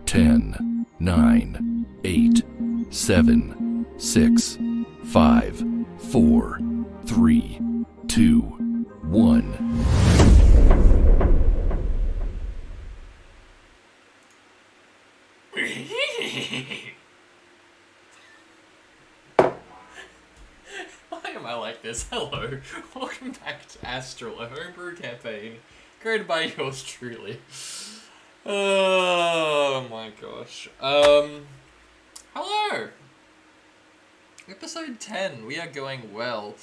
10, 9, 8, 7, 6, 5, 4, 3, 2, 1. Why am I like this? Hello, welcome back to Astrial, a homebrew campaign created by yours truly. Oh my gosh. Hello! Episode 10, we are going well.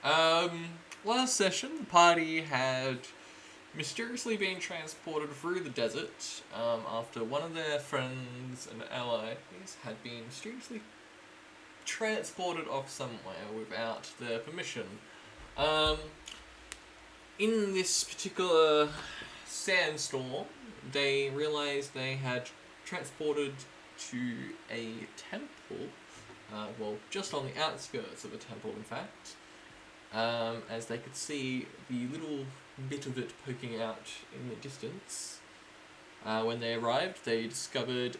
Last session, the party had mysteriously been transported through the desert, after one of their friends and allies had been mysteriously transported off somewhere without their permission. In this particular sandstorm, they realized they had transported to a temple, just on the outskirts of a temple, in fact, as they could see the little bit of it poking out in the distance. When they arrived, they discovered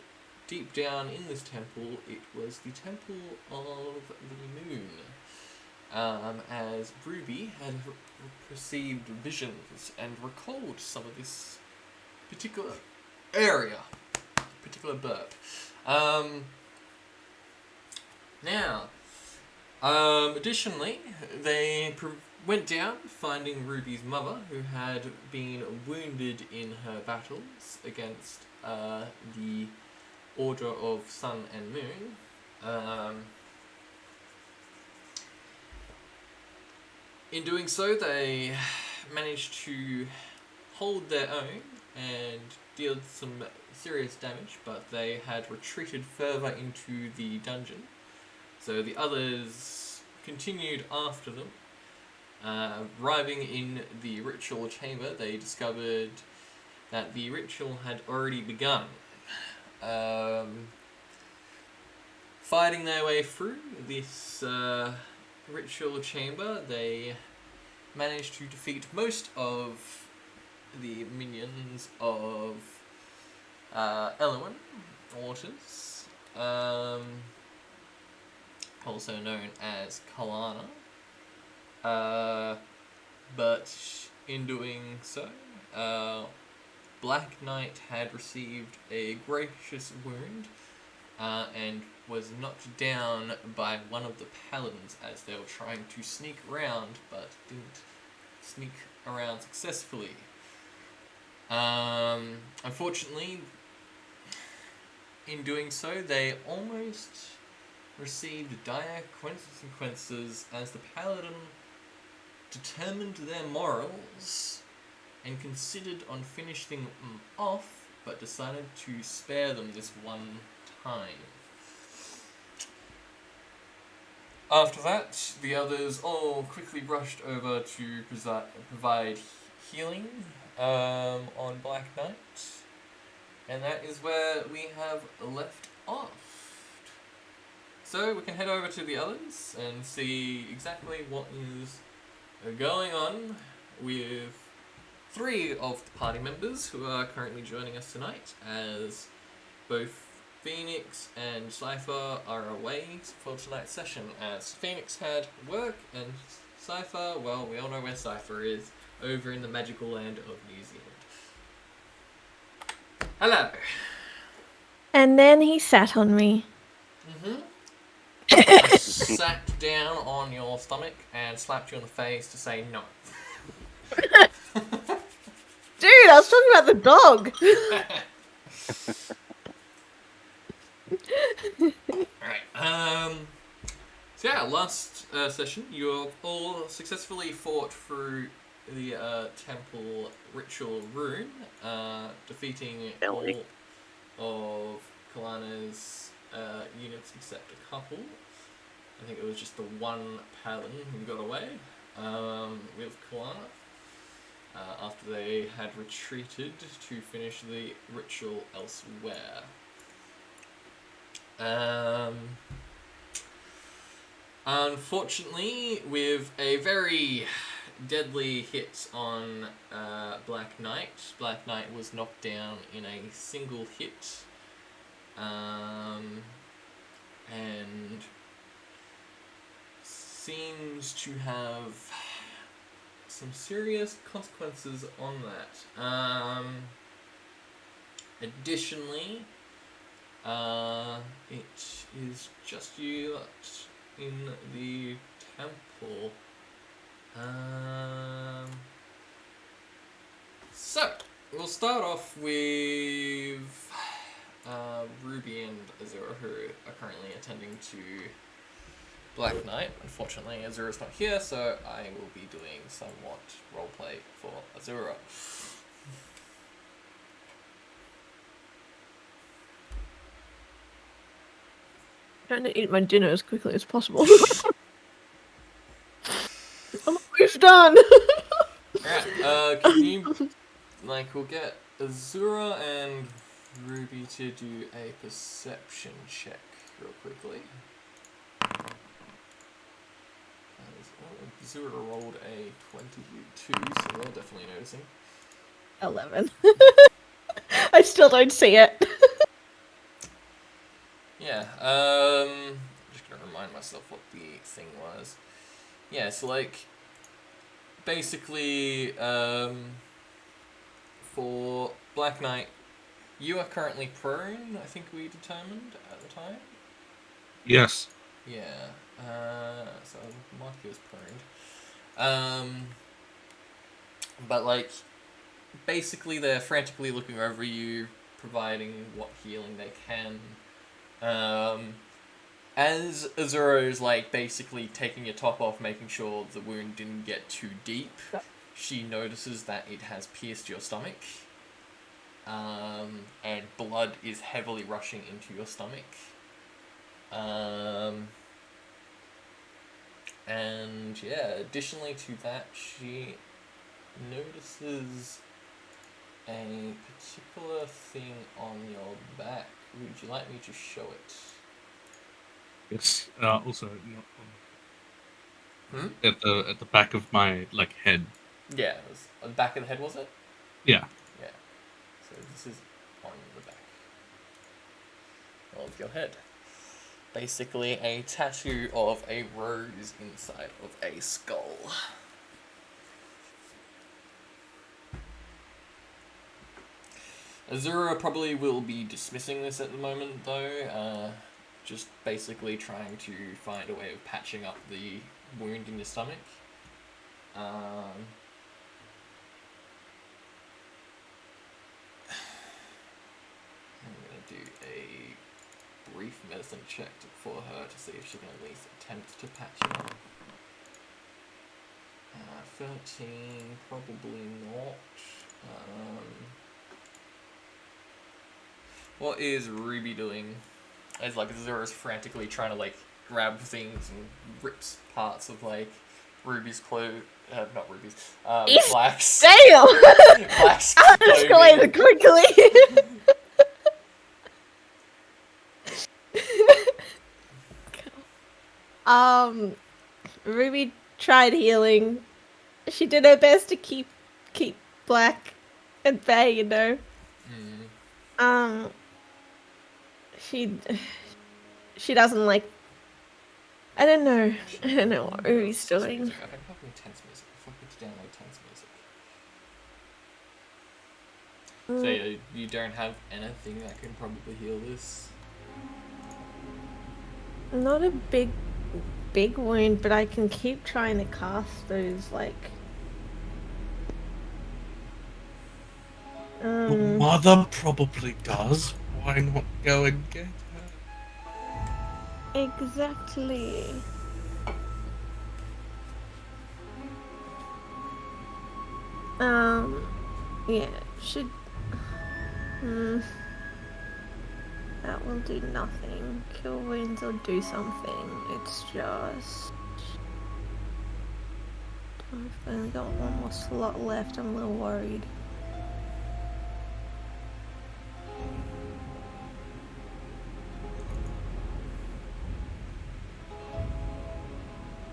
deep down in this temple, it was the Temple of the Moon, as Ruby had received visions and recalled some of this particular area, particular burp. Additionally, they went down, finding Ruby's mother, who had been wounded in her battles against the Order of Sun and Moon. In doing so, they managed to hold their own and deal some serious damage, but they had retreated further into the dungeon. So the others continued after them. Arriving in the ritual chamber, they discovered that the ritual had already begun. Fighting their way through this ritual chamber, they managed to defeat most of the minions of Elowen Waters, also known as Kalana. But in doing so, Black Knight had received a gracious wound and was knocked down by one of the paladins as they were trying to sneak around, but didn't sneak around successfully. Unfortunately, in doing so, they almost received dire consequences as the paladin determined their morals and considered on finishing them off, but decided to spare them this one time. After that, the others all quickly rushed over to provide healing on Black Knight, and that is where we have left off. So we can head over to the others and see exactly what is going on with three of the party members who are currently joining us tonight, as both Phoenix and Cypher are away for tonight's session, as Phoenix had work and Cypher, well, we all know where Cypher is, over in the magical land of New Zealand. Hello. And then he sat on me. Sat down on your stomach and slapped you on the face to say no. Dude, I was talking about the dog. Alright, so yeah, last session, you have all successfully fought through the temple ritual room, defeating all of Kalana's units except a couple. I think it was just the one paladin who got away with Kalana after they had retreated to finish the ritual elsewhere. Unfortunately, with a very deadly hit on Black Knight was knocked down in a single hit and seems to have some serious consequences on that. Additionally, it is just you that's in the temple. So, we'll start off with Ruby and Azura, who are currently attending to Black Knight. Unfortunately, Azura's not here, so I will be doing somewhat roleplay for Azura. Trying to eat my dinner as quickly as possible. I'm almost done. Alright, can you, we'll get Azura and Ruby to do a perception check real quickly. Azura rolled a 22, so they're definitely noticing. 11. I still don't see it. Yeah, I'm just gonna remind myself what the thing was. Yeah, so basically, for Black Knight, you are currently prone, I think we determined at the time. Yes. Yeah, so I'll mark you as prone. But basically they're frantically looking over you, providing what healing they can. As Azuro's basically taking your top off, making sure the wound didn't get too deep, she notices that it has pierced your stomach, and blood is heavily rushing into your stomach. And yeah, additionally to that, she notices a particular thing on your back. Would you like me to show it? It's also not Hmm? at the back of my head. Yeah, it was on the back of the head, was it? Yeah. Yeah. So this is on the back of your head. Basically a tattoo of a rose inside of a skull. Azura probably will be dismissing this at the moment, though. Just basically trying to find a way of patching up the wound in your stomach. I'm going to do a brief medicine check for her to see if she can at least attempt to patch it up. 13, probably not. What is Ruby doing? As Azura's frantically trying to grab things and rips parts of Ruby's clothes. Not Ruby's. Black's. Damn! Black's That escalated quickly. Ruby tried healing. She did her best to keep Black at bay, you know. She doesn't I don't know what Ruby's doing. I can probably tense music. If I could download tense music. So you don't have anything that can probably heal this? Not a big wound, but I can keep trying to cast those Your mother probably does. Why not go and get her? Exactly. Yeah, should that will do nothing. Kill wounds or do something. It's just I've only got one more slot left. I'm a little worried.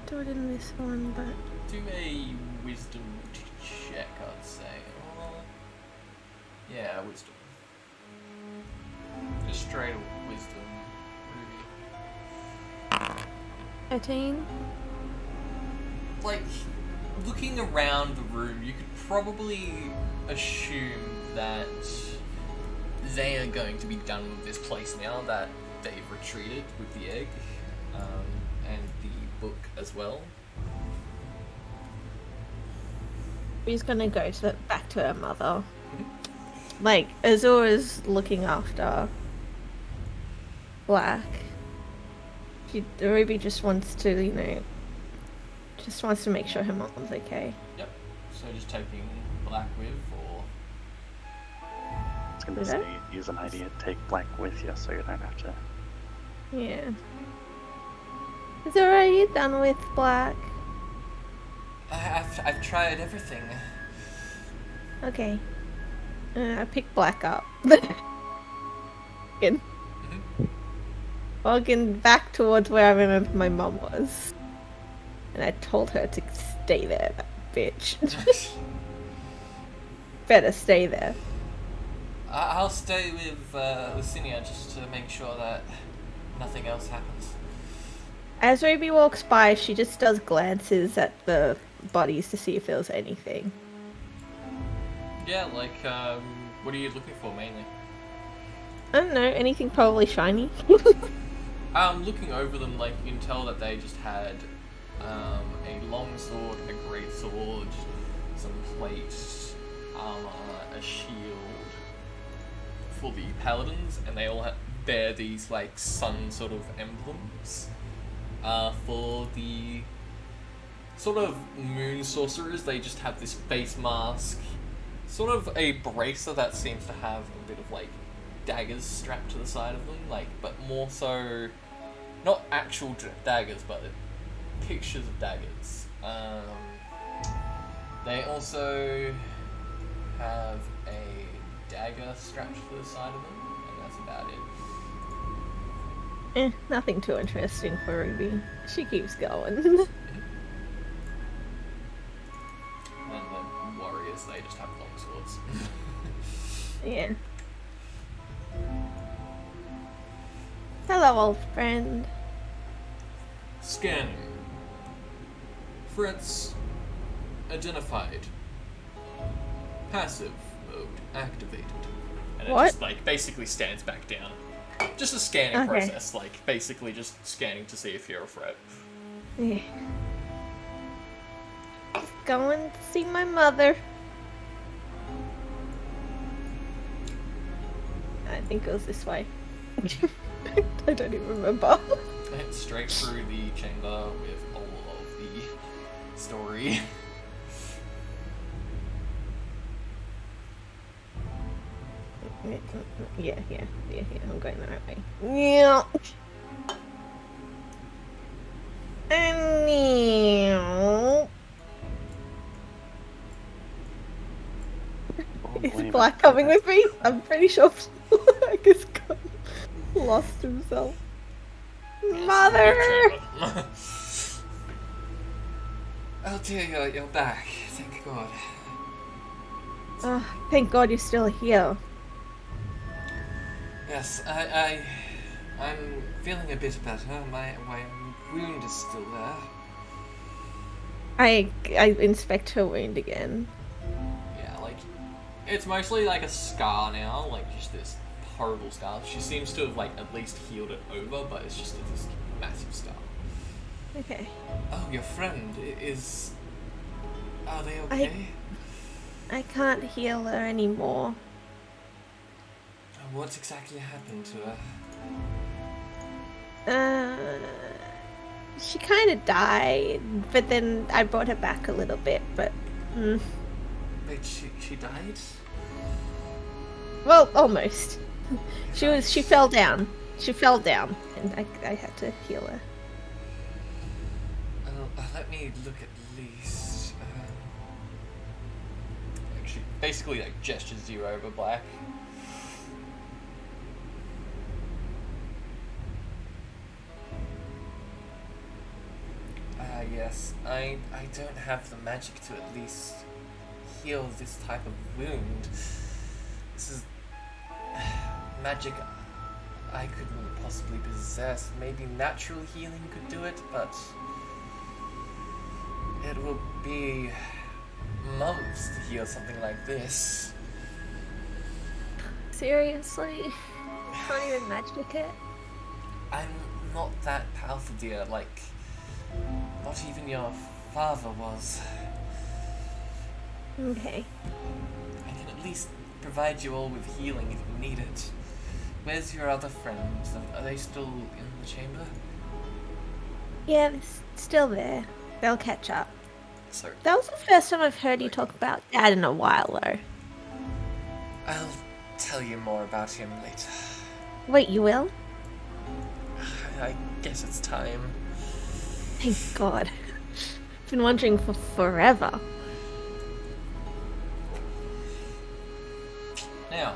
Do it in this one, but Do a wisdom check, I'd say. Yeah, wisdom. a straight wisdom, Ruby. 13. Like, looking around the room, you could probably assume that they are going to be done with this place now that they've retreated with the egg, and the book as well. She's gonna go back to her mother. Like, Azura's looking after Black. Ruby just wants to, just wants to make sure her mom's okay. Yep. So just taking Black with, or I was gonna say, use an idea, take Black with you so you don't have to. Yeah. Azura, are you done with Black? I've tried everything. Okay. I pick Black up. Again. Walking back towards where I remember my mom was. And I told her to stay there, that bitch. Better stay there. I'll stay with Lucinia just to make sure that nothing else happens. As Ruby walks by, she just does glances at the bodies to see if there was anything. Yeah, like, what are you looking for mainly? I don't know, anything probably shiny. Looking over them, like, you can tell that they just had a long sword, a great sword, some plate, armor, a shield for the paladins, and they all bear these, like, sun sort of emblems. For the sort of moon sorcerers, they just have this face mask, sort of a bracer that seems to have a bit of, like, daggers strapped to the side of them, like, but more so, not actual daggers, but pictures of daggers. They also have a dagger strapped to the side of them, and that's about it. Nothing too interesting for Ruby. She keeps going. And the warriors, they just have long swords. Yeah. Hello, old friend. Scanning. Threats identified. Passive mode activated. And it What? just, like, basically stands back down. Just a scanning Okay. process, like, basically just scanning to see if you're a threat. Yeah. Just going to see my mother. I think it was this way. I don't even remember. Straight through the chamber with all of the story. Yeah, I'm going the right way. Yeah. Is Black coming with me? I'm pretty sure Black has lost himself. Mother! Oh dear, you're back. Thank God. Thank God you're still here. Yes, I'm feeling a bit better. My wound is still there. I inspect her wound again. Yeah, like, it's mostly like a scar now, like just this horrible scar. She seems to have, like, at least healed it over, but it's just this massive scar. Okay. Oh, your friend is... Are they okay? I can't heal her anymore. What's exactly happened to her? She kind of died, but then I brought her back a little bit, but... Wait, she died? Well, almost. She fell down. She fell down, and I had to heal her. Let me look at least. She basically, like, gestures you over, Black. Yes, I don't have the magic to at least heal this type of wound. This is magic I couldn't possibly possess. Maybe natural healing could do it, but it will be months to heal something like this. Seriously? Can't even magic it? I'm not that powerful, dear. Like, not even your father was. Okay. I can at least provide you all with healing if you need it. Where's your other friends? Are they still in the chamber? Yeah, it's still there. They'll catch up. So, That was the first time I've heard you talk about Dad in a while, though. I'll tell you more about him later. Wait, you will? I guess it's time. Thank God. I've been wondering for forever. Now,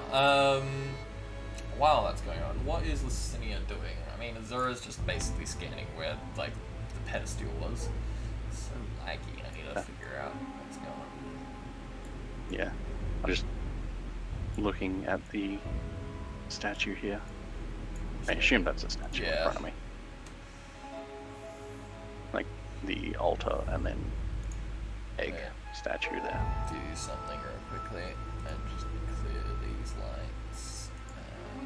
while that's going on, what is Licinia doing? I mean, Azura's just basically scanning where, like, the pedestal was. It's so laggy, I need to figure out what's going on. Yeah. I'm just looking at the statue here. I assume that's a statue in front of me. Like the altar and then egg statue there. Do something real quickly and just clear these lights.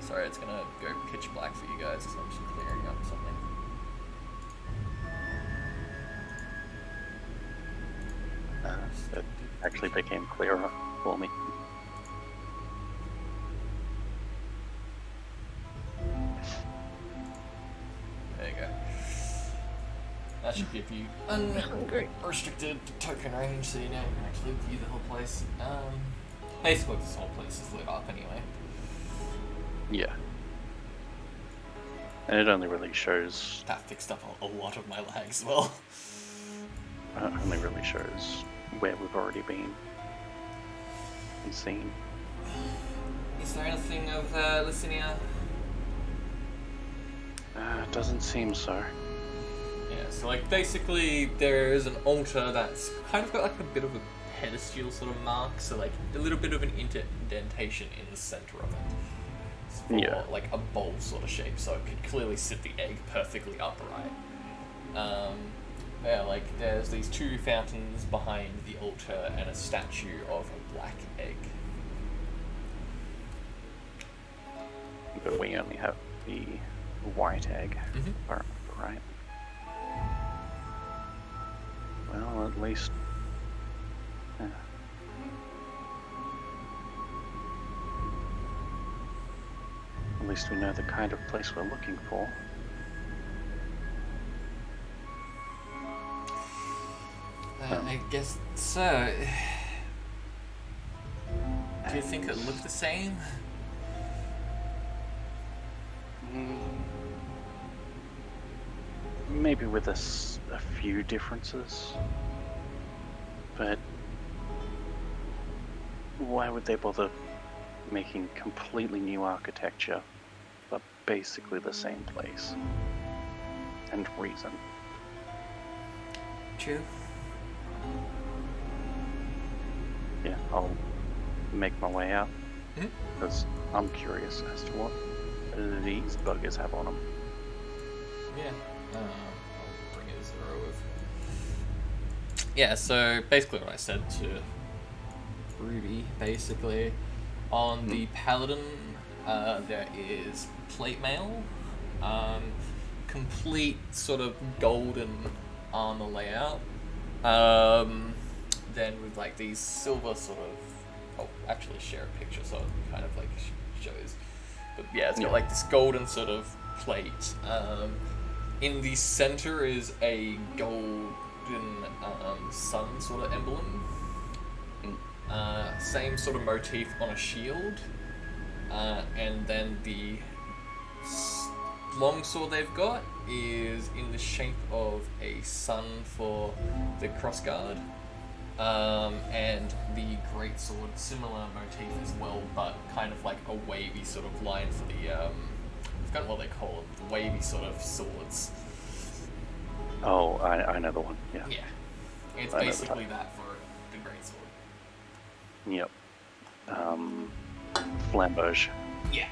Sorry, it's gonna go pitch black for you guys, so I'm just clearing up something. It actually became clearer for me. There you go. That should give you unrestricted token range, so you now can actually view the whole place. Basically, this whole place is lit up anyway. Yeah. And it only really shows... That fixed up a lot of my lag as well. only really shows where we've already been and seen. Is there anything of Licinia? Doesn't seem so. Yeah, so like basically there is an altar that's kind of got like a bit of a pedestal sort of mark, so like a little bit of an indentation in the center of it. It's for like a bowl sort of shape, so it could clearly sit the egg perfectly upright. Yeah, like there's these two fountains behind the altar and a statue of a black egg. But we only have the white egg, if I remember right. Well, at least... At least we know the kind of place we're looking for. I guess so. Do you think it looked the same? Maybe with a few differences, but why would they bother making completely new architecture but basically the same place and reason? True. Yeah, I'll make my way out because I'm curious as to what these buggers have on them. Yeah. I'll bring it as a row of... Yeah, so basically what I said to Ruby, basically, on the Paladin, there is plate mail, complete sort of golden armor layout, then with like these silver sort of... I'll actually share a picture so it kind of like shows. But yeah, it's got like this golden sort of plate. In the center is a golden sun sort of emblem. Same sort of motif on a shield. And then the longsword they've got is in the shape of a sun for the crossguard. And the greatsword, similar motif as well, but kind of like a wavy sort of line for the, I've forgotten what they call them, the wavy sort of swords. Oh, I know the one, yeah. Yeah. It's basically that for the greatsword. Yep. Flambeau. Yeah.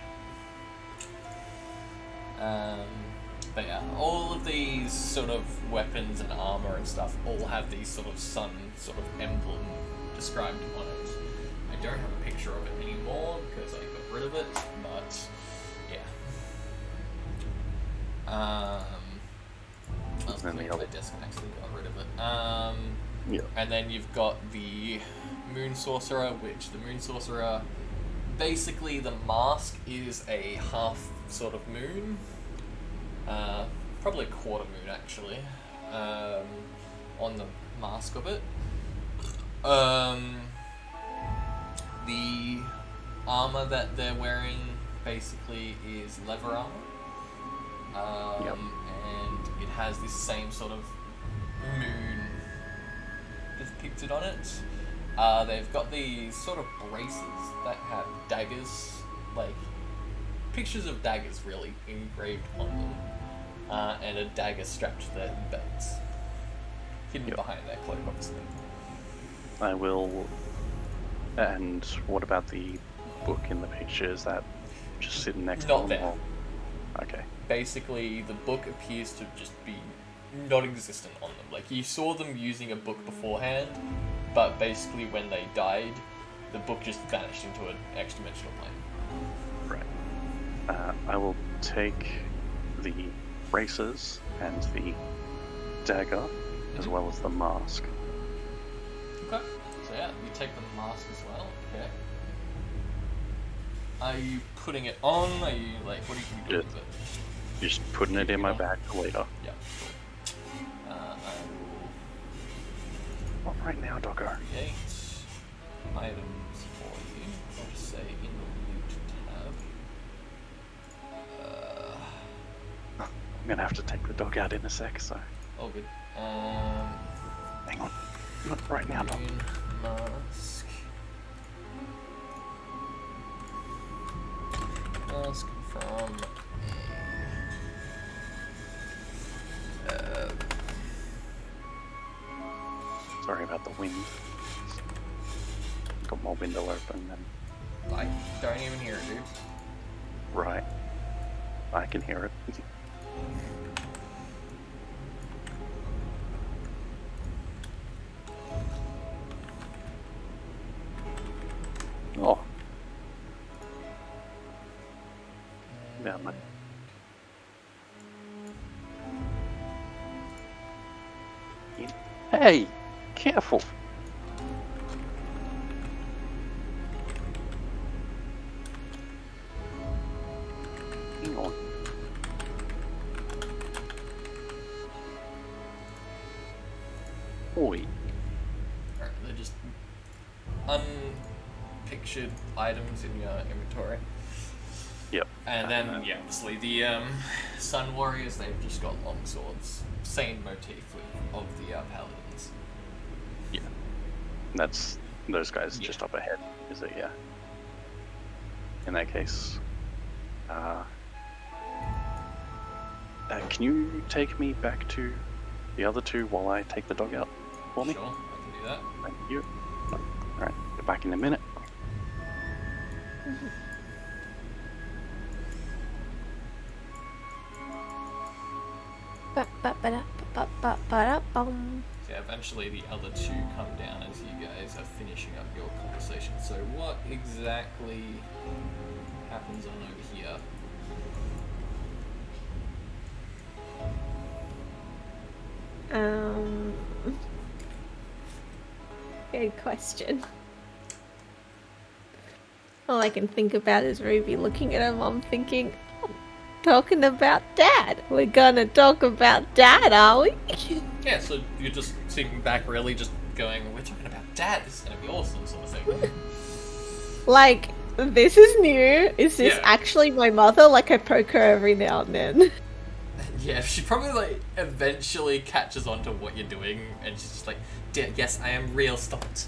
But yeah, all of these sort of weapons and armor and stuff all have these sort of sun sort of emblem described on it. I don't have a picture of it anymore because I got rid of it, but yeah. I was And putting the it on my other- desk and actually got rid of it. Yeah. And then you've got the Moon Sorcerer, which the Moon Sorcerer, basically the mask is a half sort of moon, probably a quarter moon actually, on the mask of it. The armor that they're wearing basically is leather armor, Yep. and it has this same sort of moon depicted on it. They've got these sort of braces that have daggers, like pictures of daggers really engraved on them, and a dagger strapped to their belts, hidden Yep. behind their cloak, obviously. I will. And what about the book in the picture? Is that just sitting next Not to them? there. or- Okay. Basically, the book appears to just be not existent on them. Like, you saw them using a book beforehand, but basically when they died, the book just vanished into an extra-dimensional plane. Right. I will take the braces and the dagger, as well as the mask. Okay. So yeah, you take the mask as well. Okay. Are you putting it on? Are you like, what are you doing with it? Just putting it in my bag for later. Yeah. Cool. I will Not right now, Doggo. create items for you. I'll just say in the loot tab. I'm gonna have to take the dog out in a sec, so All good. hang on. Not right now, dog. Moon mask. Mask from Sorry about the wind. Got my window open and I don't even hear it, dude. right. I can hear it. Oh. Yeah, man. Hey, careful. Hang on. Oi. Alright, they're just unpictured items in your inventory. Yep. And then, yeah, obviously the Sun Warriors, they've just got long swords. Same motif of the Paladins. Yeah. That's those guys Yeah. just up ahead, is it? Yeah. In that case, can you take me back to the other two while I take the dog out for me? Sure, I can do that. Thank you. Alright, be back in a minute. Ba-ba-ba-da-ba-ba-ba-da-bum. So yeah, eventually the other two come down as you guys are finishing up your conversation. So what exactly happens on over here? Um, good question. All I can think about is Ruby looking at her mom thinking, "Oh, talking about Dad. We're gonna talk about Dad, are we?" Yeah, so you're just sitting back really just going, we're talking about Dad, this is going to be awesome sort of thing. Like, this is new. Is this Yeah. actually my mother? Like, I poke her every now and then. Yeah, she probably like eventually catches on to what you're doing and she's just like, yes, I am real stumped.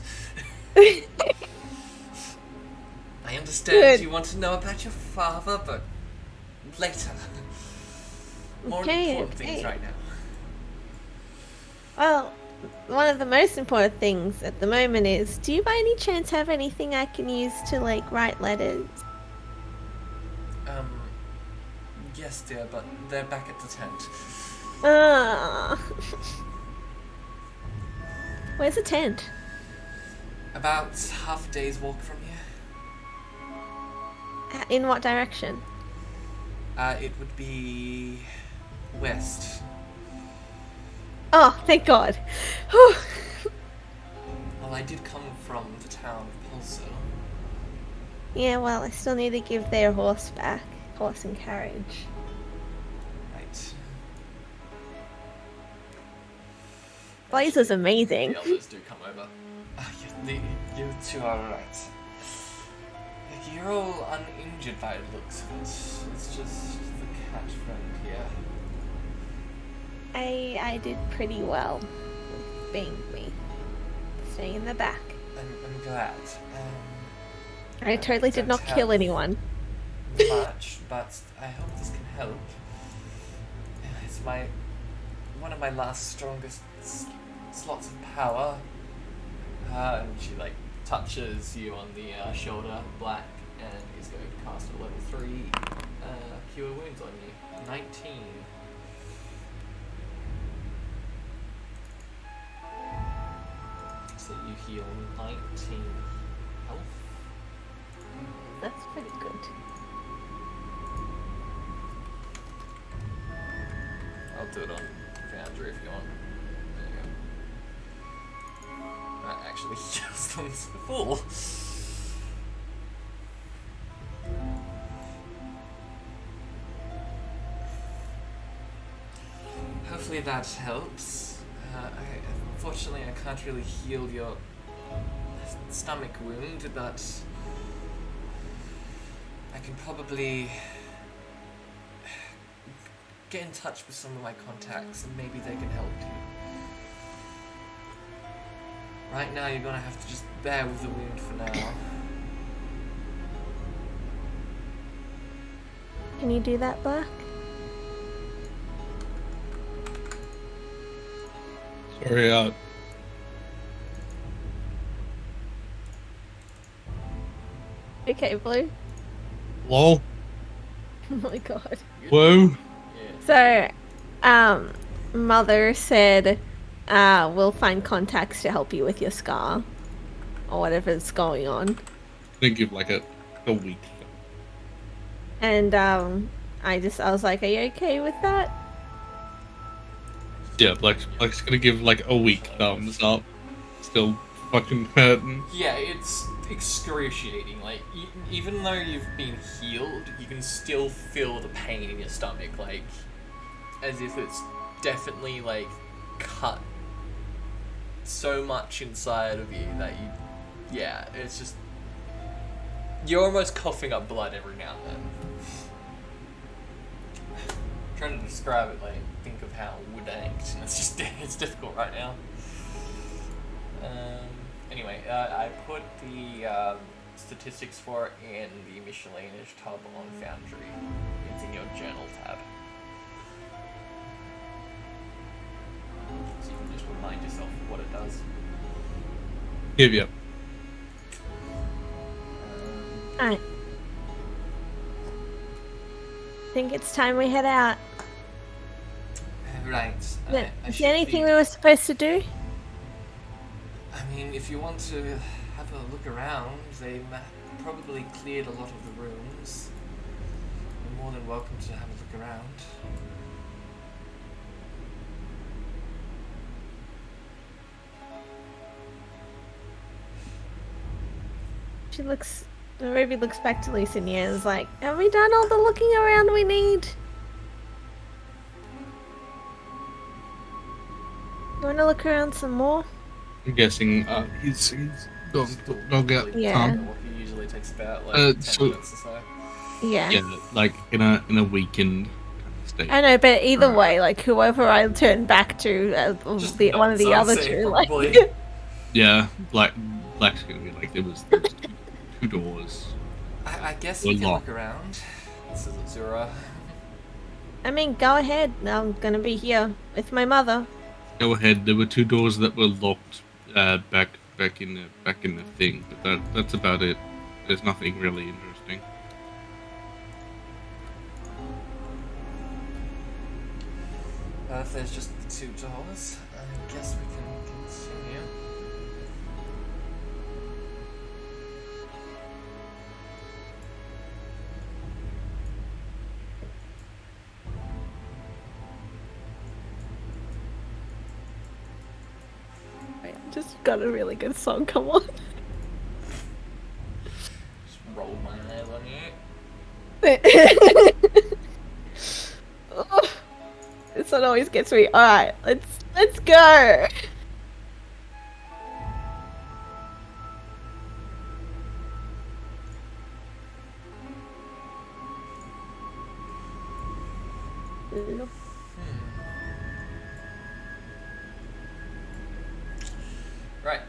I understand Good. you want to know about your father, but later. More Okay, important things okay. right now. Well, one of the most important things at the moment is, do you by any chance have anything I can use to, like, write letters? Yes, dear, but they're back at the tent. Where's the tent? About half a day's walk from here. In what direction? It would be west. Oh, thank God. Whew. Well, I did come from the town of Pulso. Yeah, well, I still need to give their horse back. Horse and carriage. Right. Blazer's amazing. The elders do come over. You two are right. Like, you're all uninjured by the looks of it. It's just the cat friend here. I did pretty well with being me. Staying in the back. I'm glad. I totally did not don't kill have anyone. much, but I hope this can help. It's one of my last strongest slots of power. And she like touches you on the shoulder, Black, and is going to cast a level 3 cure wounds on you. 19. So you heal 19 health. That's pretty good. I'll do it on Foundry if you want. There you go. That actually heals them to full. Hopefully that helps. Unfortunately, I can't really heal your stomach wound, but I can probably get in touch with some of my contacts and maybe they can help you. Right now, you're gonna have to just bear with the wound for now. Can you do that, Black? Sorry, Okay, Blue. lol. Oh my God. Whoa. Yeah. So, Mother said, we'll find contacts to help you with your scar. Or whatever's going on. Think give like a week. And, I was like, are you okay with that? Yeah, Black's gonna give like a week thumbs up. Still fucking hurting. Yeah, it's excruciating. Like, even though you've been healed, you can still feel the pain in your stomach, like, as if it's definitely, like, cut so much inside of you that you... Yeah, it's just... You're almost coughing up blood every now and then. Trying to describe it, like, think of how wood ached. It's difficult right now. Anyway, I put the statistics for it in the miscellaneous tab on Foundry. It's in your journal tab. So you can just remind yourself of what it does. Yep. Alright. think it's time we head out. Right. Is I should there anything be- we were supposed to do? I mean, if you want to have a look around, they probably cleared a lot of the rooms. You're more than welcome to have a look around. Ruby looks back to Lisa and is like, have we done all the looking around we need? You want to look around some more? I'm guessing he's gone to go get Yeah. Tom. What usually takes about like 10 so- minutes or so. Yeah. Yeah, like in a weekend kind of state. I know, but either way, like whoever I turn back to, Just one of the nuts, other I'd say, two, like, probably. Yeah, Black's gonna be like there was two doors. I guess Well, you can not. look around. This is Azura. I mean, go ahead. I'm gonna be here with my mother. Go ahead. There were two doors that were locked back in the thing, but that's about it. There's nothing really interesting. if there's just the 2 doors, I guess we can continue. Just got a really good song, come on. Just roll my eyes on you. Oh, this one always gets me. Alright, let's go. Right.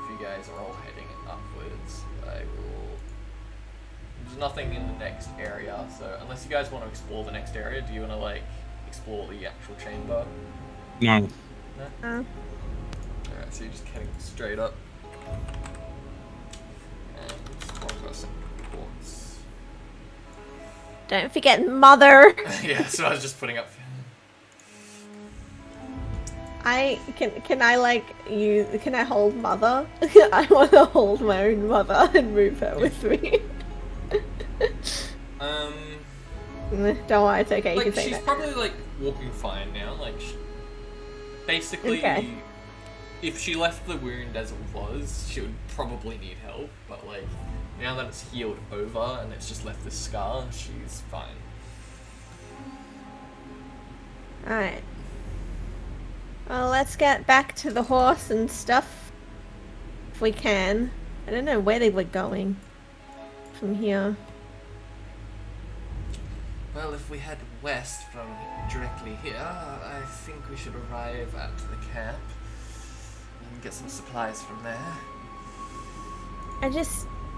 If you guys are all heading upwards, I will. There's nothing in the next area, so unless you guys want to explore the next area, do you want to like explore the actual chamber? No. No. Uh, Alright, so you're just heading straight up. And just walk across some ports. don't forget mother. Yeah, so I was just putting up. Can I like you? Can I hold mother? I want to hold my own mother and move her with me. Don't worry, it's okay. You Like can say she's that. probably like walking fine now. Like, basically, Okay. if she left the wound as it was, she would probably need help. But like, now that it's healed over and it's just left the scar, she's fine. Alright. Well, let's get back to the horse and stuff. If we can. I don't know where they were going from here. Well, if we head west from directly here, I think we should arrive at the camp and get some supplies from there.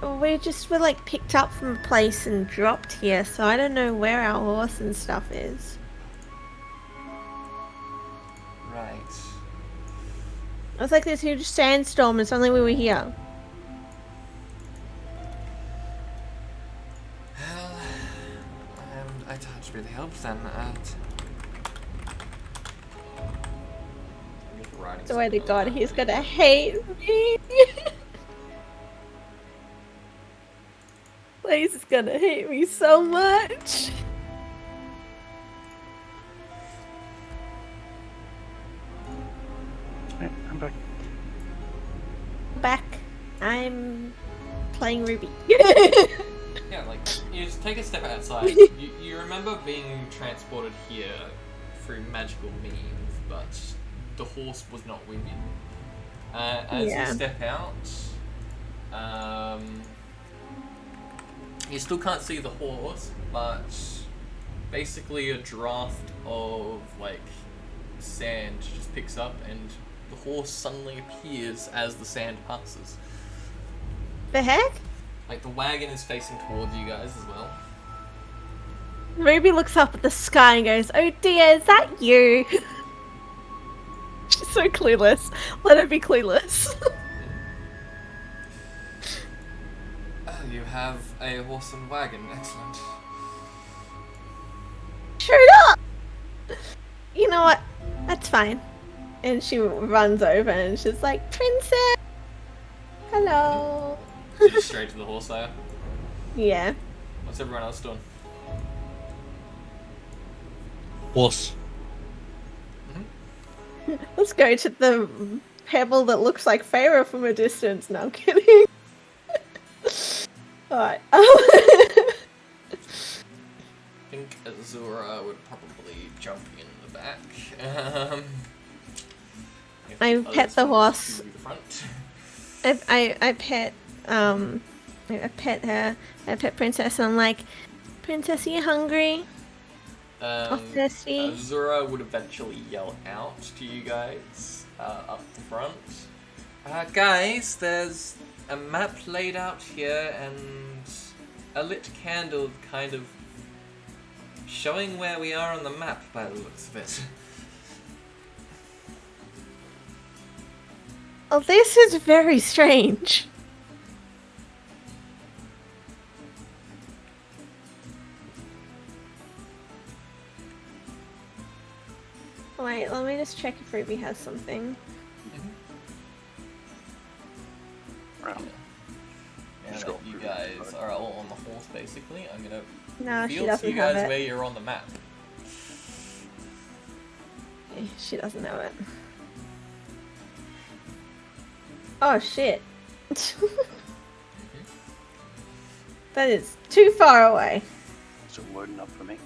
We were like picked up from a place and dropped here, so I don't know where our horse and stuff is. Right. It was like this huge sandstorm and suddenly we were here. Well, I thought it really helps then. Swear to God, he's gonna hate me. Please, he's gonna hate me so much. Hey, I'm back. Back. I'm playing Ruby. Yeah, like, you just take a step outside. You remember being transported here through magical means, but the horse was not with you. As Yeah. you step out, you still can't see the horse, but basically a draft of, like, sand just picks up and the horse suddenly appears as the sand passes. The heck? Like, the wagon is facing towards you guys as well. Ruby looks up at the sky and goes, "Oh dear, is that you?" She's so clueless. Let her be clueless. You have a horse and wagon. Excellent. Shut up! You know what? That's fine. And she runs over and she's like, "Princess! Hello!" Just straight to the horse there. Yeah. What's everyone else doing? Horse. Let's go to the pebble that looks like Pharaoh from a distance. No, I'm kidding. Alright. I think Azura would probably jump in the back. If I others pet the want horse. to the front. I pet her. I pet Princess and I'm like, "Princess, are you hungry? Or thirsty?" Azura would eventually yell out to you guys up the front. Guys, there's a map laid out here and a lit candle kind of showing where we are on the map by the looks of it. Oh, this is very strange. Wait, let me just check if Ruby has something. Right. Now Just that go you through guys the are all on the horse, basically, I'm gonna No, she reveal doesn't to you have guys it. where you're on the map. Okay, she doesn't have it. Oh shit. That is too far away. Is it loading up for me?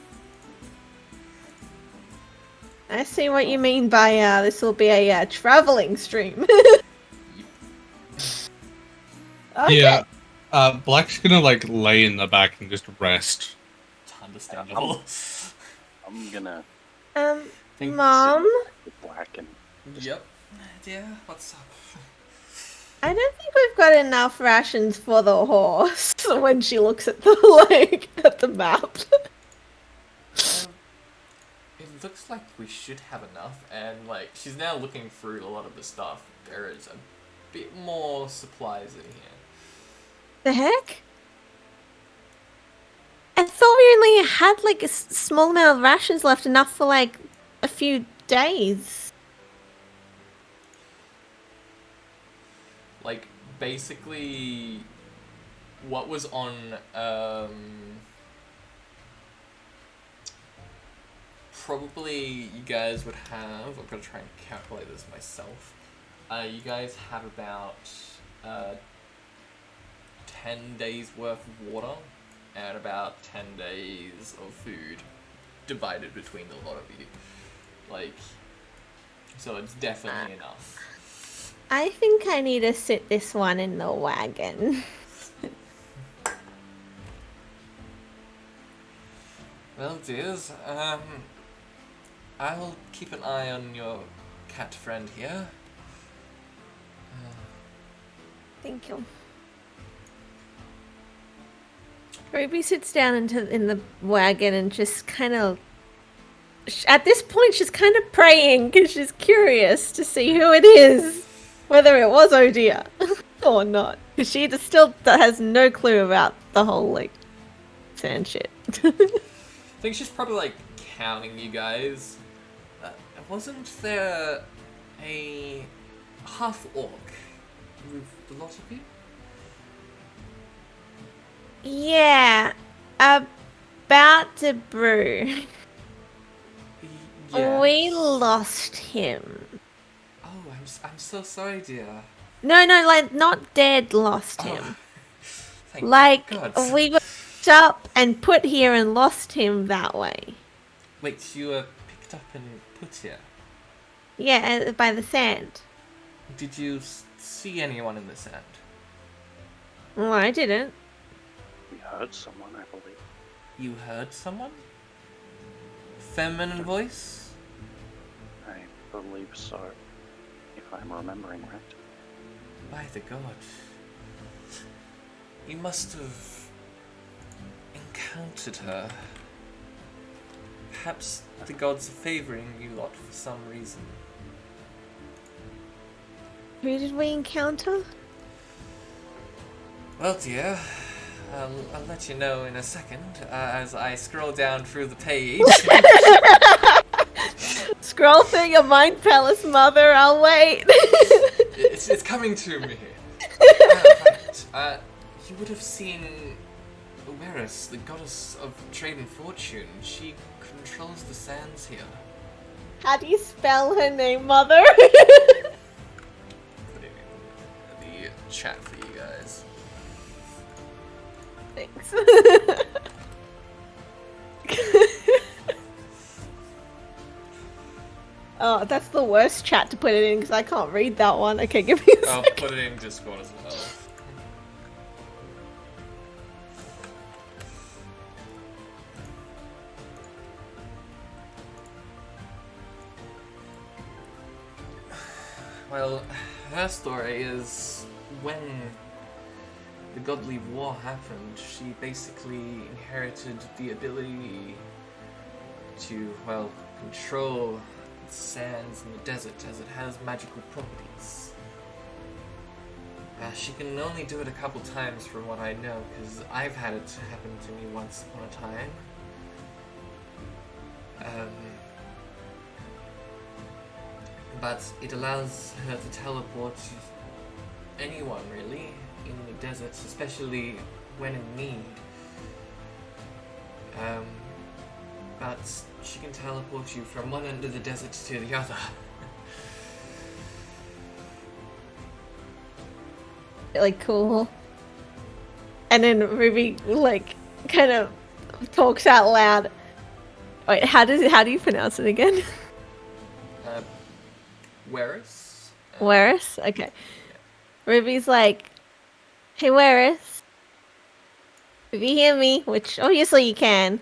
I see what you mean by this will be a traveling stream. Okay. Yeah. Black's gonna like lay in the back and just rest. It's understandable. I'm gonna Think- Mom, sit Black and Yep. Dear, what's up? I don't think we've got enough rations for the horse. When she looks at the at the map. It looks like we should have enough, and like she's now looking through a lot of the stuff. There is a bit more supplies in here. The heck? I thought we only had like a small amount of rations left, enough for like a few days. Like basically, what was on probably you guys would have. I'm gonna try and calculate this myself. You guys have about 10 days worth of water and about 10 days of food divided between the lot of you. Like, so it's definitely enough. I think I need to sit this one in the wagon. Well, dears, I'll keep an eye on your cat friend here. Thank you. Ruby sits down in the wagon and just kind of... At this point, she's kind of praying because she's curious to see who it is. Whether it was Odia or not. Because she just still has no clue about the whole, like, sand shit. I think she's probably like counting you guys. Wasn't there a half orc with the lot of you? Yeah. About to brew. Yeah. We lost him. Oh, I'm so sorry, dear. No, like, not dead lost him. Oh, thank Like, God. we got picked up and put here and lost him that way. Wait, you were picked up and put here. Yeah, by the sand. Did you see anyone in the sand? Well, I didn't. we heard someone, I believe. You heard someone? Feminine voice? I believe so, if I'm remembering right. By the gods. You must have encountered her. Perhaps the gods are favoring you lot for some reason. Who did we encounter? Well, dear, I'll let you know in a second as I scroll down through the page. Scroll through your mind palace, mother. I'll wait. it's coming to me. Right. You would have seen Ueris, the goddess of trade and fortune. She controls the sands here. How do you spell her name, mother? Put it in the chat for you guys. Thanks. Oh, that's the worst chat to put it in because I can't read that one. Okay, give me a I'll second. put it in Discord as well. Well, her story is when the Godly War happened, she basically inherited the ability to, well, control the sands in the desert as it has magical properties. She can only do it a couple times from what I know, because I've had it happen to me once upon a time. but it allows her to teleport anyone, really, in the deserts, especially when in need. But she can teleport you from one end of the desert to the other. Like, cool. And then Ruby, like, kind of talks out loud. Wait, how do you pronounce it again? Whereas? Weris? Okay. Ruby's like, hey, Weris. If you hear me, which obviously you can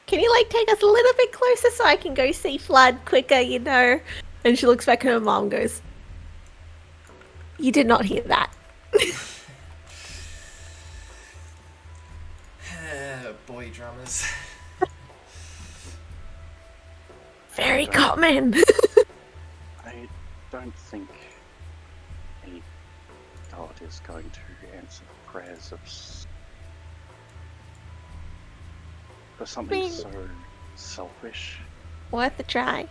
you, like, take us a little bit closer so I can go see Flood quicker, you know? And she looks back at her mom and goes, you did not hear that. Boy drummers. Very common. I don't think any god is going to answer the prayers of for something so selfish. Worth a try.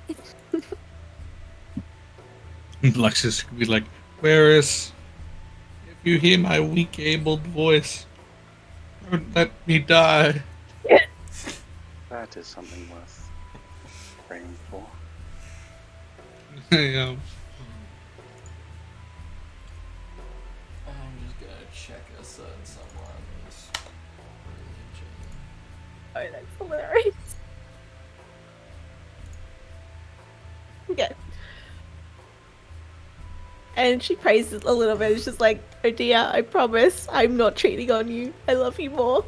Lexus could be like, Whereas, if you hear my weak, abled voice, don't let me die. That is something worth praying for. Yeah. I'm just gonna check a certain someone's religion. Oh, that's hilarious. Okay. And she prays a little bit. It's just like, oh dear, I promise I'm not cheating on you. I love you more.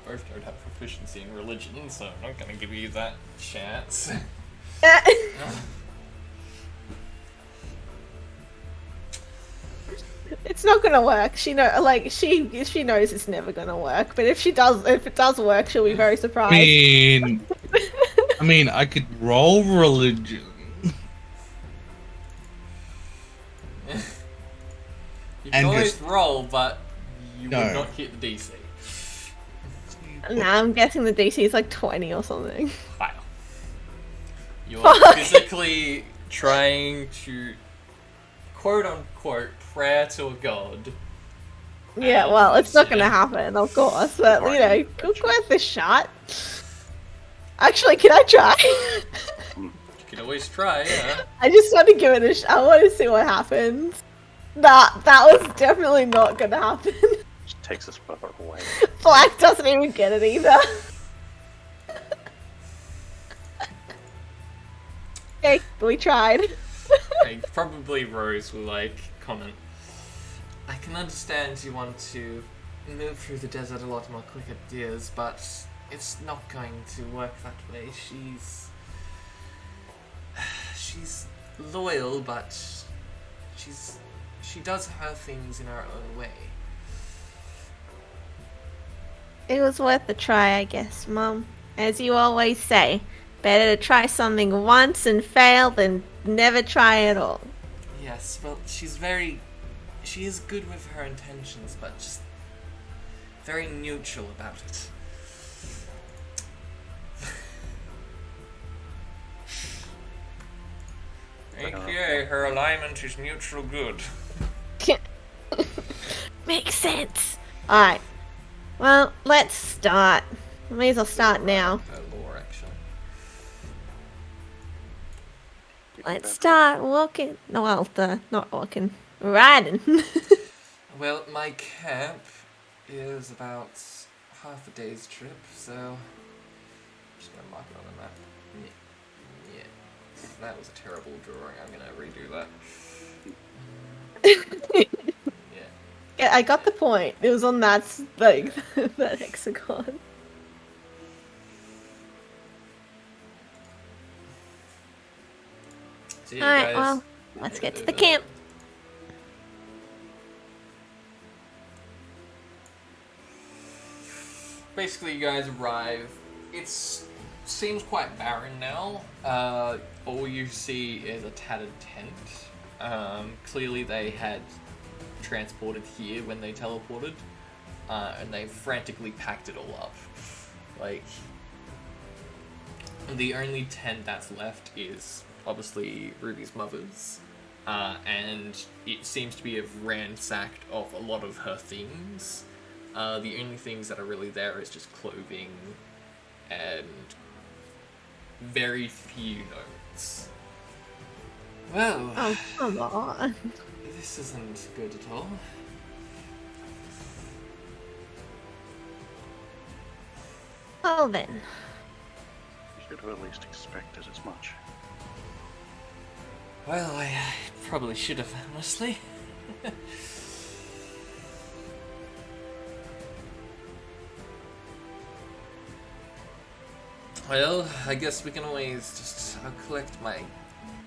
Both don't have proficiency in religion, so I'm not gonna give you that chance. It's not gonna work. She knows it's never gonna work. But if it does work, she'll be very surprised. I mean, I could roll religion. You And can always just- roll, but you No. would not hit the DC. Nah, I'm guessing the DC is like 20 or something. Wow. You're Fuck. physically trying to, quote unquote, pray to a god. Yeah, And well, it's not yeah. gonna happen, of course. But you know, Right. it's worth a shot. Actually, can I try? You can always try, yeah. I just want to give it a shot. I want to see what happens. Nah, that was definitely not gonna happen. Just takes us further away. Black doesn't even get it either. Okay, we tried. Okay, probably Rose will comment. I can understand you want to move through the desert a lot more quicker, dears, but it's not going to work that way. She's loyal, but she does her things in her own way. It was worth a try, I guess, Mum. As you always say, better to try something once and fail than never try at all. Yes, well, she is good with her intentions, but just very neutral about it. AKA, her alignment is neutral good. Makes sense. Alright. Well, let's start. May as well start now. Her lore, actually. Let's start walking. No, well, not walking. Riding. Well, my camp is about half a day's trip, so I'm just gonna mark it on the map. Yeah. That was a terrible drawing. I'm gonna redo that. Yeah. Yeah, I got the point. It was on that, like, that hexagon. So yeah, Alright, guys, well, let's get to the camp. Basically, you guys arrive. It seems quite barren now. All you see is a tattered tent. Clearly, they had transported here when they teleported, and they frantically packed it all up. Like, The only tent that's left is obviously Ruby's mother's, and it seems to be ransacked of a lot of her things. The only things that are really there is just clothing and very few notes. Well, Oh, come on. this isn't good at all. Oh, then. You should have at least expected as much. Well, I probably should have, honestly. Well, I guess we can always just... I'll collect my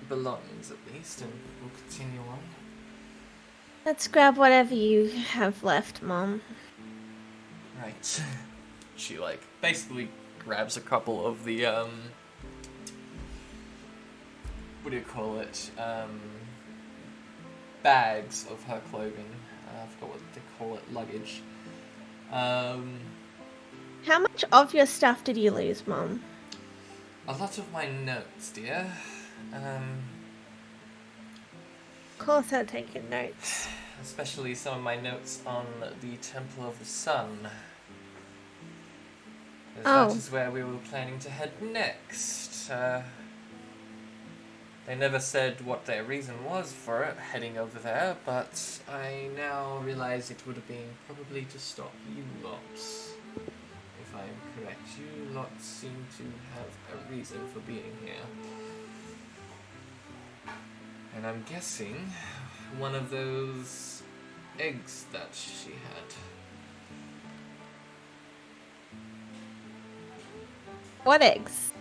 belongings at least, and we'll continue on. Let's grab whatever you have left, Mom. Right. She, like, basically grabs a couple of the, what do you call it? Bags of her clothing. I forgot what they call it, luggage. How much of your stuff did you lose, Mom? A lot of my notes, dear. Of course I'd taken notes. Especially some of my notes on the Temple of the Sun. As Oh. That is where we were planning to head next. They never said what their reason was for it, heading over there, but I now realize it would have been probably to stop you lots. If I'm correct, you lot seem to have a reason for being here. And I'm guessing one of those eggs that she had. What eggs?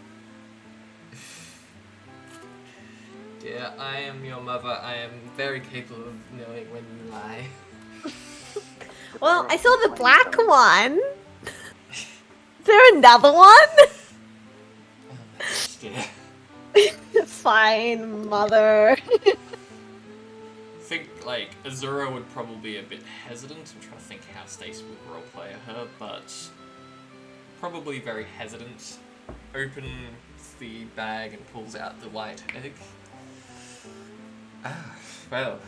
Dear, I am your mother. I am very capable of knowing when you lie. Well, I saw the black one. Is there another one? Oh my gosh, dear. Fine, Mother. I think, like, Azura would probably be a bit hesitant. I'm trying to think how Stacy would roleplay her, but probably very hesitant. Opens the bag and pulls out the white egg. Ah, well,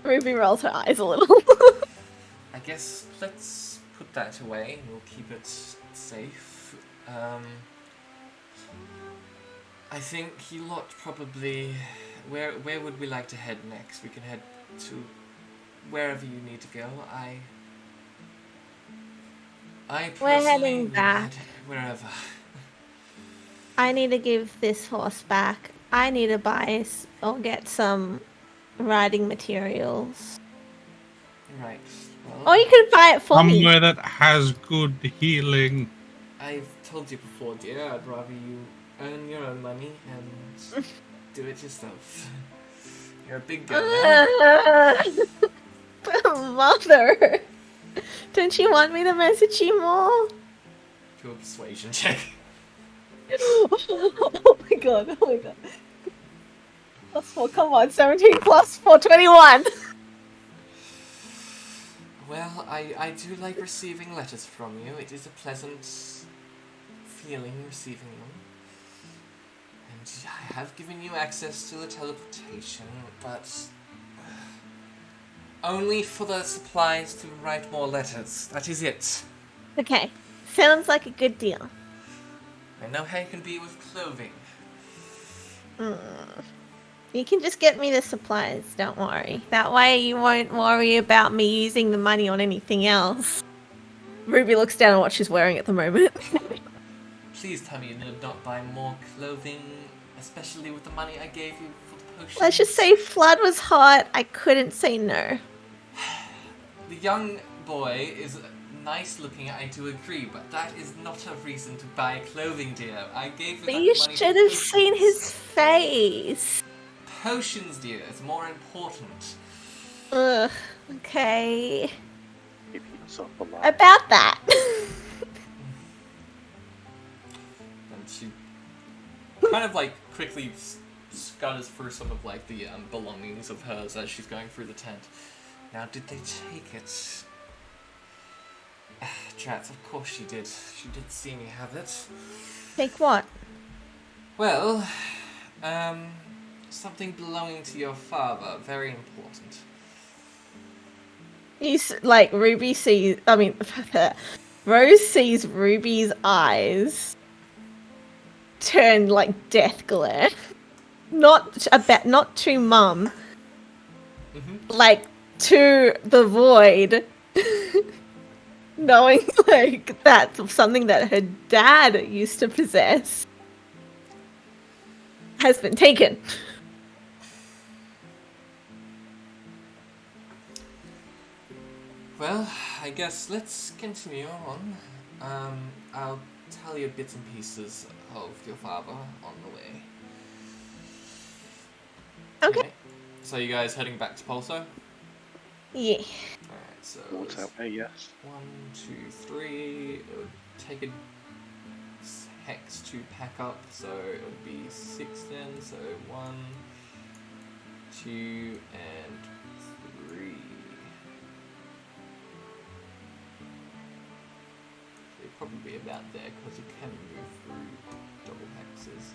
Ruby rolls her eyes a little. I guess let's put that away and we'll keep it safe. I think you lot probably... Where would we like to head next? We can head to wherever you need to go. I We're personally heading would back. head wherever. I need to give this horse back. I need to buy or get some riding materials. Right. Well, Or you can buy it for me. Somewhere that has good healing. I've told you before, dear, I'd rather you earn your own money and do it yourself. You're a big girl now. Mother. Don't you want me to message you more? Do a persuasion check. Oh my god, oh my god. +4, come on, 17 plus 4, 21. Well, I do like receiving letters from you. It is a pleasant feeling receiving them. And I have given you access to the teleportation, but only for the supplies to write more letters. That is it. Okay, sounds like a good deal. I know how you can be with clothing. You can just get me the supplies, don't worry. That way you won't worry about me using the money on anything else. Ruby looks down at what she's wearing at the moment. Please tell me you did not buy more clothing, especially with the money I gave you for the potion. Let's just say Flood was hot, I couldn't say no. The young boy is nice looking, I do agree, but that is not a reason to buy clothing, dear. I gave you But that you money should for have potions. seen his face. Potions, dear, is more important. Ugh, okay. Keeping yourself alive. About that. And she kind of like quickly scutters through some of like the belongings of hers as she's going through the tent. Now, did they take it? Drats, of course she did. She did see me have it. Take what? Well, something belonging to your father, very important. Like Ruby sees. I mean, Rose sees Ruby's eyes turn like death glare. Not to Mum, like to the void. Knowing like that's something that her dad used to possess has been taken. Well, I guess let's continue on. I'll tell you bits and pieces of your father on the way. Okay. Right. So you guys heading back to Pulso? Yeah. Alright, so Towards it's that way, yes. 1, 2, 3. It would take a hex to pack up, so it would be 6 then. So 1, 2, and 3. It'd probably be about there because you can move through double hexes.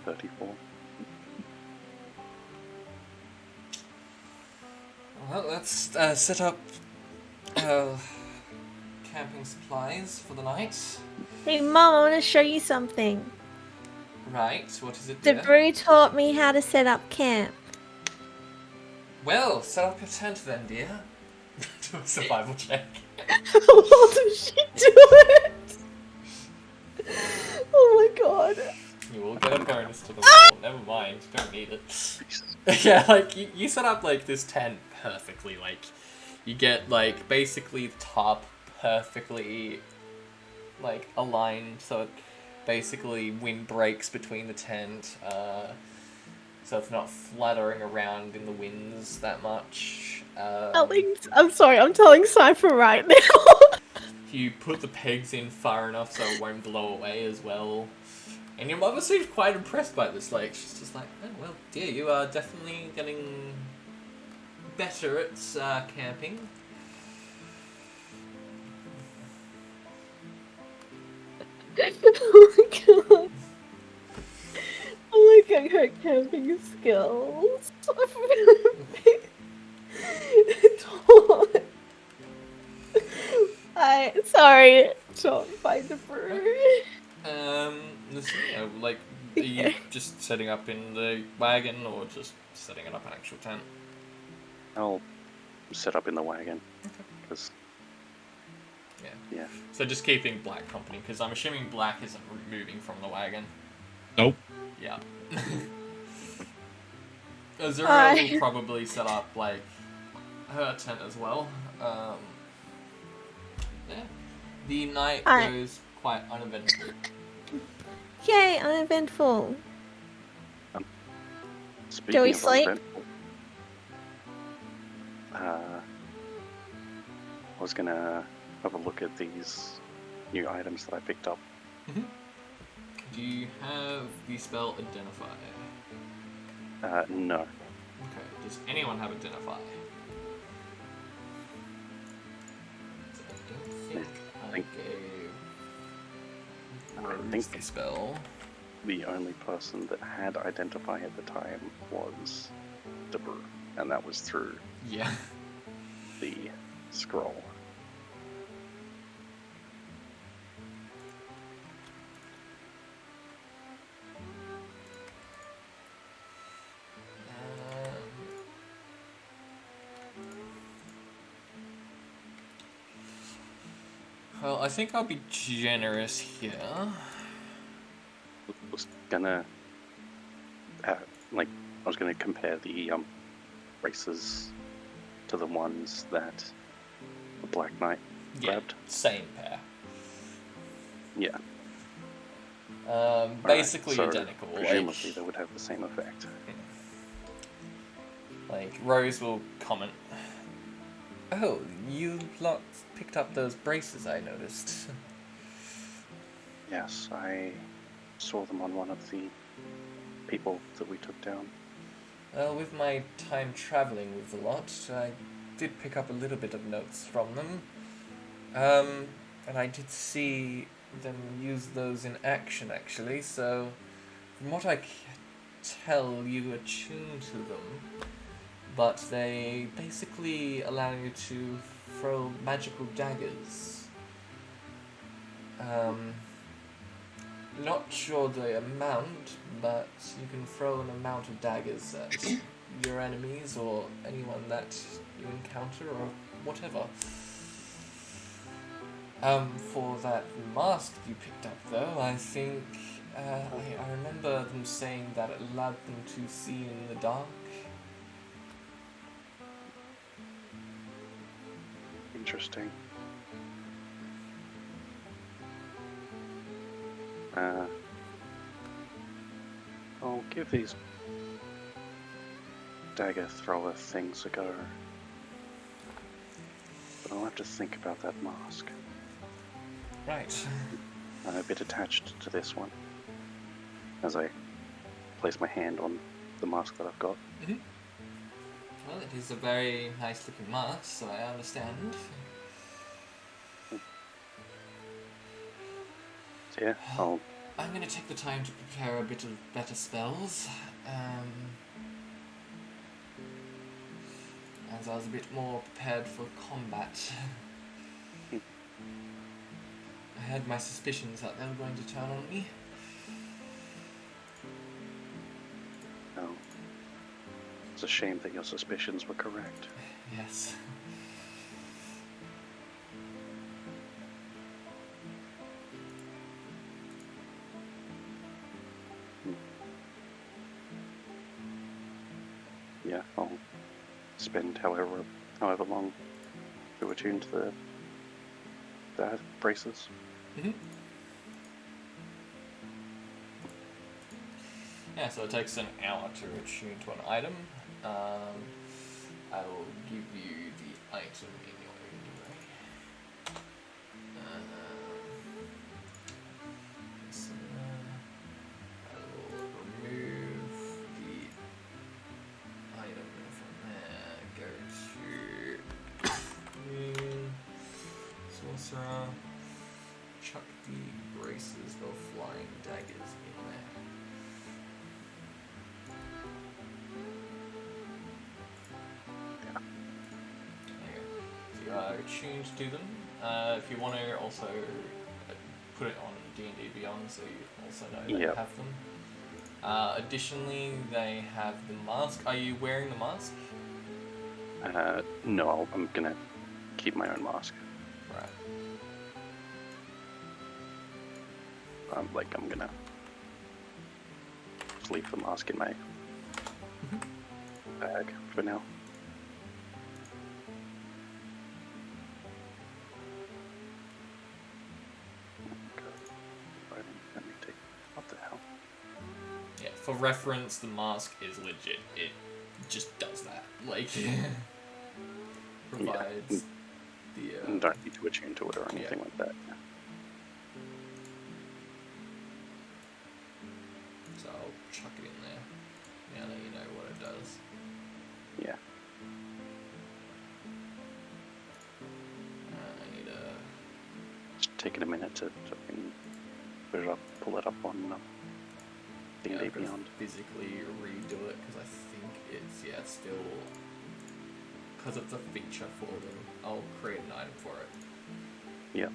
34. Well, let's set up camping supplies for the night. Hey, Mom, I want to show you something. Right, what is it, dear? Debru taught me how to set up camp. Well, set up your tent then, dear. Do a survival check. How does she do it? Oh my god. You will get a bonus to the roll. Never mind, you don't need it. Yeah, like, you set up, like, this tent perfectly. Like, you get, like, basically the top perfectly, like, aligned, so it basically wind breaks between the tent, so it's not fluttering around in the winds that much. I'm sorry, I'm telling Cypher right now. You put the pegs in far enough so it won't blow away as well. And your mother seems quite impressed by this. Like, she's just like, oh, well, dear, you are definitely getting better at camping. Oh my god. Oh my god, her camping skills. Sorry, don't find the bird. Listen, like, are you just setting up in the wagon or just setting it up an actual tent? I'll set up in the wagon. Because, yeah. So just keeping Black company, because I'm assuming Black isn't moving from the wagon. Nope. Yeah. Azura will probably set up, like, her tent as well. Yeah. The night goes quite uneventful. Yay, uneventful. Speaking Do we of sleep? uneventful, I was gonna have a look at these new items that I picked up. Do you have the spell Identify? No. Okay, does anyone have Identify? So I don't think I gave Rose the spell. The only person that had Identify at the time was Debru, and that was through Yeah. the scroll. Well, I think I'll be generous here. Was gonna, I was gonna compare the races to the ones that the Black Knight grabbed. Same pair. Yeah. Basically so identical. Presumably they would have the same effect. Like, Rose will comment, "Oh, you lot picked up those braces I noticed." Yes, I saw them on one of the people that we took down. Well, with my time traveling with the lot, I did pick up a little bit of notes from them. And I did see them use those in action, actually, so from what I can tell, you attune to them, but they basically allow you to throw magical daggers. Not sure the amount, but you can throw an amount of daggers at your enemies or anyone that you encounter or whatever. For that mask you picked up, though, I think I remember them saying that it allowed them to see in the dark. Interesting. I'll give these dagger thrower things a go. But I'll have to think about that mask. Right. I'm a bit attached to this one as I place my hand on the mask that I've got. Mm-hmm. Well, it is a very nice looking mask, so I understand. So yeah, I'm going to take the time to prepare a bit of better spells, as I was a bit more prepared for combat. I had my suspicions that they were going to turn on me. Oh, it's a shame that your suspicions were correct. Yes. Yeah, I'll spend however long to attune to the braces. Mm-hmm. Yeah, so it takes an hour to attune to an item. I will give you the item in your inventory. So, I will remove the item from there. Go to sorcerer. Chuck the braces or flying daggers in there. There you go. So you are attuned to them. If you want to also put it on D&D Beyond, so you also know that you have them. Additionally, they have the mask. Are you wearing the mask? No, I'm gonna keep my own mask. Right. I'm gonna just leave the mask in my bag for now. What the hell? Yeah, for reference, the mask is legit. It just does that. Like, provides the... don't need to attune to it or anything like that. So I'll chuck it in there, now that you know what it does. Yeah. I need a... Just taking a minute to put it up, pull it up on D&D Beyond. Physically redo it, because I think it's still... Because it's a feature for them, I'll create an item for it. Yeah.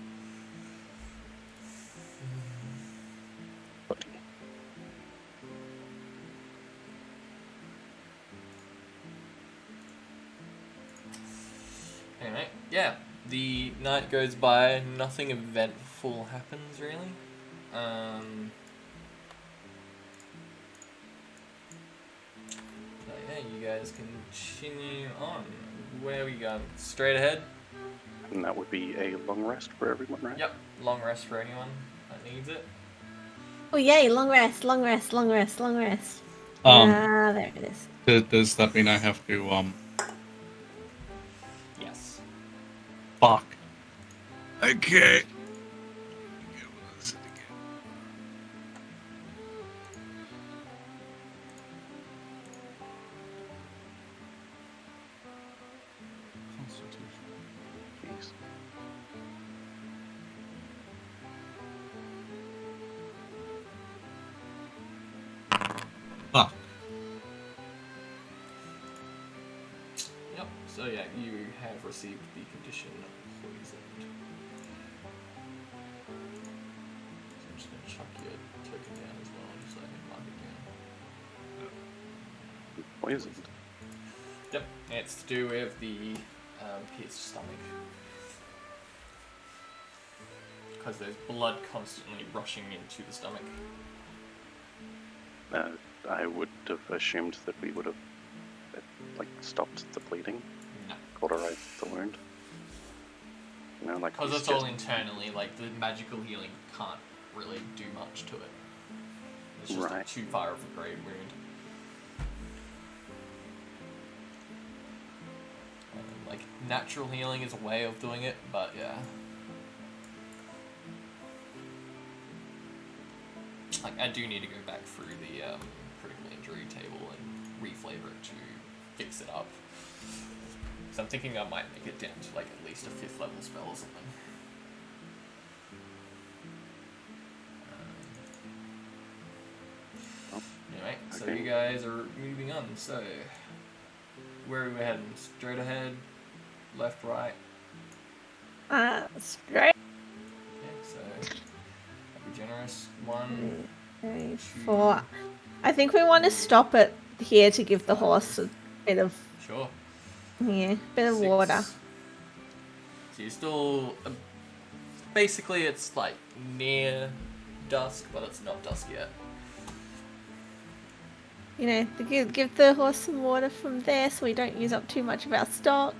Anyway, yeah, the night goes by, nothing eventful happens really. So yeah, you guys continue on. Where are we going? Straight ahead? And that would be a long rest for everyone, right? Yep, long rest for anyone that needs it. Oh yay, long rest, long rest, long rest, long rest. There it is. Does that mean I have to, Yes. fuck. Okay. Yep. So yeah, you have received the condition poisoned. So I'm just gonna chuck your token down as well, just so I can mark it down. Poisoned. Yep. It's to do with the pierced stomach. Because there's blood constantly rushing into the stomach. I would have assumed that we would have stopped the bleeding, No. cauterized the wound. Because it's all internally, the magical healing can't really do much to it. It's just too far of a grade wound. Natural healing is a way of doing it, but yeah. I do need to go back through the critical injury table and reflavor it to fix it up. So I'm thinking I might make it down to at least a 5th level spell or something. Anyway, so you guys are moving on. So where are we heading? Straight ahead, left, right? Straight. Okay, so I'll be generous. 1, 3, 2, 4. I think we want to stop it here to give the horse a bit of Sure. bit of 6. water. So you're still basically it's near dusk, but it's not dusk yet. To give the horse some water from there so we don't use up too much of our stock.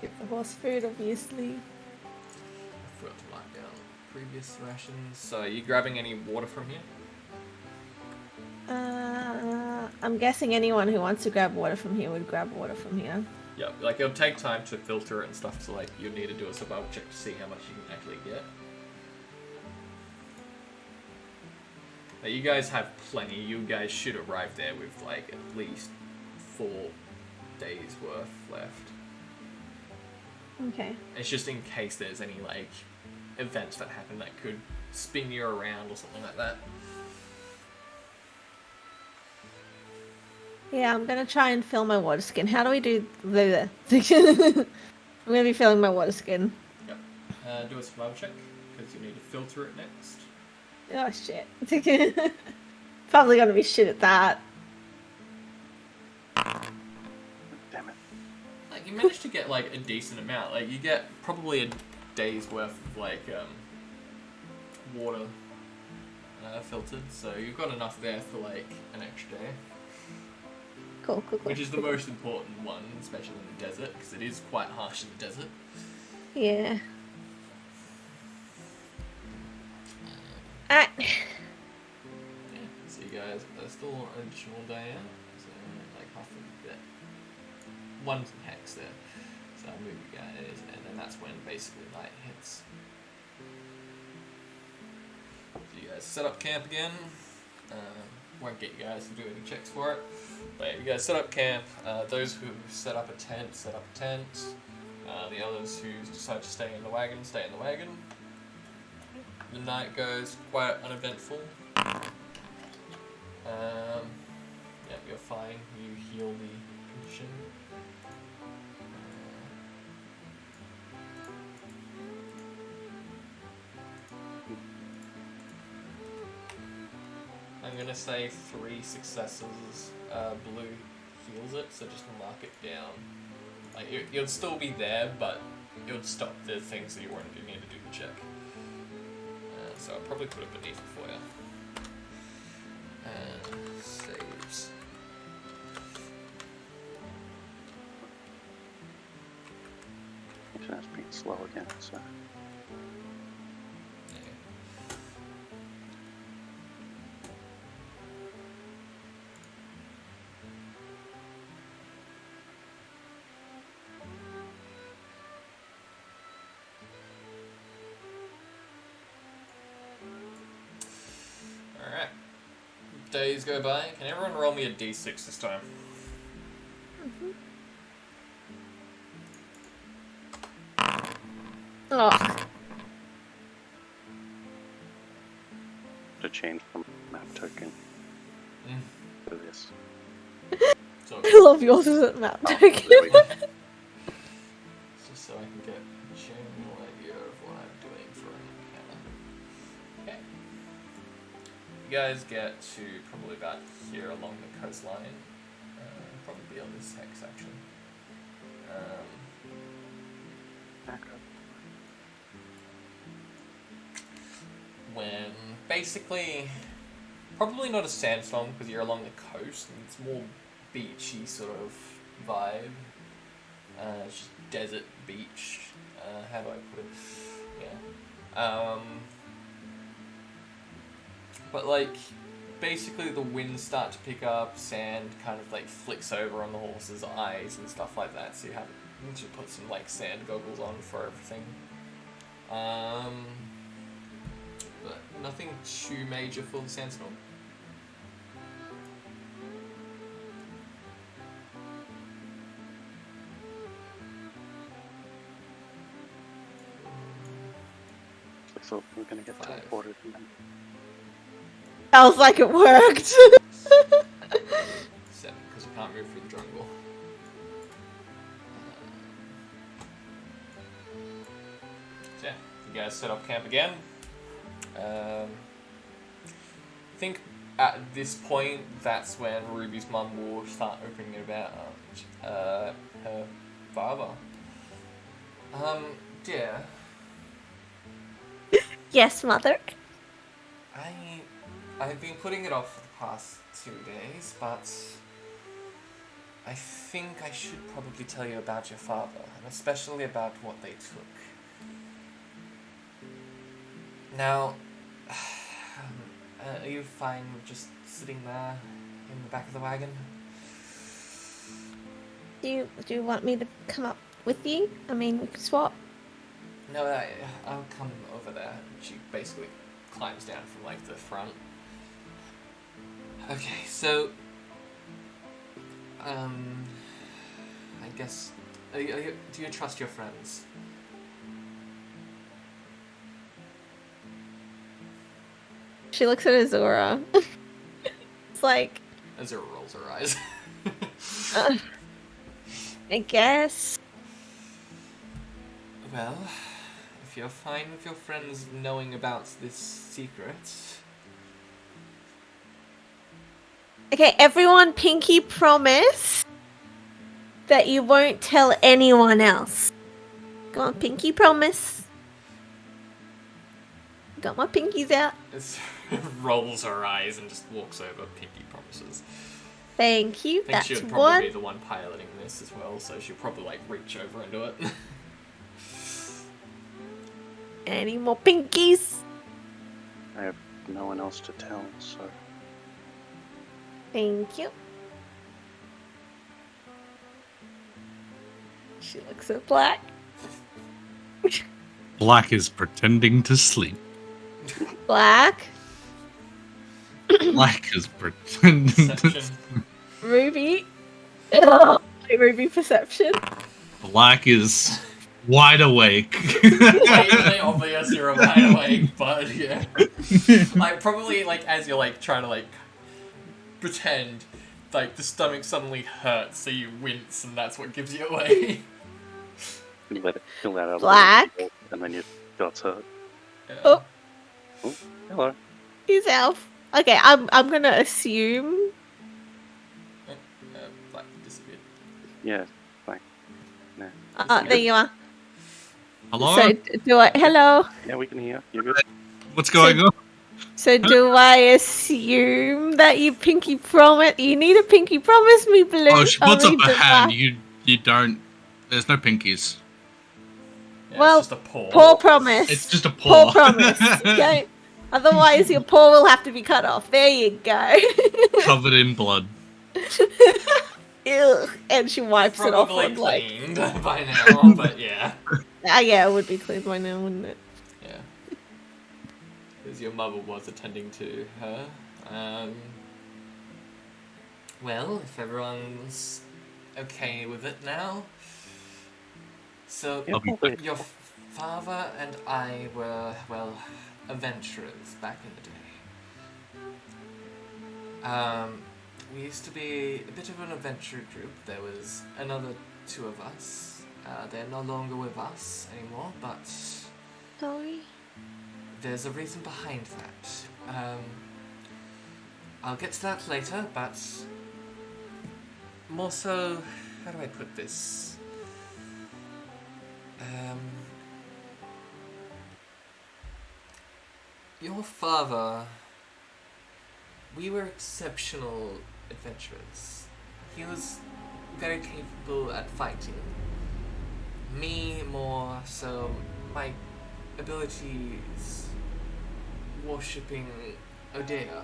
Give the horse food, obviously. I forgot to mark down previous rations. So are you grabbing any water from here? I'm guessing anyone who wants to grab water from here would grab water from here. Yeah, it'll take time to filter it and stuff, so you'll need to do a survival check to see how much you can actually get. Now, you guys have plenty. You guys should arrive there with at least 4 days worth left. Okay. It's just in case there's any events that happen that could spin you around or something like that. Yeah, I'm gonna try and fill my water skin. How do we do the? I'm gonna be filling my water skin. Yep. Do a survival check because you need to filter it next. Oh shit. Probably gonna be shit at that. Damn it. You managed to get a decent amount. You get probably a day's worth of water filtered, so you've got enough there for an extra day. Cool. Which is the most important one, especially in the desert, because it is quite harsh in the desert. Yeah. Alright. Yeah, so you guys are still an additional day out, so half a bit. 1 hex there. So I'll move you guys, and then that's when basically night hits. So you guys set up camp again. Won't get you guys to do any checks for it. But yeah, you guys set up camp. Those who set up a tent, set up a tent. The others who decide to stay in the wagon, stay in the wagon. The night goes quite uneventful. Yeah, you're fine. You heal the condition. I'm gonna say 3 successes. Blue heals it, so just mark it down. You'll still be there, but it would stop the things that you wanted to need to do the check. So I'll probably put it beneath it for you. Saves. Internet's being slow again, so. Alright. Days go by. Can everyone roll me a d6 this time? Oh. To change from map token to this. So I love yours isn't mapped. Oh, Okay. there we go. just so I can get a general idea of what I'm doing for Hannah. Okay. You guys get to probably about here along the coastline. Probably be on this hex section. When basically, probably not a sandstorm because you're along the coast and it's more beachy sort of vibe. It's just desert beach. How do I put it? Yeah. But like, basically the winds start to pick up, sand kind of like flicks over on the horse's eyes and stuff like that, so you have to put some like sand goggles on for everything. But nothing too major for the sandstorm. I thought we were going to get Five. teleported and then Sounds like it worked. 7, because you can't move through the jungle. So yeah, you guys set up camp again. I think at this point, that's when Ruby's mum will start opening about her father. Yeah, Yes, mother. I've been putting it off for the past 2 days, but I think I should probably tell you about your father, and especially about what they took. Now, are you fine with just sitting there in the back of the wagon? Do you want me to come up with you? I mean, we could swap. No, I'll come over there. She basically climbs down from like the front. Okay, so I guess do you trust your friends? She looks at Azura. It's like, Azura rolls her eyes. I guess. Well, if you're fine with your friends knowing about this secret, Okay, everyone, pinky promise that you won't tell anyone else. Go on, pinky promise. Got my pinkies out. rolls her eyes and just walks over. Pinky promises. Thank you. I think That's she'll probably one. be the one piloting this as well, so she'll probably like reach over and do it. Any more pinkies? I have no one else to tell, so Thank you. She looks at Black. Black is pretending to sleep. Black. Black is pretending to Perception. Ruby. Ruby perception. Black is wide awake. Blatantly obvious you're wide awake, but yeah. Like probably like as you're like trying to like pretend, like the stomach suddenly hurts, so you wince, and that's what gives you away. you let out Black. a little, and then your guts hurt. Yeah. Oh. Oh, hello. He's elf. Okay, I'm gonna assume. Black disappeared. Yeah, like, no. There you are. Hello? So do I? Hello. Yeah, we can hear. You're good. What's going on? So do I assume that you pinky promise? You need a pinky promise me, Blue. Oh, she puts I up mean, a does hand. that- You don't. There's no pinkies. Yeah, Well, it's just a paw. Paw promise. It's just a paw. Paw promise. Okay. Otherwise, your paw will have to be cut off. There you go. Covered in blood. Ew. And she wipes it off Probably on like. cleaned by now, but yeah. Yeah, it would be clean by now, wouldn't it? Yeah. Because your mother was attending to her. Well, if everyone's okay with it now. So, Yeah, probably. your father and I were, well, adventurers back in the day. We used to be a bit of an adventure group. There was another two of us. They're no longer with us anymore, but Sorry. there's a reason behind that. I'll get to that later, but more so, how do I put this? Your father, we were exceptional adventurers. He was very capable at fighting. Me more so, my abilities worshipping Odea.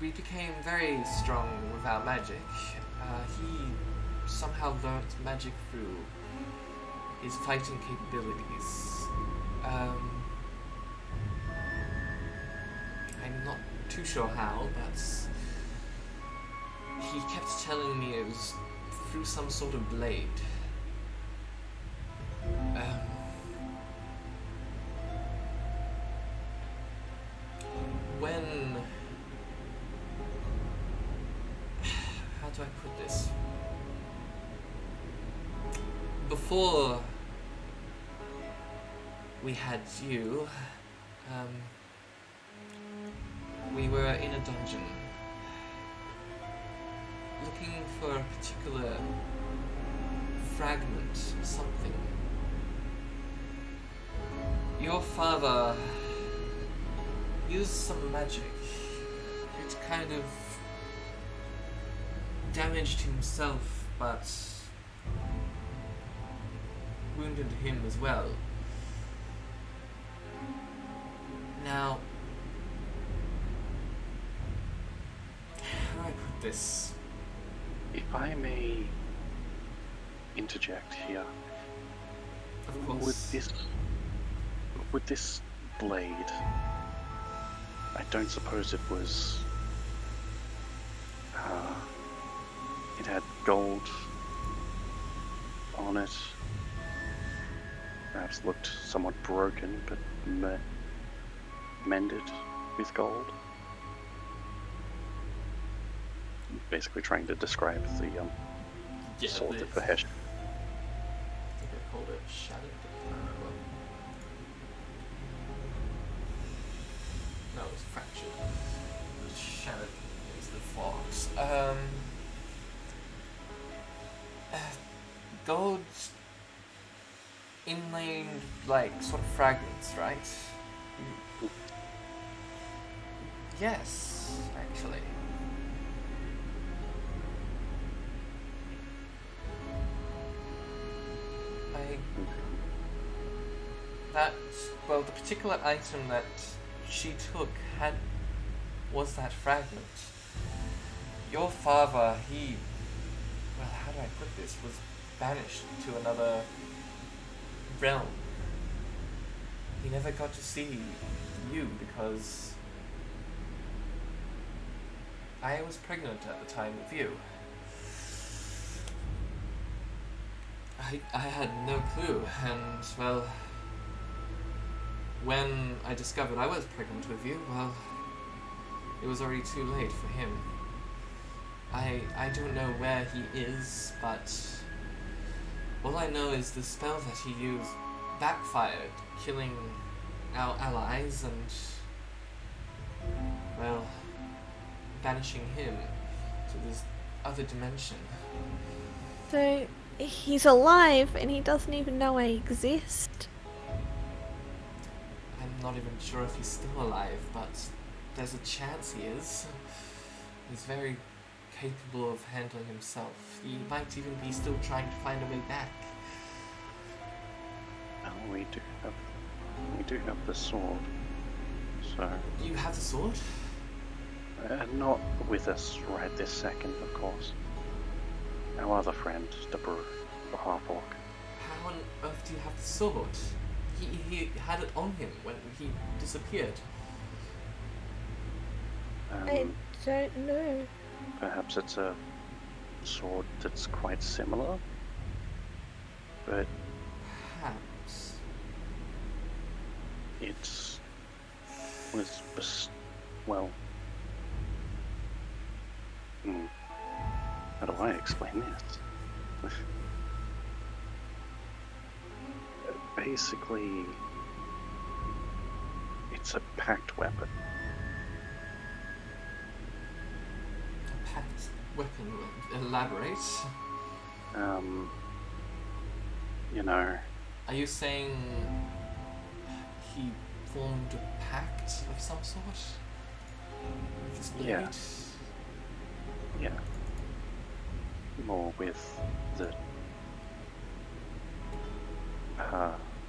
We became very strong with our magic. He somehow learnt magic through his fighting capabilities. I'm not too sure how, but he kept telling me it was through some sort of blade. When... How do I put this? Before we had you, we were in a dungeon looking for a particular fragment of something. Your father used some magic. It kind of damaged himself, but wounded him as well. Now, how do I put this? If I may interject here, Of course. With this blade, I don't suppose it was. It had gold on it. Perhaps looked somewhat broken, but mended with gold. Basically, trying to describe the sword that Vahesh. I think I called it shattered. No, it was fractured. It was shattered is the fox. Gold inlaid, like, sort of fragments, right? Yes, actually. The particular item that she took was that fragment. Your father, how do I put this, was banished to another realm. He never got to see you because I was pregnant at the time with you. I had no clue, and well, when I discovered I was pregnant with you, well, it was already too late for him. I don't know where he is, but all I know is the spell that he used backfired, killing our allies and, well, banishing him to this other dimension. So he's alive and he doesn't even know I exist. I'm not even sure if he's still alive, but there's a chance he is. He's very capable of handling himself. He might even be still trying to find a way back. Well, we do have the sword. So You have the sword? not with us right this second, of course. Our other friend, the half-orc. How on earth do you have the sword? He had it on him when he disappeared. I don't know. Perhaps it's a sword that's quite similar, but Perhaps. it was well, how do I explain this? Basically, it's a packed weapon. A packed weapon. Elaborate. You know, Are you saying he formed a pact of some sort? With his blade? Yeah. yeah, more with the,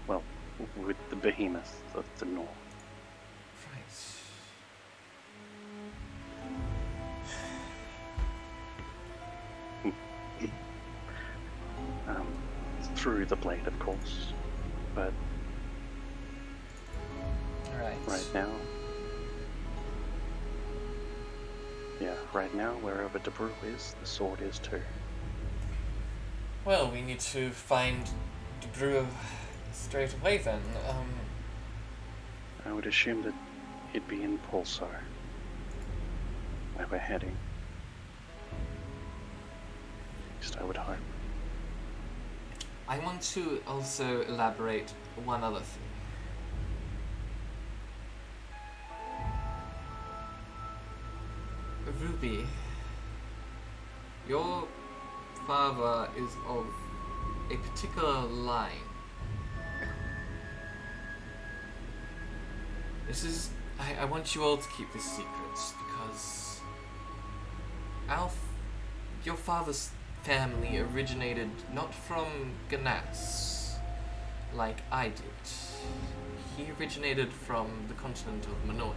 well, with the behemoth of the north. Right. Through the blade, of course, but right now, wherever Debrew is, the sword is too. Well, we need to find Debrew straight away then. I would assume that he'd be in Pulsar, where we're heading. At least I would hope. I want to also elaborate one other thing. Ruby, your father is of a particular line. This is... I want you all to keep this secret, because your father's family originated not from Ganas, like I did. He originated from the continent of Manoi.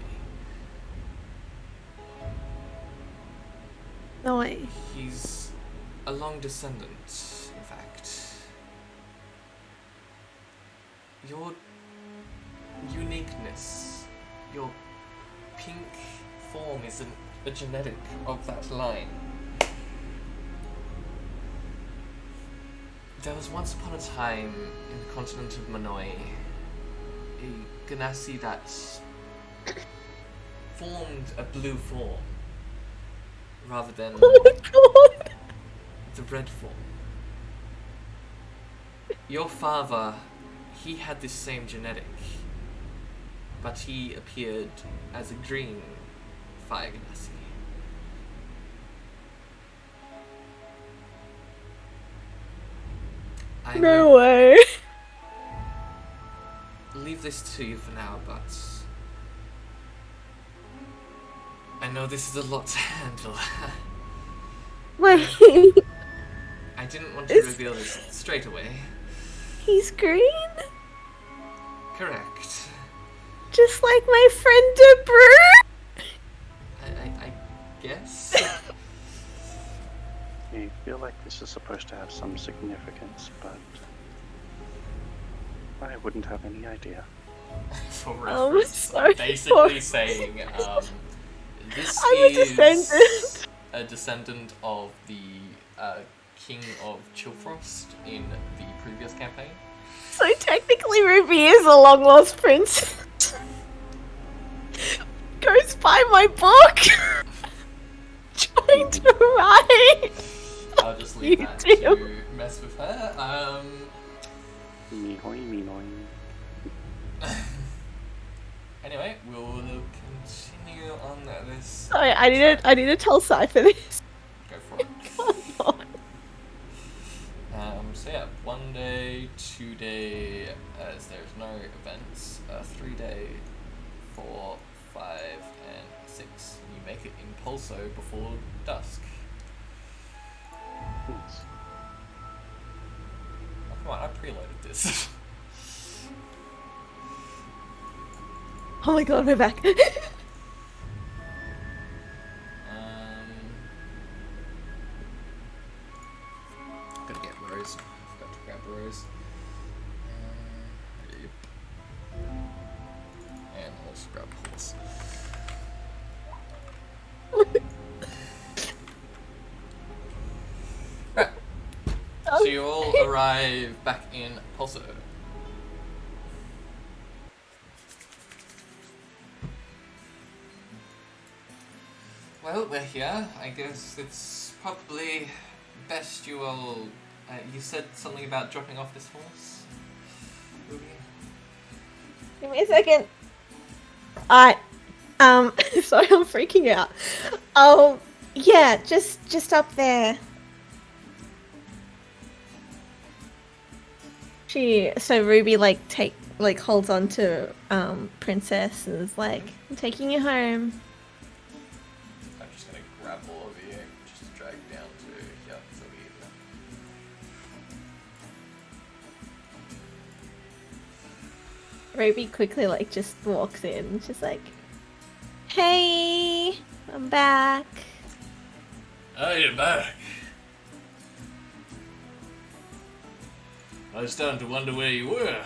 No way. He's a long descendant, in fact. Your uniqueness, your pink form is a genetic of that line. There was once upon a time in the continent of Manoi, a Ganassi that formed a blue form rather than Oh my god! the red form. Your father, he had this same genetic, but he appeared as a green fire Ganassi. I No way. will leave this to you for now, but I know this is a lot to handle. Wait, I didn't want to Is- reveal this straight away. he's green? Correct. Just like my friend Debrew? I guess. You feel like this is supposed to have some significance, but I wouldn't have any idea. For Oh, reference, so I'm basically sorry. saying this I'm a is descendant. a descendant of the King of Chillfrost in the previous campaign. So technically Ruby is a long lost prince. Goes by my book. Trying to write. I'll just leave You that do. to mess with her. Mihoi, minoi. Anyway, we'll continue on this. Sorry, I need to tell Cypher this. Go for it. Come on. So yeah, 1 day, 2 day, as there's no events, 3 day, 4, 5, and 6. You make it in Pulso before dusk. Yes. Oh, come on, I preloaded this. Oh my god, we're back. Gotta get Rose. Forgot to grab Rose. Yep. And also grab Horse. Right. So you all arrive back in Pulso. Well, we're here. I guess it's probably best you all... you said something about dropping off this horse? Ruby? Give me a second. Sorry, I'm freaking out. Oh, yeah, just up there. So Ruby holds on to Princess and is like, I'm taking you home. I'm just gonna grab all of you, just drag down to here, so we Ruby quickly just walks in. She's like, hey, I'm back. Oh, you're back. I was starting to wonder where you were.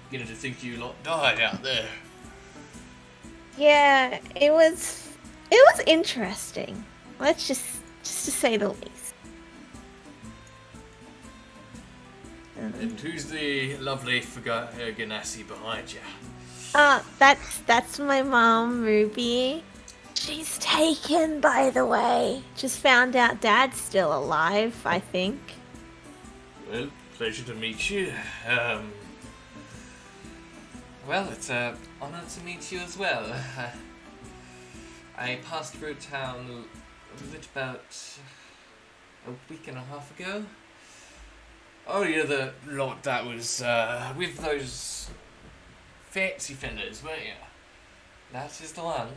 Beginning to think you lot died out there. Yeah, it was interesting. Let's just to say the least. And who's the lovely Ganassi behind you? That's my mom, Ruby. She's taken, by the way. Just found out Dad's still alive, I think. Well, pleasure to meet you. Well, it's an honor to meet you as well. I passed through town, was it about a week and a half ago? Oh, you're the lot that was with those fancy fenders, weren't you? That is the one.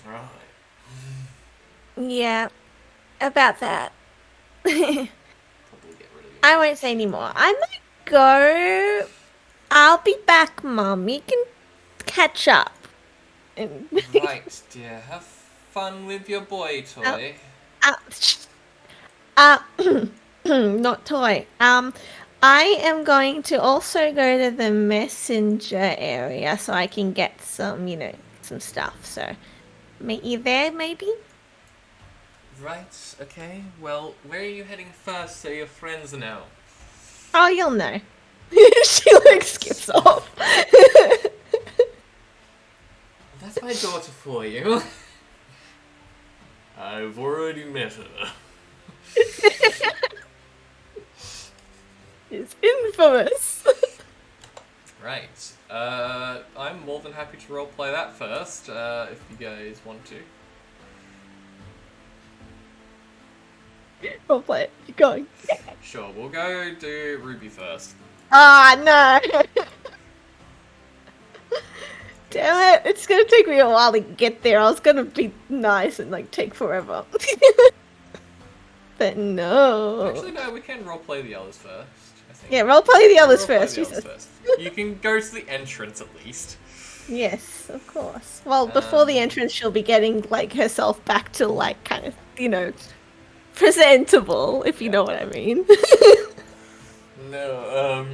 Right. Yeah, about that. Probably get rid of you. I won't say anymore. I might go. I'll be back, Mum. You can catch up. Right, dear. Have fun with your boy toy. Not toy. I am going to also go to the messenger area so I can get some, some stuff. So, meet you there, maybe? Right, okay. Well, where are you heading first so your friends know? Oh, you'll know. She skips off. That's my daughter for you. I've already met her. It's infamous. Right. I'm more than happy to roleplay that first, if you guys want to. I'll play it. Keep going. Sure, we'll go do Ruby first. Ah, no. Damn it. It's going to take me a while to get there. I was going to be nice and, take forever. But no. Actually, no, we can roleplay the others first, I think. Yeah, roleplay the others Roleplay first, the you others said. first. You can go to the entrance at least. Yes, of course. Well, before the entrance, she'll be getting, herself back to, kind of, presentable, if you know what I mean. No,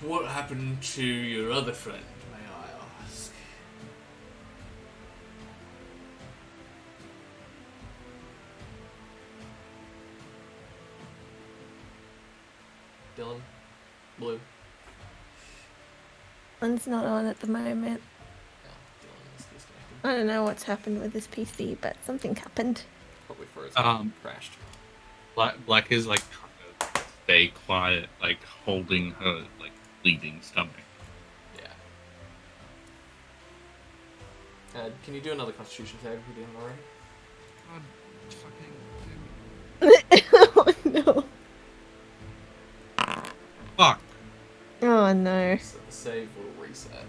what happened to your other friend, may I ask? Dylan? Blue? One's not on at the moment. No, Dylan is disconnected. I don't know what's happened with this PC, but something happened. Probably frozen. Crashed. Black is kind of stay quiet, holding her bleeding stomach. Yeah. Can you do another Constitution save if you didn't already? Oh no. Fuck. Oh no. So the save will reset.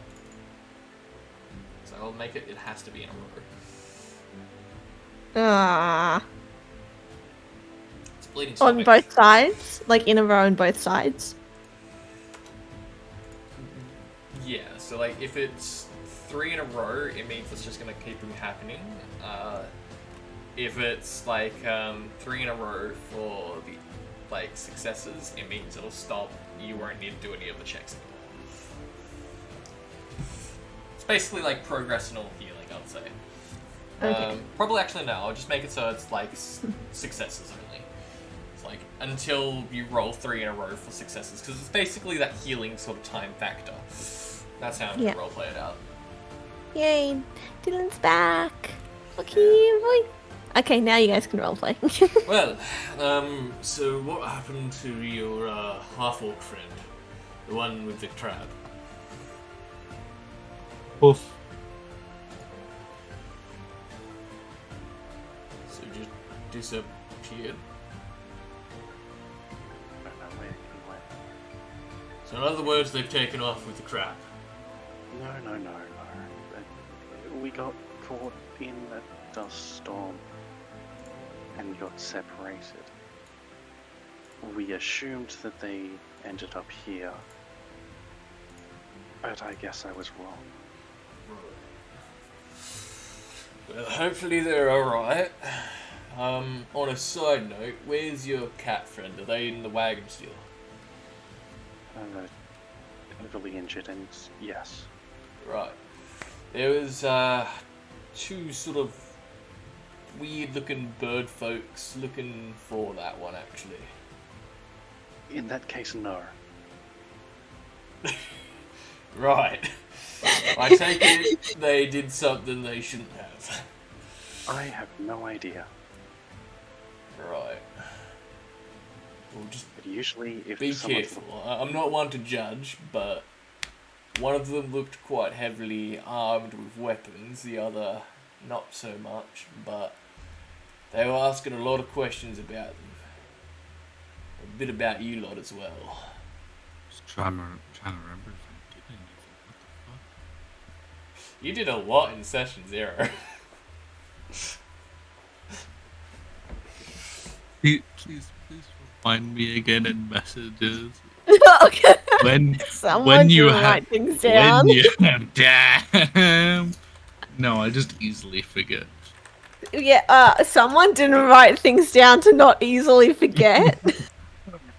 So I'll make it. It has to be in a row. Ah. It's bleeding On stomach. both sides? In a row on both sides? Yeah, so if it's 3 in a row, it means it's just gonna keep happening. If it's 3 in a row for the successes, it means it'll stop. You won't need to do any of the checks anymore. It's basically progress and all healing, I'd say. Okay. Probably actually no, I'll just make it so it's successes only. It's until you roll 3 in a row for successes, because it's basically that healing sort of time factor. That's how I'm Yeah. gonna roleplay it out. Yay, Dylan's back. Look here, boy. Okay, now you guys can roleplay. Well, so what happened to your half-orc friend? The one with the crab? Oof. So just disappeared? I don't know where he went. So in other words, they've taken off with the crab. No. We got caught in a dust storm and got separated. We assumed that they ended up here, but I guess I was wrong. Well, hopefully they're alright. On a side note, where's your cat friend? Are they in the wagon still? Heavily injured, and yes. Right. There was two sort of weird-looking bird folks looking for that one, actually. In that case, no. Right. I take it they did something they shouldn't have. I have no idea. Right. Well, just But usually, if be someone's careful. I'm not one to judge, but one of them looked quite heavily armed with weapons, the other not so much, but they were asking a lot of questions about them. A bit about you lot as well. Just trying to remember if I did anything. What the fuck? You did a lot in session 0. Please remind me again in messages. Okay. When Someone you can have write things down. when you damn. No, I just easily forget. Yeah, someone didn't write things down to not easily forget.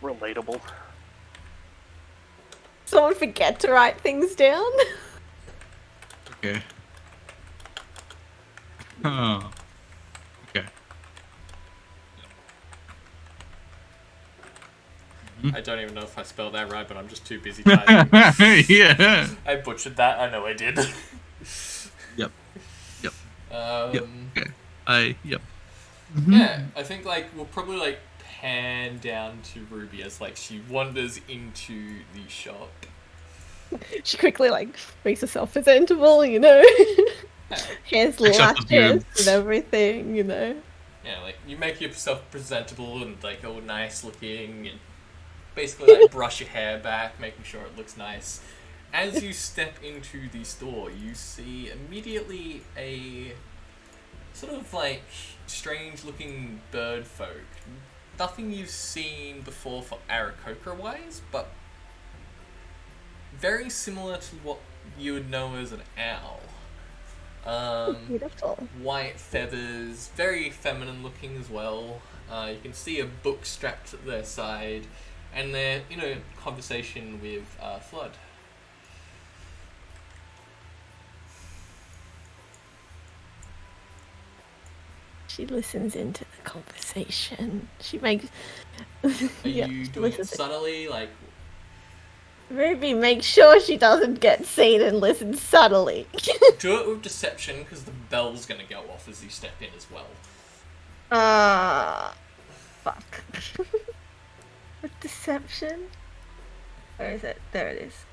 relatable. Someone forget to write things down. Okay. Oh. Okay. I don't even know if I spelled that right, but I'm just too busy typing. Yeah. I butchered that, I know I did. Yep. Um, Okay. Yep. Yeah, I think like we'll probably like pan down to Ruby as like she wanders into the shop. She quickly makes herself presentable, Hair's Picks up the lashes boots. and everything, Yeah, like you make yourself presentable and like all nice looking and basically like brush your hair back, making sure it looks nice. As you step into the store, you see immediately a sort of like strange looking bird folk. Nothing you've seen before for Aarakocra wise, but very similar to what you would know as an owl. Beautiful. White feathers, very feminine looking as well. You can see a book strapped at their side, and they're in a conversation with Flood. She listens into the conversation. She makes. Are Yeah, you she doing it listens. subtly, like? Ruby makes sure she doesn't get seen and listens subtly. Do it with deception, because the bell's gonna go off as you step in as well. Fuck. With deception? Where is it? There it is.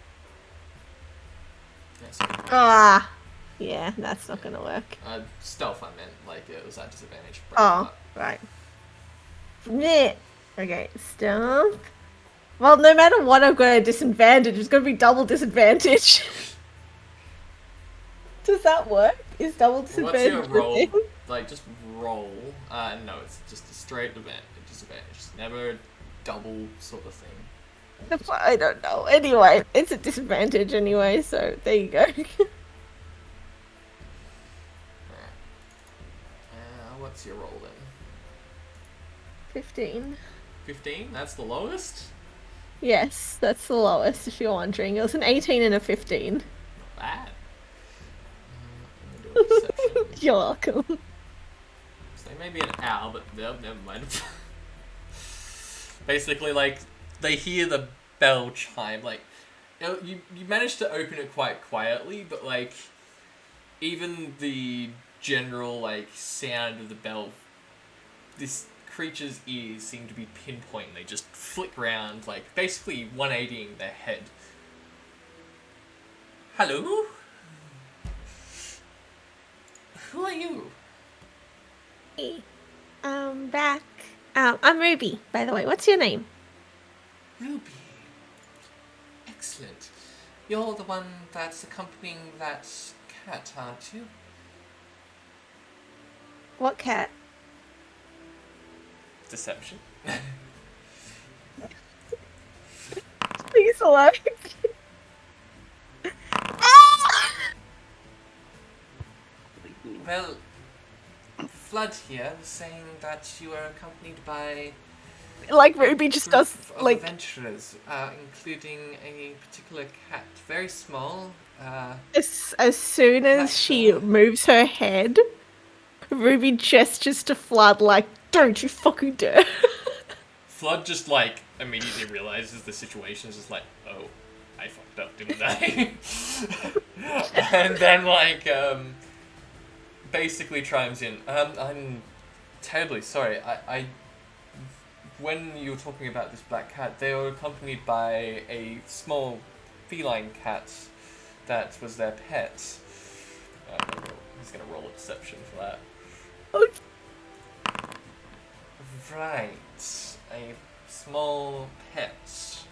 Yes. Yeah, that's not gonna work. Stealth, I meant, like it was at disadvantage. Oh, right. Meh. Okay, stealth. Well, no matter what, I've got a disadvantage. It's gonna be double disadvantage. Does that work? Is double What's disadvantage your a roll? thing? Like, just roll. No, it's just a straight disadvantage. It's never a double sort of thing. I don't know. Anyway, it's a disadvantage anyway, so there you go. What's your roll then? 15. 15? That's the lowest? Yes, that's the lowest, if you're wondering. It was an 18 and a 15. Not bad. I'm gonna do a perception. You're welcome. So they may be an owl, but no, never mind. Basically, like, they hear the bell chime, like, You managed to open it quite quietly, but like even the general like sound of the bell, this creature's ears seem to be pinpoint. They just flick round, like basically 180ing their head. Hello? Who are you? Hey, back. I'm Ruby, by the way. What's your name? Ruby. Excellent. You're the one that's accompanying that cat, aren't you? What cat? Deception. Please allow. Well, Flood here was saying that you are accompanied by Like Ruby just group does of like adventurers, including a particular cat, very small. as soon as That's she all. moves her head, Ruby gestures to Flood like, "Don't you fucking dare!" Flood just like immediately realizes the situation is just like, oh, I fucked up, didn't I? And then like basically chimes in. I'm terribly sorry. I when you were talking about this black cat, they were accompanied by a small feline cat that was their pet. He's gonna roll a deception for that. Right, a small pet.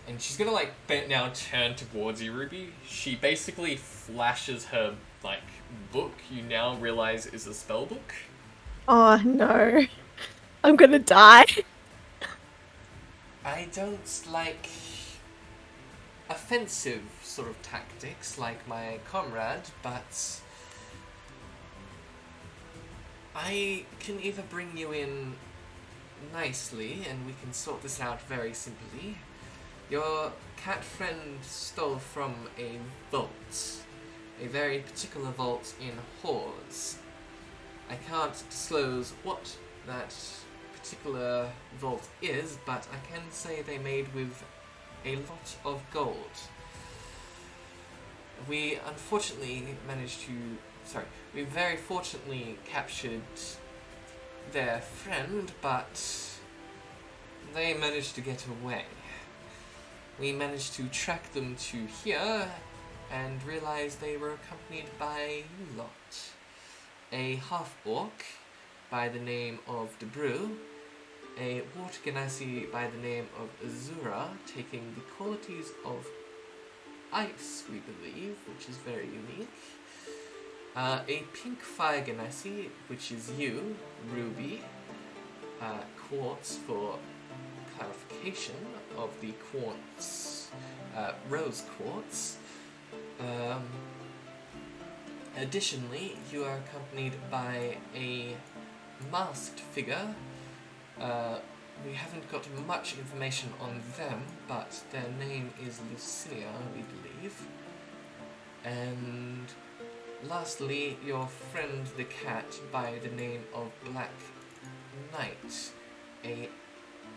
And she's gonna like now turn towards you, Ruby. She basically flashes her like book. You now realize is a spell book. Oh no, I'm gonna die. I don't like offensive sort of tactics like my comrade, but I can either bring you in nicely and we can sort this out very simply. Your cat friend stole from a vault, a very particular vault in Hawes. I can't disclose what that particular vault is, but I can say they made with a lot of gold. We very fortunately captured their friend, but they managed to get away. We managed to track them to here and realized they were accompanied by you lot. A half-orc by the name of Debrew, a water genasi by the name of Azura, taking the qualities of ice, we believe, which is very unique. A pink fire genasi, which is you, Ruby. Quartz for clarification of the quartz, rose quartz. Additionally, you are accompanied by a masked figure. We haven't got much information on them, but their name is Lucinia, we believe. And lastly, your friend the cat by the name of Black Knight, a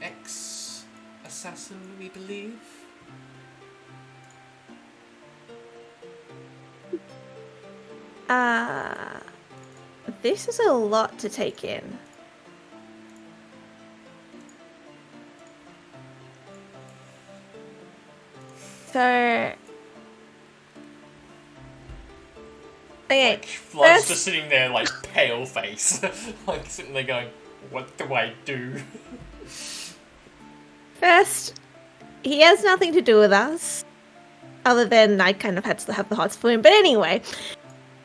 ex-assassin, we believe. This is a lot to take in. So, okay, Like, Flood's first- just sitting there, like, pale face. Like, sitting there going, what do I do? First, he has nothing to do with us, other than I kind of had to have the hots for him. But anyway,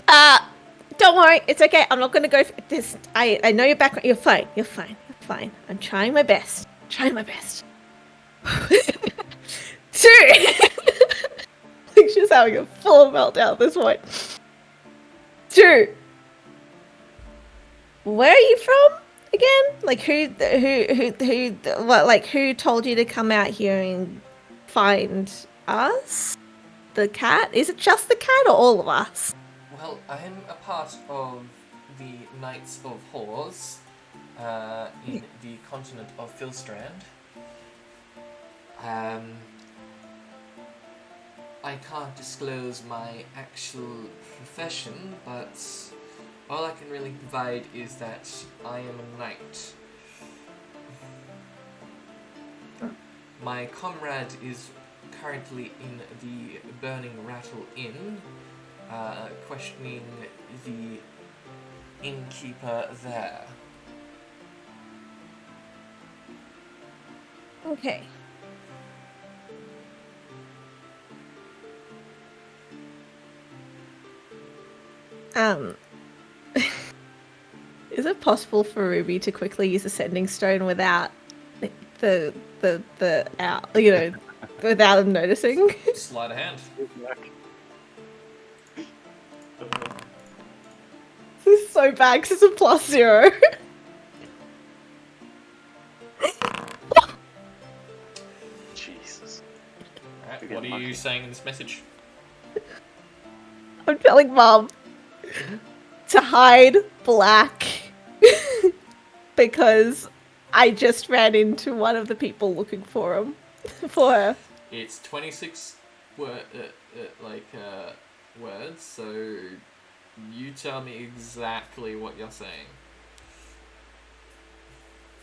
don't worry, it's okay. I'm not gonna go for this. I know your background. You're fine. You're fine. You're fine. I'm trying my best. Trying my best. 2. She's having a full meltdown at this point. 2. Where are you from again? Like who told you to come out here and find us? The cat? Is it just the cat or all of us? Well, I'm a part of the Knights of Hawes in the continent of Philstrand. I can't disclose my actual profession, but all I can really provide is that I am a knight. My comrade is currently in the Burning Rattle Inn, questioning the innkeeper there. Okay. Is it possible for Ruby to quickly use a sending stone without the out, without him noticing? Sleight of hand. This is so bad 'cause it's a +0. Jesus. Alright, what are you saying in this message? I'm telling Mum to hide Black because I just ran into one of the people looking for him. For her. It's 26 words, so you tell me exactly what you're saying.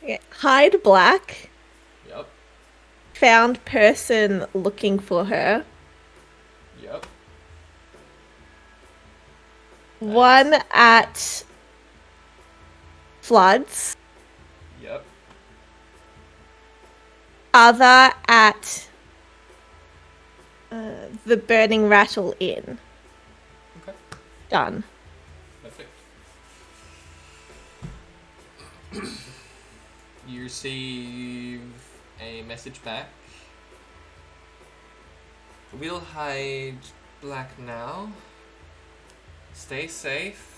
Okay. Hide Black. Yep. Found person looking for her. Yep. One at Floods. Yep. Other at the Burning Rattle Inn. Okay. Done. Perfect. You receive a message back. We'll hide Black now. Stay safe.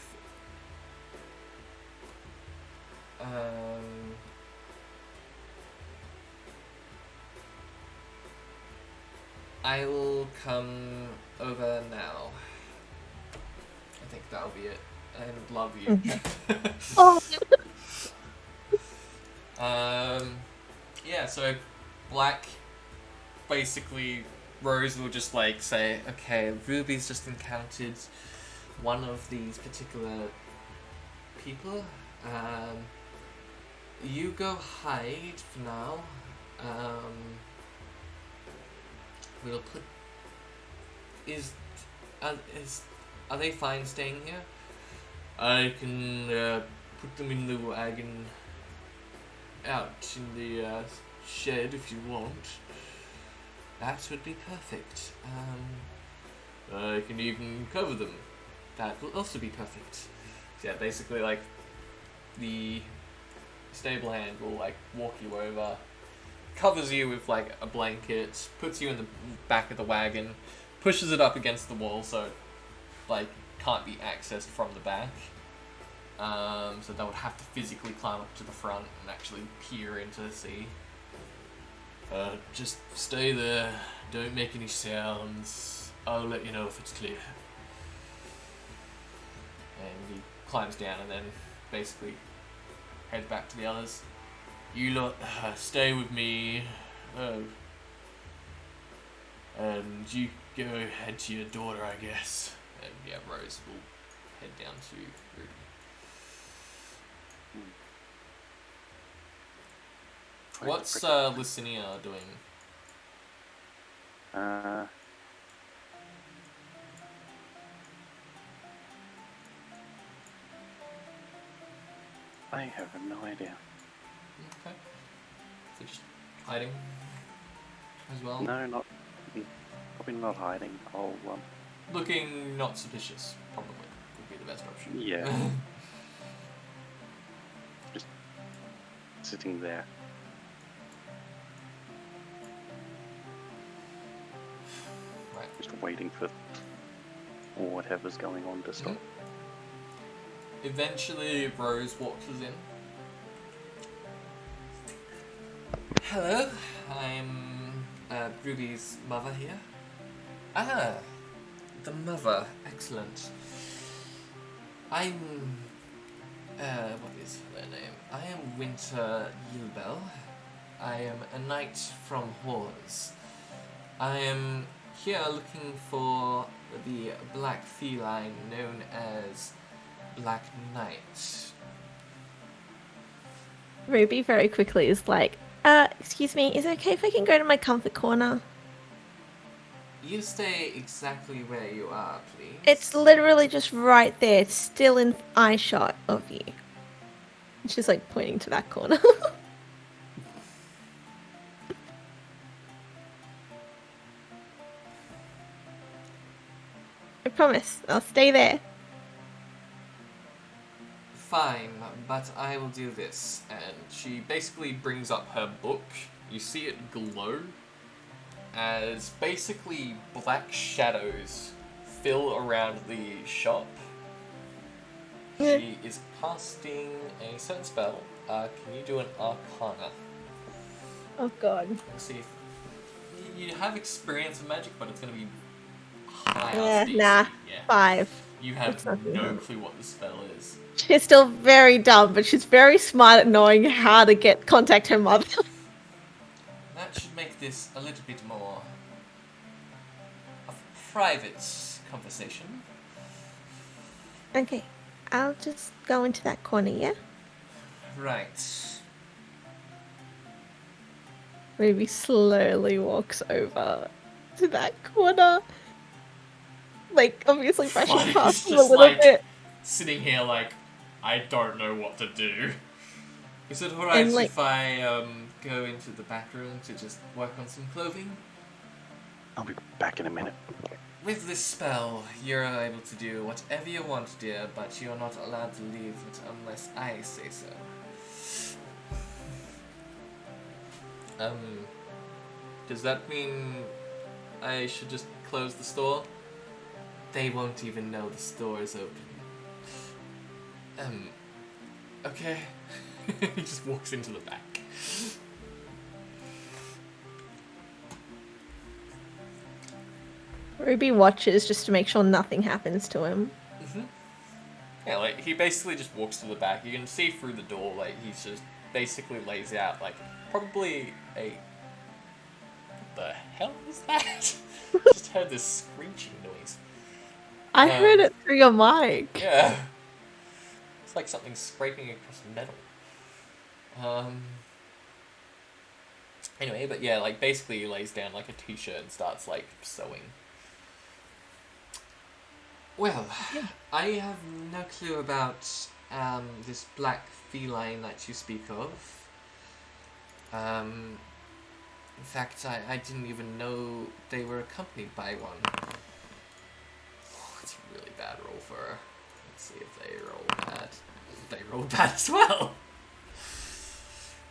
I will come over now. I think that'll be it. And love you. Oh. Yeah, so Black, basically, Rose will just like say, okay, Ruby's just encountered one of these particular people. You go hide for now. We'll put. Are they fine staying here? I can put them in the wagon out in the shed if you want. That would be perfect. I can even cover them. That will also be perfect. So yeah, basically like the stable hand will like walk you over, covers you with like a blanket, puts you in the back of the wagon, pushes it up against the wall so it like can't be accessed from the back. So they would have to physically climb up to the front and actually peer into the sea. Just stay there, don't make any sounds, I'll let you know if it's clear. And he climbs down and then basically heads back to the others. You lot stay with me, and you go head to your daughter, I guess. And yeah, Rose will head down to Ruby. What's Lucinia doing? I have no idea. Okay. So just hiding as well? No, probably not hiding. I'll Looking not suspicious, probably, would be the best option. Yeah. Just sitting there. Right. Just waiting for whatever's going on to stop. Eventually, Rose walks in. Hello, I'm Ruby's mother here. Ah, the mother. Excellent. I'm... what is her name? I am Winter Yilbel. I am a knight from Hors. I am here looking for the black feline known as Black Knight. Ruby very quickly is like, excuse me, is it okay if I can go to my comfort corner? You stay exactly where you are, please. It's literally just right there. It's still in eye shot of you. She's like pointing to that corner. I promise, I'll stay there. Fine, but I will do this. And she basically brings up her book. You see it glow as basically black shadows fill around the shop. She is casting a certain spell. Can you do an Arcana? Oh god. Let's see if you have experience in magic, but it's going to be high. Nah. Yeah. 5. You have It's not no good. clue what the spell is. She's still very dumb, but she's very smart at knowing how to contact her mother. That should make this a little bit more of a private conversation. Okay, I'll just go into that corner, yeah? Right. Ruby slowly walks over to that corner. Like, obviously brushing Fine, past it's him a just little like- bit. Sitting here like, I don't know what to do. Is it alright And, like- if I go into the back room to just work on some clothing? I'll be back in a minute. With this spell, you're able to do whatever you want, dear, but you're not allowed to leave it unless I say so. Does that mean I should just close the store? They won't even know the store is open. Okay. He just walks into the back. Ruby watches just to make sure nothing happens to him. Yeah, like, he basically just walks to the back. You can see through the door, like, he's just basically lays out, like, probably a... What the hell is that? Just heard this screeching noise. I heard it through your mic. Yeah. It's like something scraping across metal. Anyway, but yeah, like, basically he lays down, like, a t-shirt and starts, like, sewing. Well, I have no clue about this black feline that you speak of. In fact, I didn't even know they were accompanied by one. Oh, it's a really bad roll for her. Let's see if they roll bad. They roll bad as well.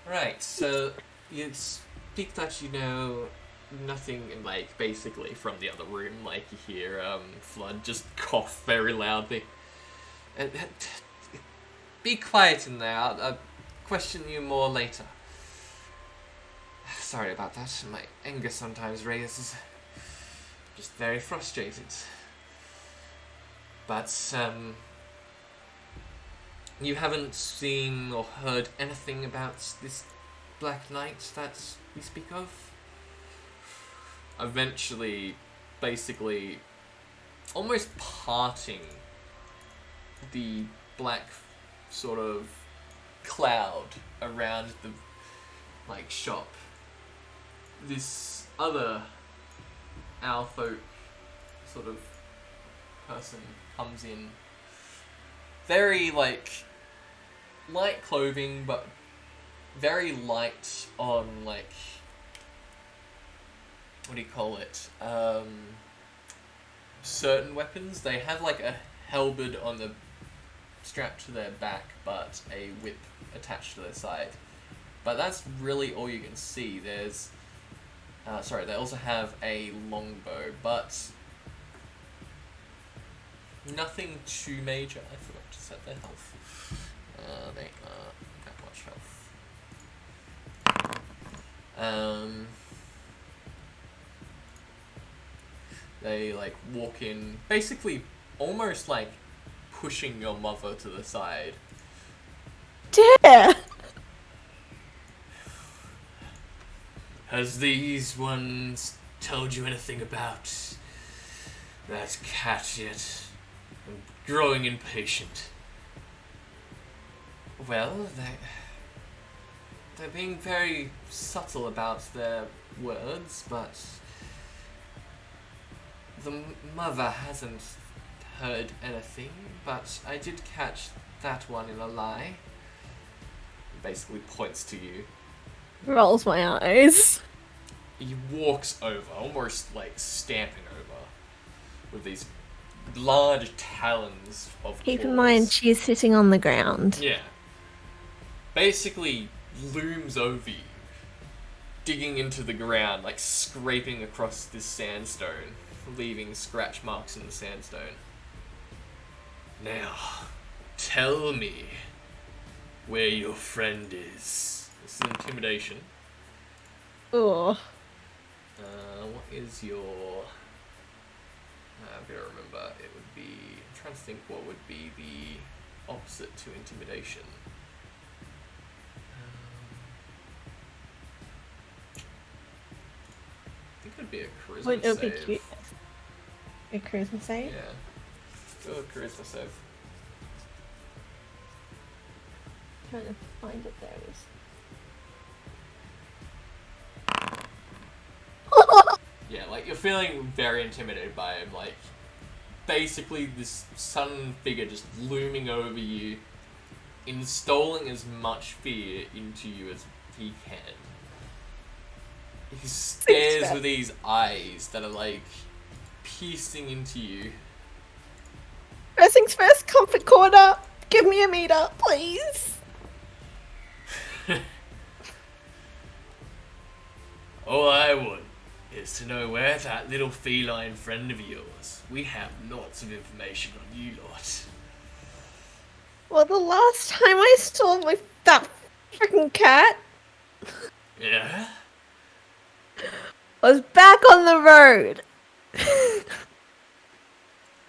Right, so you speak that you know nothing, like, basically from the other room, like, you hear Flood just cough very loudly. Be quiet in there, I'll question you more later. Sorry about that, my anger sometimes raises. Just very frustrated. But, you haven't seen or heard anything about this Black Knight that we speak of? Eventually, basically, almost parting the black sort of cloud around the, like, shop. This other Alpha sort of person comes in. Very, like, light clothing, but very light on, like, what do you call it? Certain weapons. They have, like, a halberd on the strap to their back, but a whip attached to their side. But that's really all you can see. There's, sorry, they also have a longbow, but nothing too major. I forgot to set their health. They don't much health. They, like, walk in, basically almost like pushing your mother to the side. Dear! Has these ones told you anything about that cat yet. I'm growing impatient. Well, they're being very subtle about their words, but the mother hasn't heard anything, but I did catch that one in a lie. Basically points to you. Rolls my eyes. He walks over, almost like stamping over, with these large talons of Keep in claws. mind, she is sitting on the ground. Yeah. Basically looms over you, digging into the ground, like scraping across this sandstone, leaving scratch marks in the sandstone. Now, tell me where your friend is. This is intimidation. Oh. What is your... I've got to remember, it would be... I'm trying to think what would be the opposite to intimidation. I think it would be a charisma Would it be save. cute? A charisma save? Yeah. Go with charisma save. Trying to find it. There it is. Yeah, like, you're feeling very intimidated by him, like, basically this sun figure just looming over you, installing as much fear into you as he can. He stares with these eyes that are, like, piercing into you. First things first, comfort corner. Give me a meter, please. All I want is to know where that little feline friend of yours. We have lots of information on you lot. Well, the last time I saw that freaking cat Yeah? was back on the road.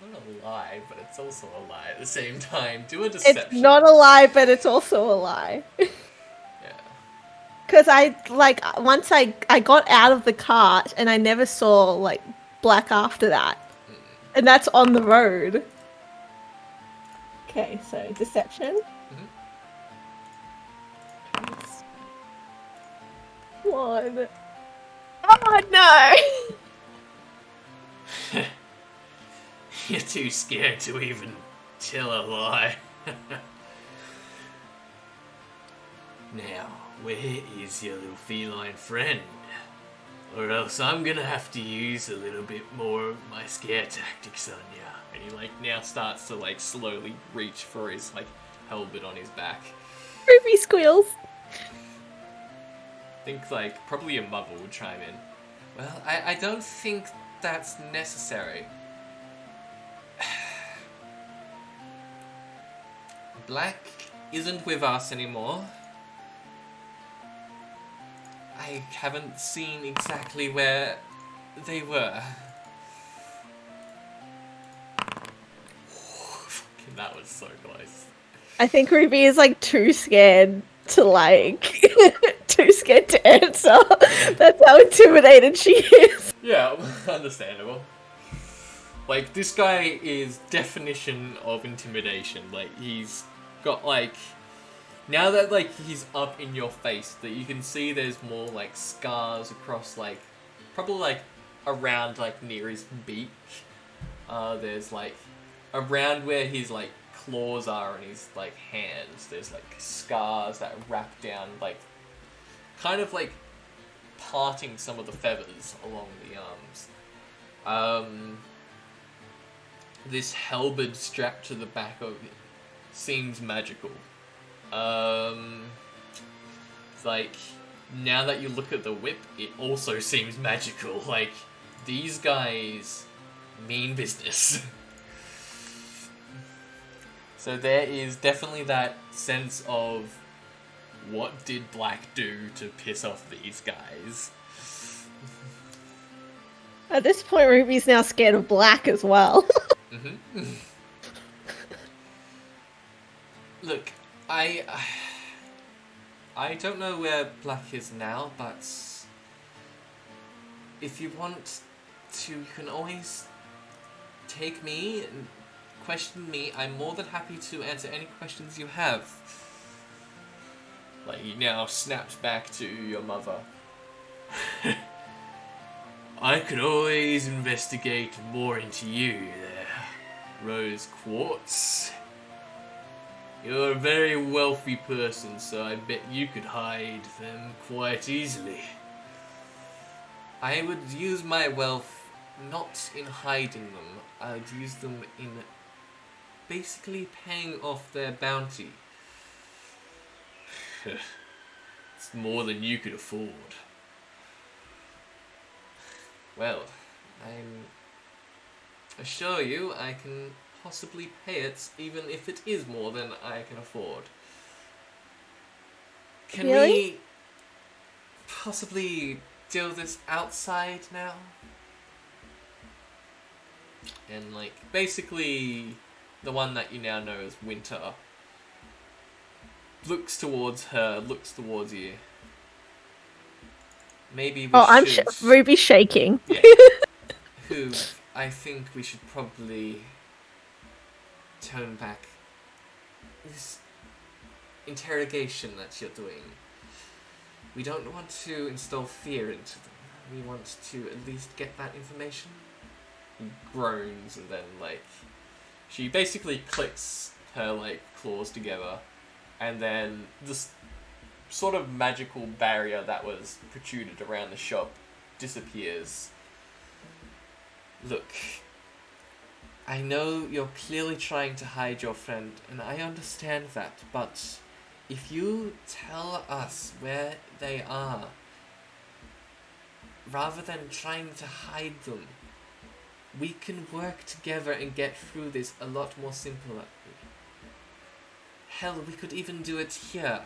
Not a lie, but it's also a lie at the same time. Do a deception. It's not a lie, but it's also a lie. Yeah. Because once I got out of the cart and I never saw, like, Black after that. And that's on the road. Okay, so deception. One. Oh, no! You're too scared to even tell a lie. Now, where is your little feline friend? Or else I'm gonna have to use a little bit more of my scare tactics on ya. And he, like, now starts to, like, slowly reach for his, like, halberd on his back. Ruby squeals. I think, like, probably your mother would chime in. Well, I don't think that's necessary. Black isn't with us anymore. I haven't seen exactly where they were. Fucking, that was so close. I think Ruby is, like, too scared to, like, too scared to answer. That's how intimidated she is. Yeah, understandable. Like, this guy is definition of intimidation. Like, he's got, like... Now that, like, he's up in your face, that you can see there's more, like, scars across, like... Probably, like, around, like, near his beak. There's, like... Around where his, like, claws are and his, like, hands. There's, like, scars that wrap down, like... Kind of, like, parting some of the feathers along the arms. This halberd strapped to the back of it seems magical. It's like, now that you look at the whip, it also seems magical. Like, these guys mean business. So there is definitely that sense of, what did Black do to piss off these guys? At this point, Ruby's now scared of Black as well. Look, I don't know where Black is now, but if you want to, you can always take me and question me. I'm more than happy to answer any questions you have. Like, he now snaps back to your mother. I could always investigate more into you there, Rose Quartz. You're a very wealthy person, so I bet you could hide them quite easily. I would use my wealth not in hiding them, I'd use them in basically paying off their bounty. It's more than you could afford. Well, I assure you I can possibly pay it, even if it is more than I can afford. Can Really? we possibly do this outside now? And, like, basically, the one that you now know as Winter looks towards her, looks towards you. Maybe we should... Ruby's shaking. Yeah. Who I think we should probably tone back this interrogation that you're doing. We don't want to instill fear into them. We want to at least get that information. He groans and then, like, she basically clicks her, like, claws together, and then this sort of magical barrier that was protruded around the shop disappears. Look, I know you're clearly trying to hide your friend, and I understand that, but if you tell us where they are, rather than trying to hide them, we can work together and get through this a lot more simply. Hell, we could even do it here.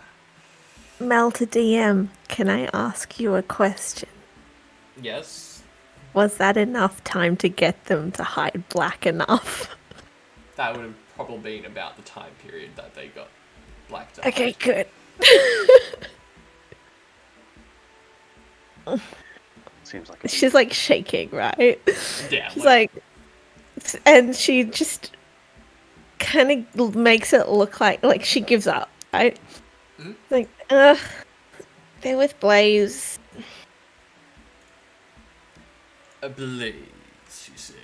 Melta DM, can I ask you a question? Yes, Was that enough time to get them to hide black enough? that would have probably been about the time period that they got blacked out. Okay, good. Seems like She's like shaking, right? Yeah, She's like, and she just kind of makes it look like she gives up, right? Mhm. Like, they're with Blaze. a Blaze, you say?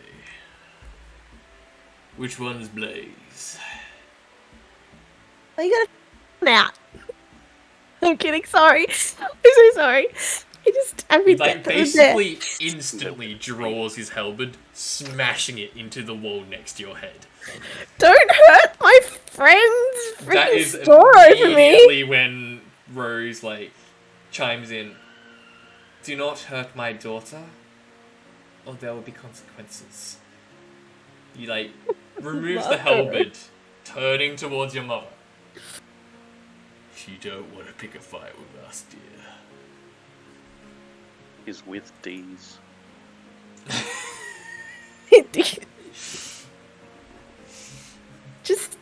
Which one's Blaze? Oh, you gotta out. I'm kidding. Sorry. I'm so sorry. I He, mean, like, basically instantly draws his halberd, smashing it into the wall next to your head. don't hurt my friend's That freaking is store over me. immediately when Rose, like, chimes in. Do not hurt my daughter, or there will be consequences. He, like, removes the halberd, turning towards your mother. You don't want to pick a fight with us, dear. is with D's. Just.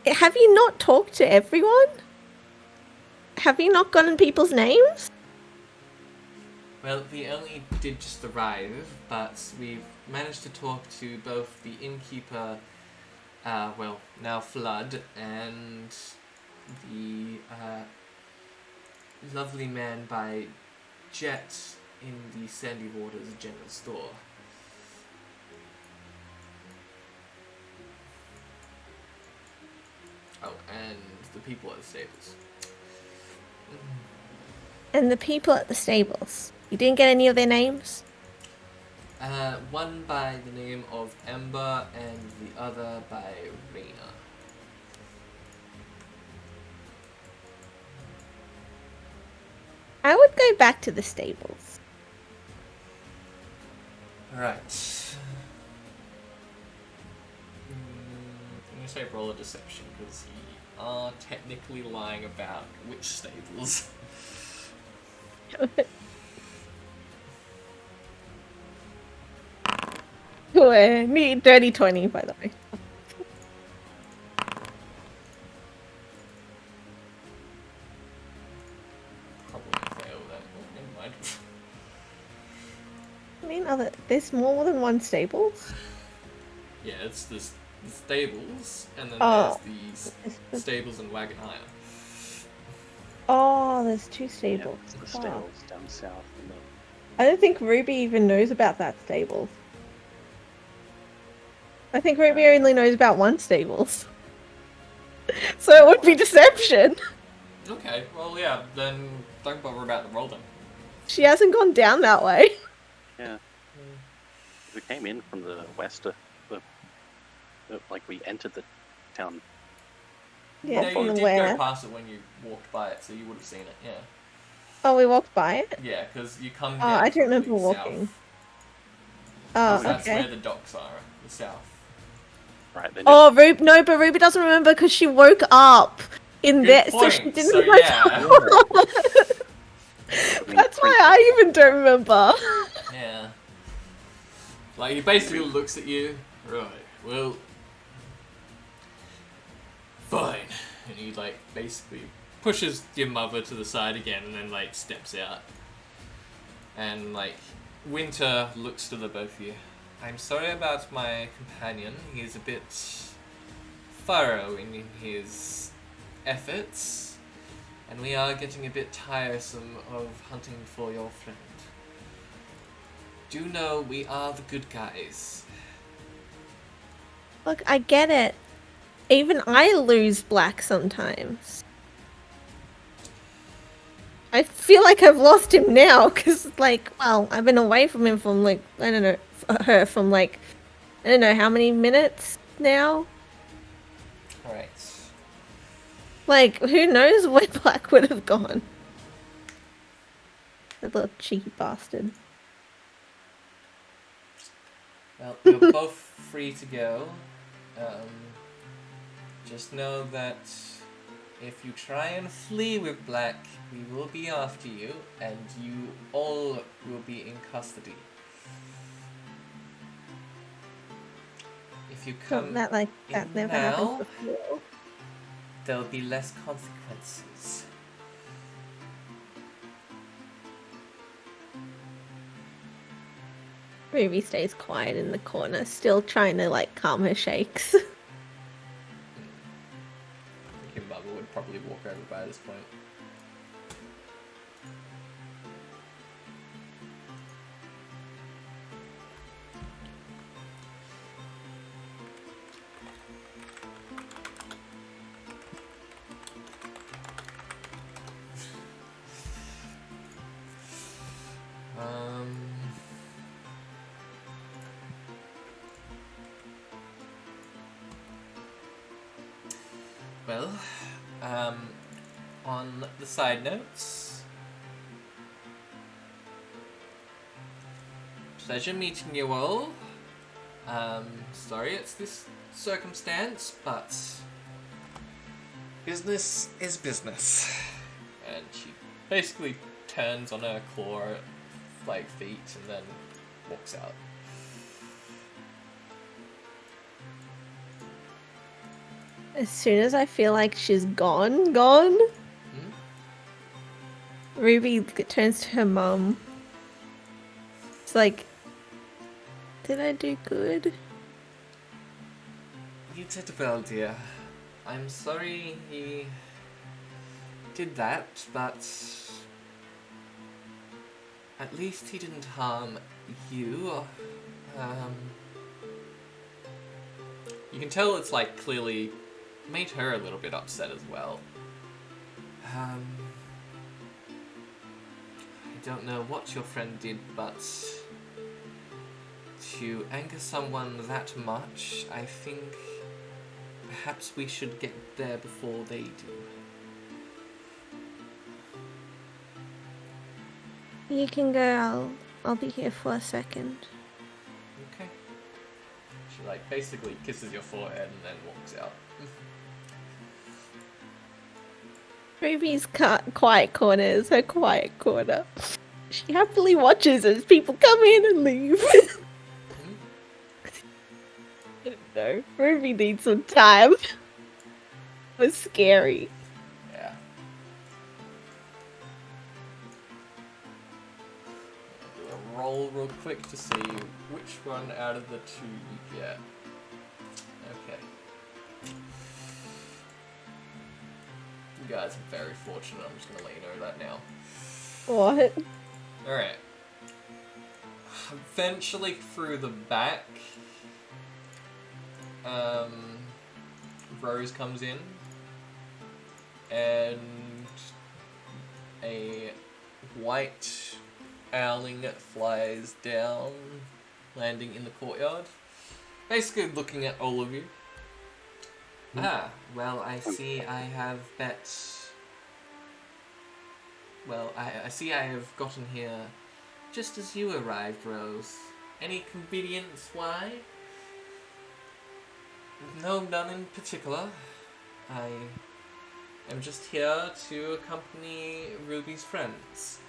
Have you not talked to everyone? Have you not gotten people's names? Well, we only did just arrive, but we've managed to talk to both the innkeeper, now Flood, and the lovely man by Jet in the Sandy Waters General Store. Oh, and the people at the stables. And the people at the stables. You didn't get any of their names? One by the name of Ember and the other by Rena. I would go back to the stables. Alright. I'm going to say roll a deception because you are technically lying about which stables. Me, dirty 20, by the way. Probably fail There's more than one stables? Yeah, it's the stables, and then Oh. there's the stables and wagon hire. Oh, there's two Yeah, stables. it's the Oh. stables down south. And the, I don't think Ruby even knows about that stables. I think Ruby only knows about one stables. So it would be deception. Okay, well, yeah, then don't bother about the roll then. She hasn't gone down that way. yeah. We came in from the west. Like we entered the town. Yeah, No, from you the did where? go past it when you walked by it, so you would have seen it, yeah. Oh, we walked by it? Yeah, because you come Oh, down I don't remember from the walking. south. Oh, That's okay. where the docks are, the south. Right. Then Oh, no, but Ruby doesn't remember because she woke up in Good there, so point. she didn't So, know. yeah. That's why I even don't remember. Yeah. Like, he basically looks at you. Right, well... Fine. And he, like, basically pushes your mother to the side again and then, like, steps out. And, like, Winter looks to the both of you. I'm sorry about my companion. He's a bit thorough in his efforts. And we are getting a bit tiresome of hunting for your friend. Do know we are the good guys. Look, I get it. Even I lose Black sometimes. I feel like I've lost him now, because, like, well, I've been away from him from, like, I don't know, her from, like, I don't know how many minutes now? Alright. Like, who knows where Black would have gone? That little cheeky bastard. Well, you're both free to go. Just know that if you try and flee with Black, we will be after you, and you all will be in custody. If you come That, like, that in never now, happened before. there'll be less consequences. Ruby stays quiet in the corner, still trying to, like, calm her shakes. Your mother would probably walk over by this point. Well, on the side notes, pleasure meeting you all. Sorry it's this circumstance, but business is business. And she basically turns on her claw, like, feet and then walks out. As soon as I feel like she's gone, Ruby turns to her mum. It's like, did I do good? You did well, dear. I'm sorry he did that, but at least he didn't harm you. You can tell it's, like, clearly made her a little bit upset as well. I don't know what your friend did, but to anger someone that much, I think perhaps we should get there before they do. You can go, I'll be here for a second. Okay. She, like, basically kisses your forehead and then walks out. Ruby's quiet corner is her quiet corner. She happily watches as people come in and leave. I don't know. Ruby needs some time. It was scary. Yeah. Do a roll real quick to see which one out of the two you get. Okay. You guys are very fortunate, I'm just gonna let you know that now. What? Alright. Eventually through the back, Rose comes in, and a white owling flies down, landing in the courtyard, basically looking at all of you. Ah, well, I see I have I see I have gotten here just as you arrived, Rose. Any convenience why? No, none in particular. I am just here to accompany Ruby's friends.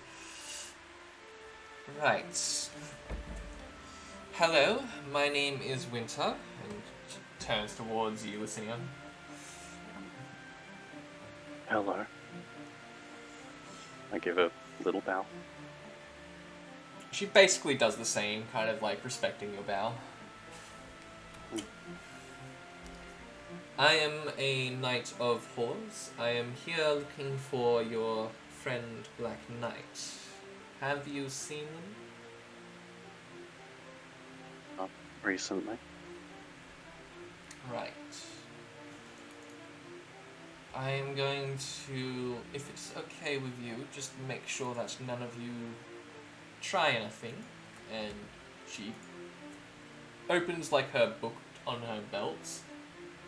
Right. Hello, my name is Winter, and she turns towards you, Lucinia. Hello. I give a little bow. She basically does the same, kind of like respecting your bow. I am a Knight of Horrors. I am here looking for your friend Black Knight. Have you seen them? Not recently. Right. I am going to, if it's okay with you, just make sure that none of you try anything. And she opens like her book on her belt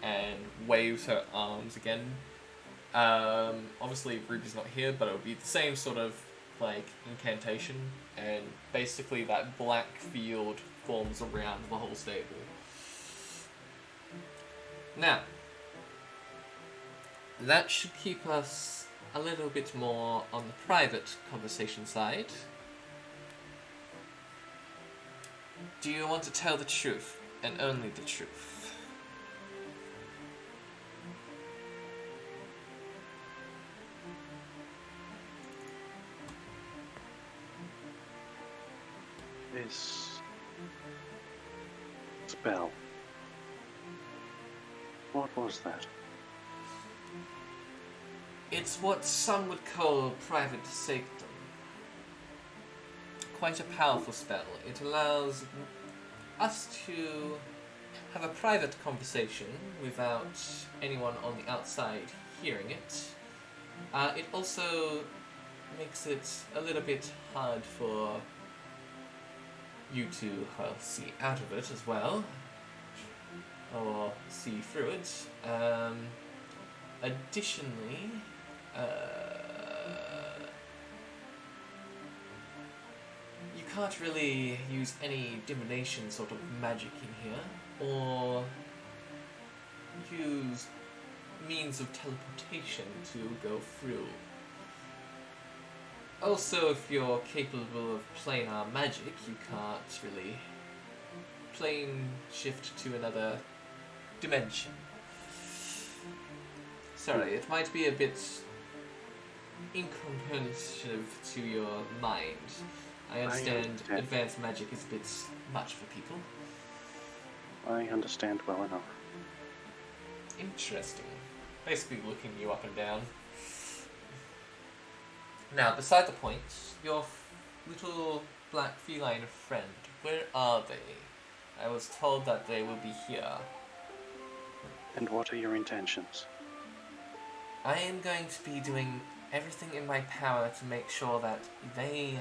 and waves her arms again. Obviously Ruby's not here, but it would be the same sort of like incantation, and basically that black field forms around the whole stable. Now, that should keep us a little bit more on the private conversation side. Do you want to tell the truth, and only the truth? This spell. What was that? It's what some would call private sanctum. Quite a powerful spell. It allows us to have a private conversation without anyone on the outside hearing it. It also makes it a little bit hard for you to see out of it as well, or see through it. Additionally, you can't really use any divination sort of magic in here, or use means of teleportation to go through. Also, if you're capable of planar magic, you can't really plane shift to another dimension. Sorry, it might be a bit incomprehensive to your mind. I understand advanced magic is a bit much for people. I understand well enough. Interesting. Basically looking you up and down. Now, beside the point, your little black feline friend, where are they? I was told that they will be here. And what are your intentions? I am going to be doing everything in my power to make sure that they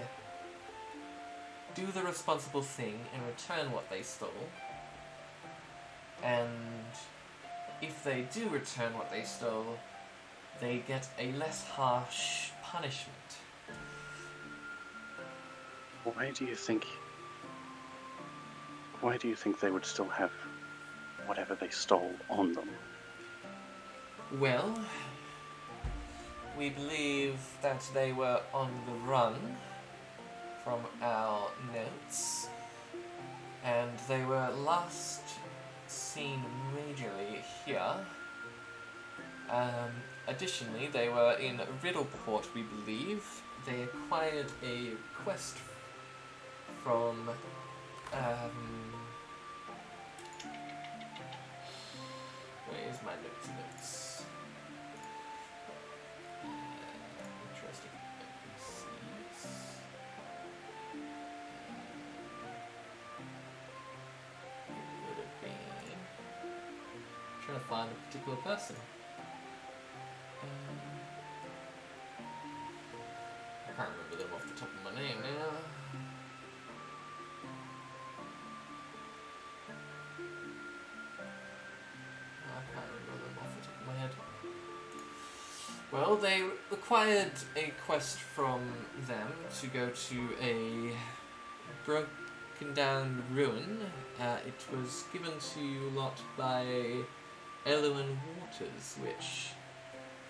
do the responsible thing and return what they stole. And if they do return what they stole, they get a less harsh punishment. Why do you think they would still have whatever they stole on them? Well, we believe that they were on the run from our notes, and they were last seen majorly here. Additionally, they were in Riddleport, we believe. They acquired a quest from where's my notes? Interesting NPCs. It would have been trying to find a particular person. I can't remember them off the top of my name now. I can't remember them off the top of my head. Well, they required a quest from them to go to a broken down ruin. It was given to you lot by Elwyn Waters, which,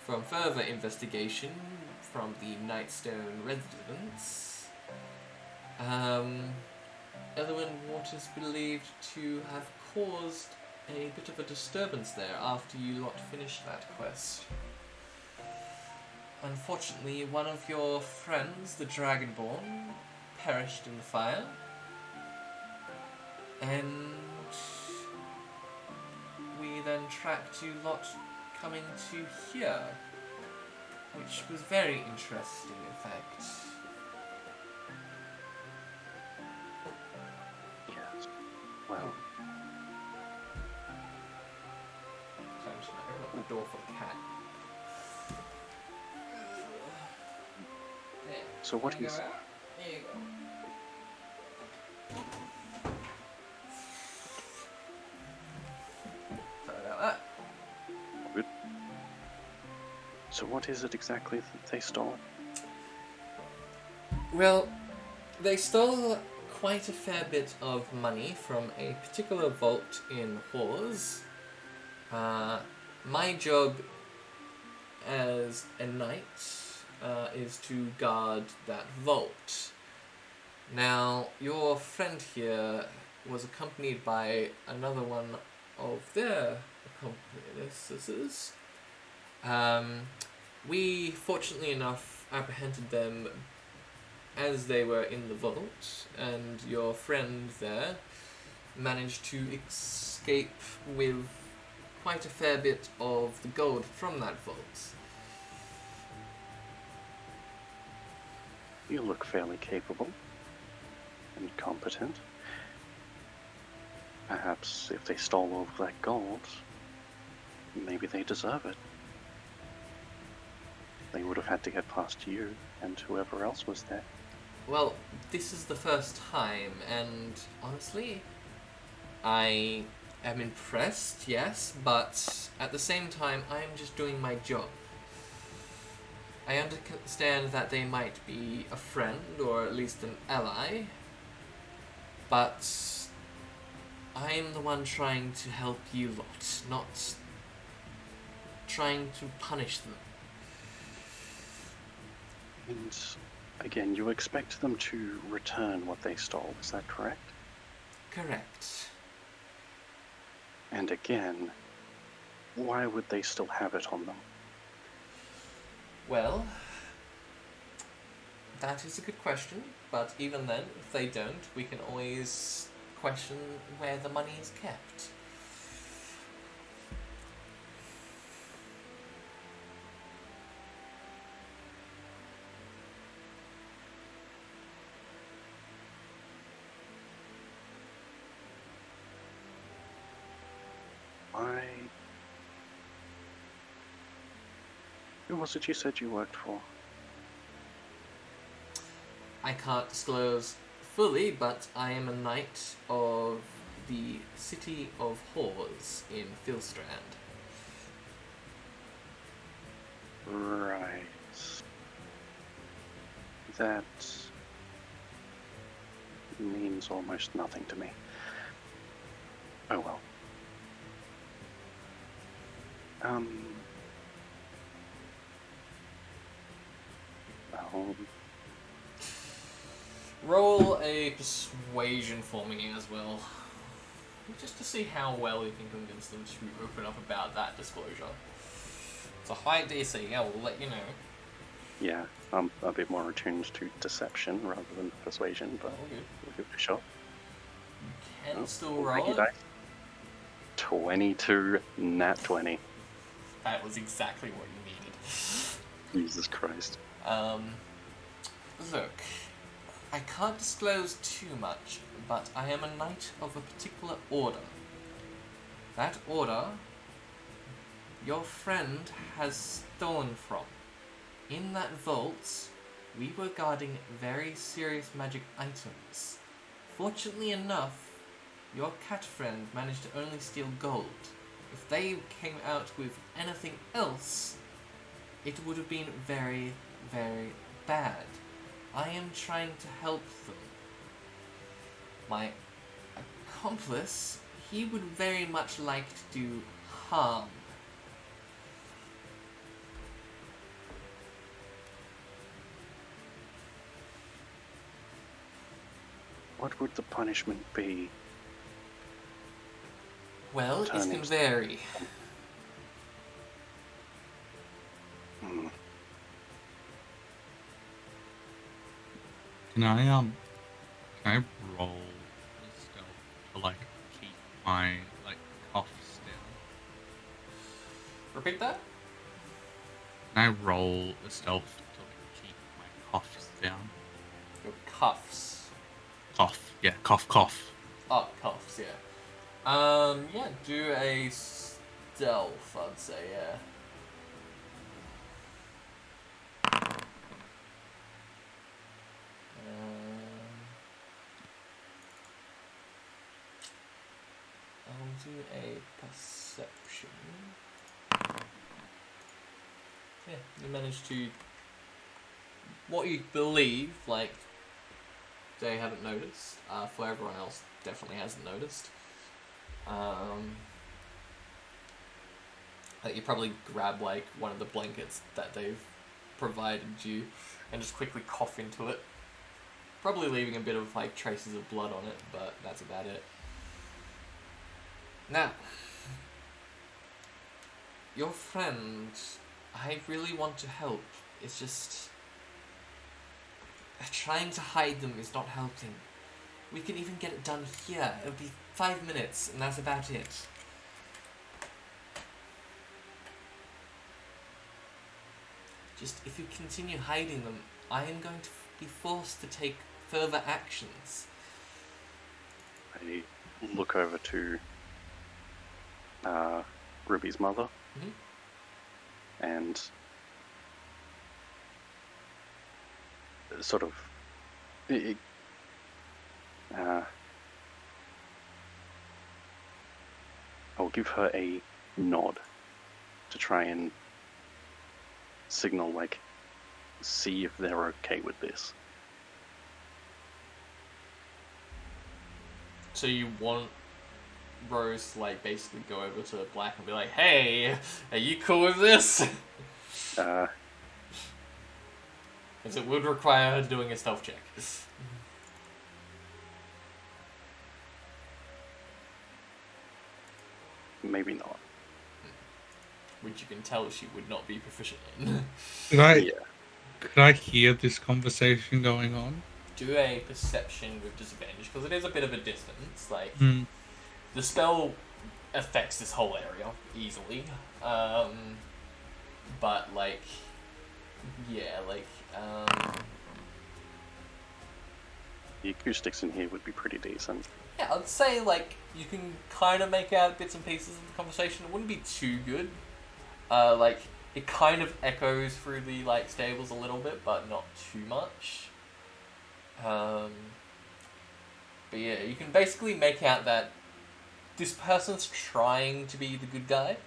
from further investigation from the Nightstone residents, Elwyn Waters believed to have caused a bit of a disturbance there after you lot finished that quest. Unfortunately, one of your friends, the Dragonborn, perished in the fire, and we then tracked you lot coming to here, which was very interesting, in fact. Yes. Well, So I'm just going to open up the door for the cat. There. so what Can I is... go out? There you go. Sorry about that. Good. So what is it exactly that they stole? Well, they stole quite a fair bit of money from a particular vault in Hawes. My job as a knight is to guard that vault. Now, your friend here was accompanied by another one of their accomplices. We, fortunately enough, apprehended them as they were in the vault, and your friend there managed to escape with quite a fair bit of the gold from that vault. You look fairly capable and competent. Perhaps if they stole all of that gold, maybe they deserve it. They would have had to get past you and whoever else was there. Well, this is the first time, and honestly, I am impressed, yes, but at the same time, I am just doing my job. I understand that they might be a friend, or at least an ally, but I am the one trying to help you lot, not trying to punish them. And again, you expect them to return what they stole, is that correct? Correct. And again, why would they still have it on them? Well, that is a good question, but even then, if they don't, we can always question where the money is kept. Who was it you said you worked for? I can't disclose fully, but I am a knight of the city of Hawes in Philstrand. Right. That means almost nothing to me. Oh well. Well, Roll a persuasion for me as well. Just to see how well you can convince them to open up about that disclosure. It's a high DC, I will let you know. Yeah, I'm a bit more attuned to deception rather than persuasion, but Oh, good. we'll give it a shot. Can Oh, still alrighty roll it. dice. 22, nat 20. That was exactly what you needed. Jesus Christ. Look, I can't disclose too much, but I am a knight of a particular order. That order, your friend has stolen from. In that vault, we were guarding very serious magic items. Fortunately enough, your cat friend managed to only steal gold. If they came out with anything else, it would have been very, very bad. I am trying to help them. My accomplice, he would very much like to do harm. What would the punishment be? Well, it can Turning. vary. Hmm. Can I roll a stealth to like keep my like coughs down? Repeat that? Can I roll a stealth to like keep my coughs down? Your cuffs. Cough, yeah, cough. Oh, cuffs, yeah. Yeah, do a stealth, I'd say, yeah. I'll do a perception. Yeah, you managed to... What you believe, like, they haven't noticed. For everyone else, definitely hasn't noticed. That you probably grab, like, one of the blankets that they've provided you and just quickly cough into it. Probably leaving a bit of, like, traces of blood on it, but that's about it. Now, your friend, I really want to help. It's just... trying to hide them is not helping. We can even get it done here. It'll be 5 minutes, and that's about it. Just, if you continue hiding them, I am going to be forced to take further actions. I look over to Ruby's mother and sort of I'll give her a nod to try and signal, like, see if they're okay with this. So you want Rose to, like, basically go over to Black and be like, hey, are you cool with this? Because it would require her doing a stealth check. Maybe not. Which you can tell she would not be proficient in. Yeah. Could I hear this conversation going on? Do a perception with disadvantage, because it is a bit of a distance. Like, Hmm. the spell affects this whole area easily. But, like, yeah, like, The acoustics in here would be pretty decent. yeah, I'd say, like, you can kind of make out bits and pieces of the conversation. It wouldn't be too good. Like, it kind of echoes through the, like, stables a little bit, but not too much. But yeah, you can basically make out that this person's trying to be the good guy.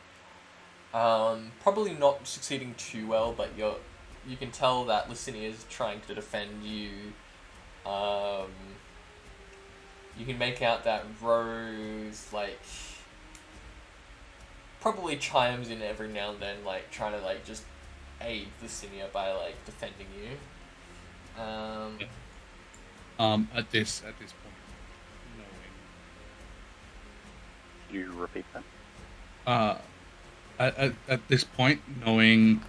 Probably not succeeding too well, but you can tell that Licinia is trying to defend you. You can make out that Rose, like, probably chimes in every now and then, like, trying to, like, just aid Licinia by, like, defending you. At this point, You repeat that? knowing, at this point, knowing,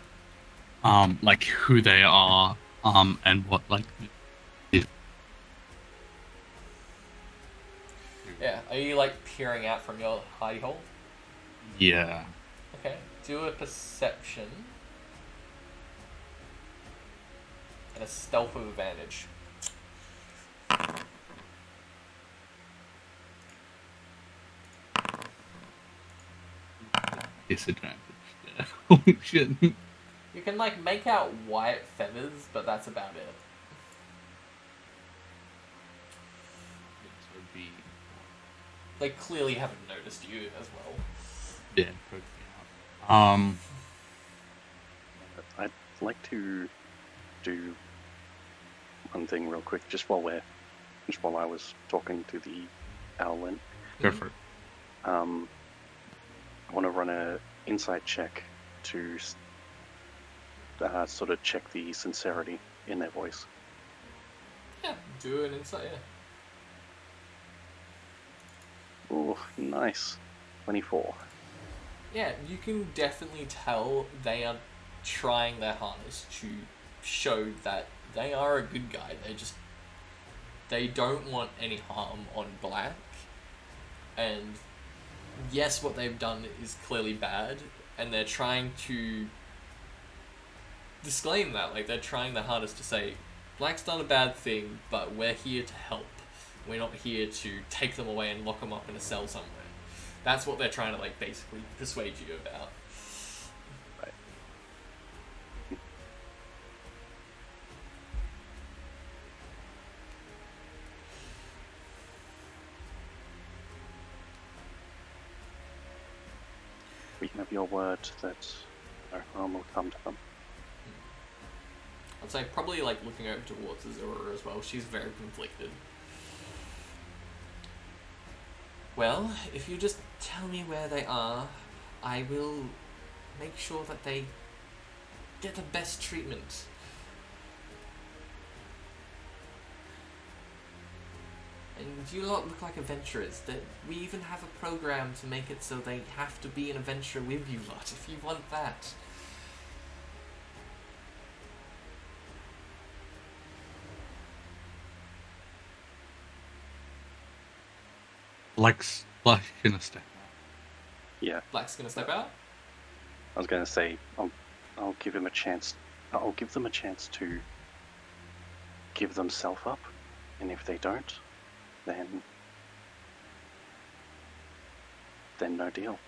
like who they are, and what like. Yeah. Are you like peering out from your hidey hole? Yeah. Okay. Do a perception and a stealth with advantage. Disadvantage. Yeah. Holy shit. You can like make out white feathers, but that's about it. So be They clearly haven't noticed you as well. yeah. Um. I'd like to do one thing real quick, just while I was talking to the owlin. Go for it. I want to run a insight check to sort of check the sincerity in their voice. Yeah. Do an insight. Yeah. Oh, nice. 24. Yeah, you can definitely tell they are trying their hardest to show that they are a good guy. They don't want any harm on Black. And yes, what they've done is clearly bad, and they're trying to disclaim that. Like, they're trying their hardest to say, Black's done a bad thing, but we're here to help. We're not here to take them away and lock them up in a cell somewhere. That's what they're trying to, like, basically persuade you about. Right. We have your word that no harm will come to them. I'd say probably, like, looking over towards Azura as well. She's very conflicted. Well, if you just tell me where they are, I will make sure that they get the best treatment. And you lot look like adventurers. That we even have a program to make it so they have to be an adventurer with you lot, if you want that. Black's gonna step out. Yeah, Black's gonna step out? I was going to say, I'll give him a chance. I'll give them a chance to give themselves up, and if they don't, then no deal.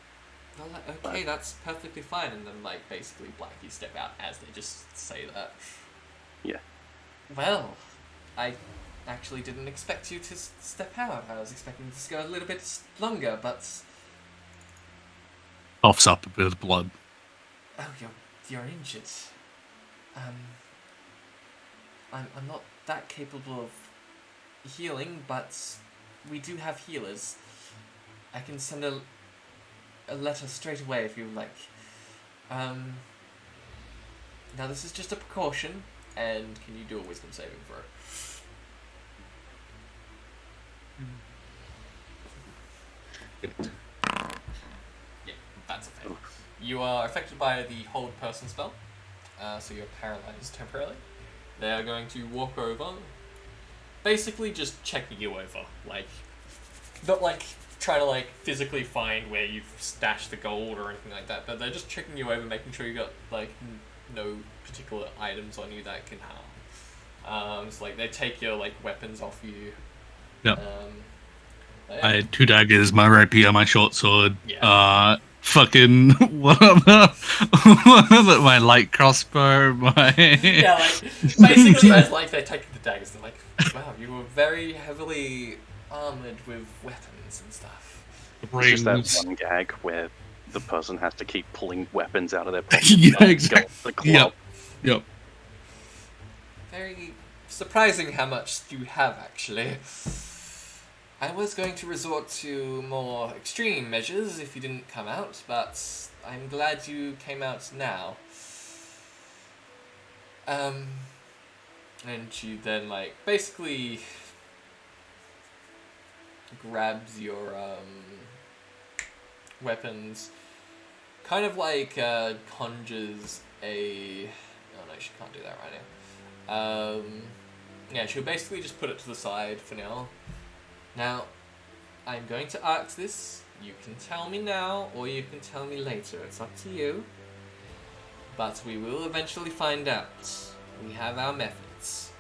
Well, okay, that's perfectly fine. And then, like, basically Blackie step out as they just say that. Yeah. Well, I actually didn't expect you to step out. I was expecting this to go a little bit longer, but... Coughs up a bit of blood. Oh, you're injured. I'm not that capable of healing, but we do have healers. I can send a letter straight away if you like. Now this is just a precaution, and can you do a wisdom saving throw? Yeah, that's a fail. You are affected by the hold person spell, so you're paralyzed temporarily. They are going to walk over, basically just checking you over, like, not like trying to like physically find where you've stashed the gold or anything like that, but they're just checking you over, making sure you got like no particular items on you that can harm. So like they take your like weapons off you. Yep. Yeah. I had 2 daggers, my rapier, my short sword. Yeah. Fucking my light crossbow, my Yeah, like basically as like they take the daggers, they're like, wow, you were very heavily armored with weapons and stuff. It's just that one gag where the person has to keep pulling weapons out of their pocket. Yeah, exactly. The club. Yep. Very surprising how much you have, actually. I was going to resort to more extreme measures if you didn't come out, but I'm glad you came out now. And she then, like, basically grabs your, weapons, kind of like, conjures a, Oh no, she can't do that right now. Yeah, she'll basically just put it to the side for now. Now, I'm going to ask this. You can tell me now, or you can tell me later. It's up to you. But we will eventually find out. We have our methods.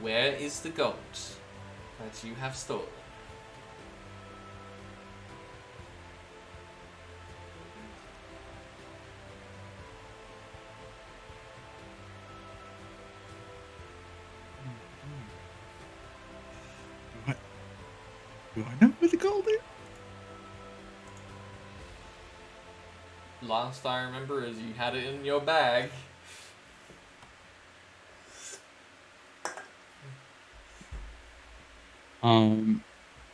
Where is the gold that you have stolen? Do I know where the gold is? Last I remember is you had it in your bag.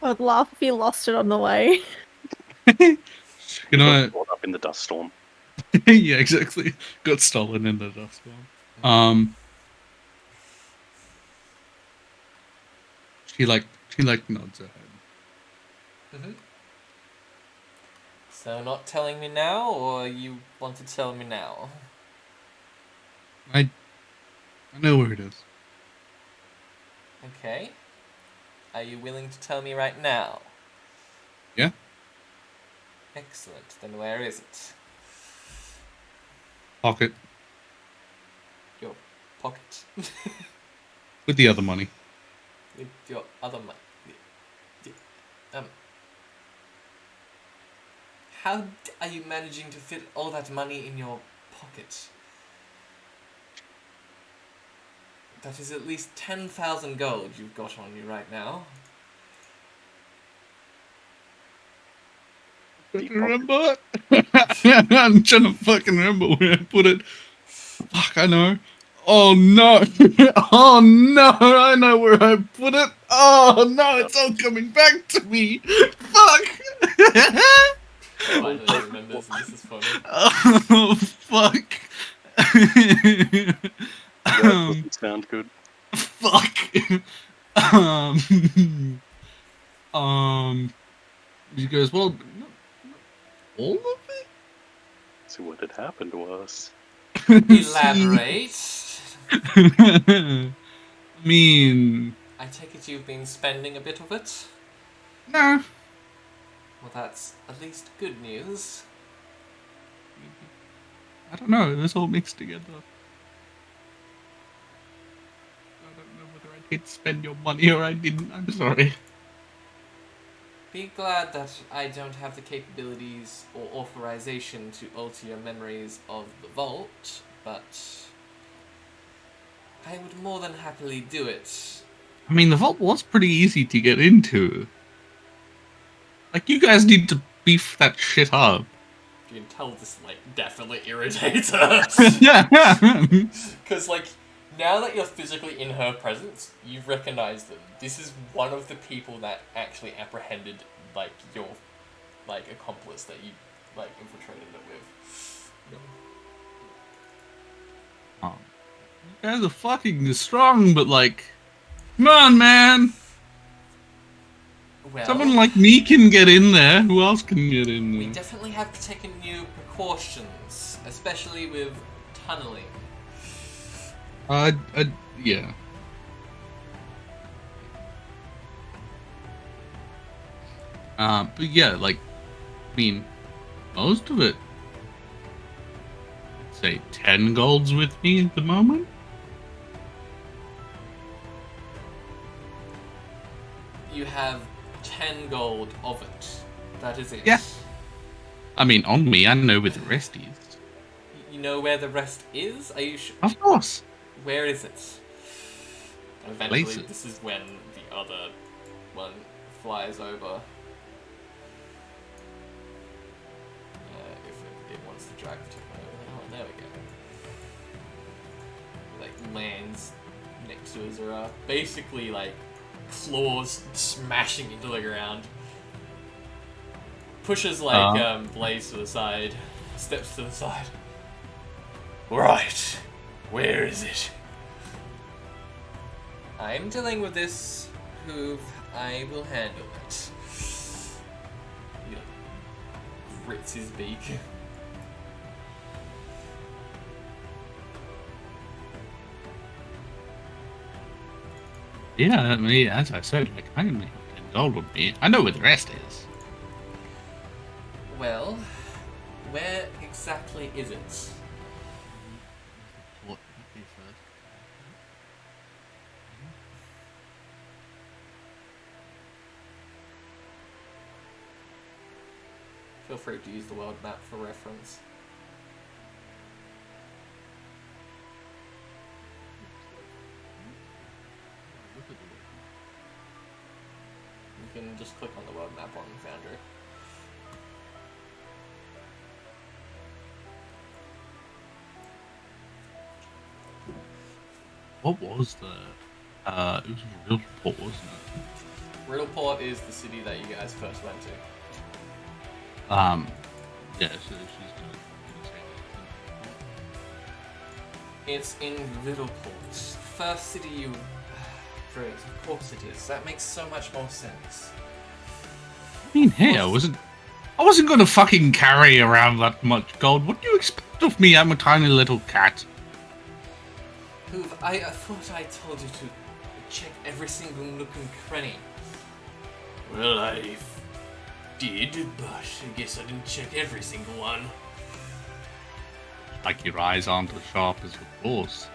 I'd laugh if you lost it on the way. You know, Caught up in the dust storm. yeah, exactly. Got stolen in the dust storm. She nods her head. Mm-hmm. So not telling me now, or you want to tell me now? I know where it is. Okay. Are you willing to tell me right now? Yeah. Excellent. Then where is it? Pocket Your pocket. with the other money. With your other money. How are you managing to fit all that money in your pocket? That is at least 10,000 gold you've got on you right now. Remember? I'm trying to fucking remember where I put it. Fuck, I know. Oh no! Oh no! I know where I put it. Oh no! It's all coming back to me. Fuck! Finally remembers, and this is funny. Oh fuck! That doesn't sound good. Fuck! Um, he goes, well, not all of it? So what had happened was, Elaborate. I mean, I take it you've been spending a bit of it? no. Well, that's at least good news. I don't know. It was all mixed together. I don't know whether I did spend your money or I didn't. I'm sorry. Be glad that I don't have the capabilities or authorization to alter your memories of the vault, but I would more than happily do it. I mean, the vault was pretty easy to get into. Like, you guys need to beef that shit up. You can tell this, definitely irritates us. Yeah. Because, now that you're physically in her presence, you recognize them. This is one of the people that actually apprehended, your, accomplice that you, infiltrated it with. You guys are fucking strong, but come on, man. Well, Someone like me can get in there. Who else can get in we there? definitely have to take new precautions, especially with tunneling. Yeah. But yeah, most of it. I'd say 10 golds with me at the moment. You have 10 gold of it. That is it. Yeah. I mean, on me, I know where the rest is. You know where the rest is? Are you sure? Of course. Where is it? And eventually, Places. this is when the other one flies over. If it wants to drag the token over. Oh, there we go. Lands next to Azura. Basically, claws smashing into the ground. Pushes, Blaze to the side. Steps to the side. Right. Where is it? I'm dealing with this. Hoove. I will handle it. He grits his beak. Yeah, I mean, as I said, like, I only have 10 gold with me. I know where the rest is. Well, where exactly is it? What might be first? Feel free to use the world map for reference. You can just click on the world map on Foundry. What was the? It was a real report, wasn't it? Riddleport is the city that you guys first went to. Yeah. So she's gonna say It's in Riddleport. First city you... Great, of course it is. That makes so much more sense. I mean, hey, I wasn't gonna fucking carry around that much gold. What do you expect of me? I'm a tiny little cat. I thought I told you to check every single nook and cranny. Well, I did, but I guess I didn't check every single one. Like your eyes aren't as sharp as your claws.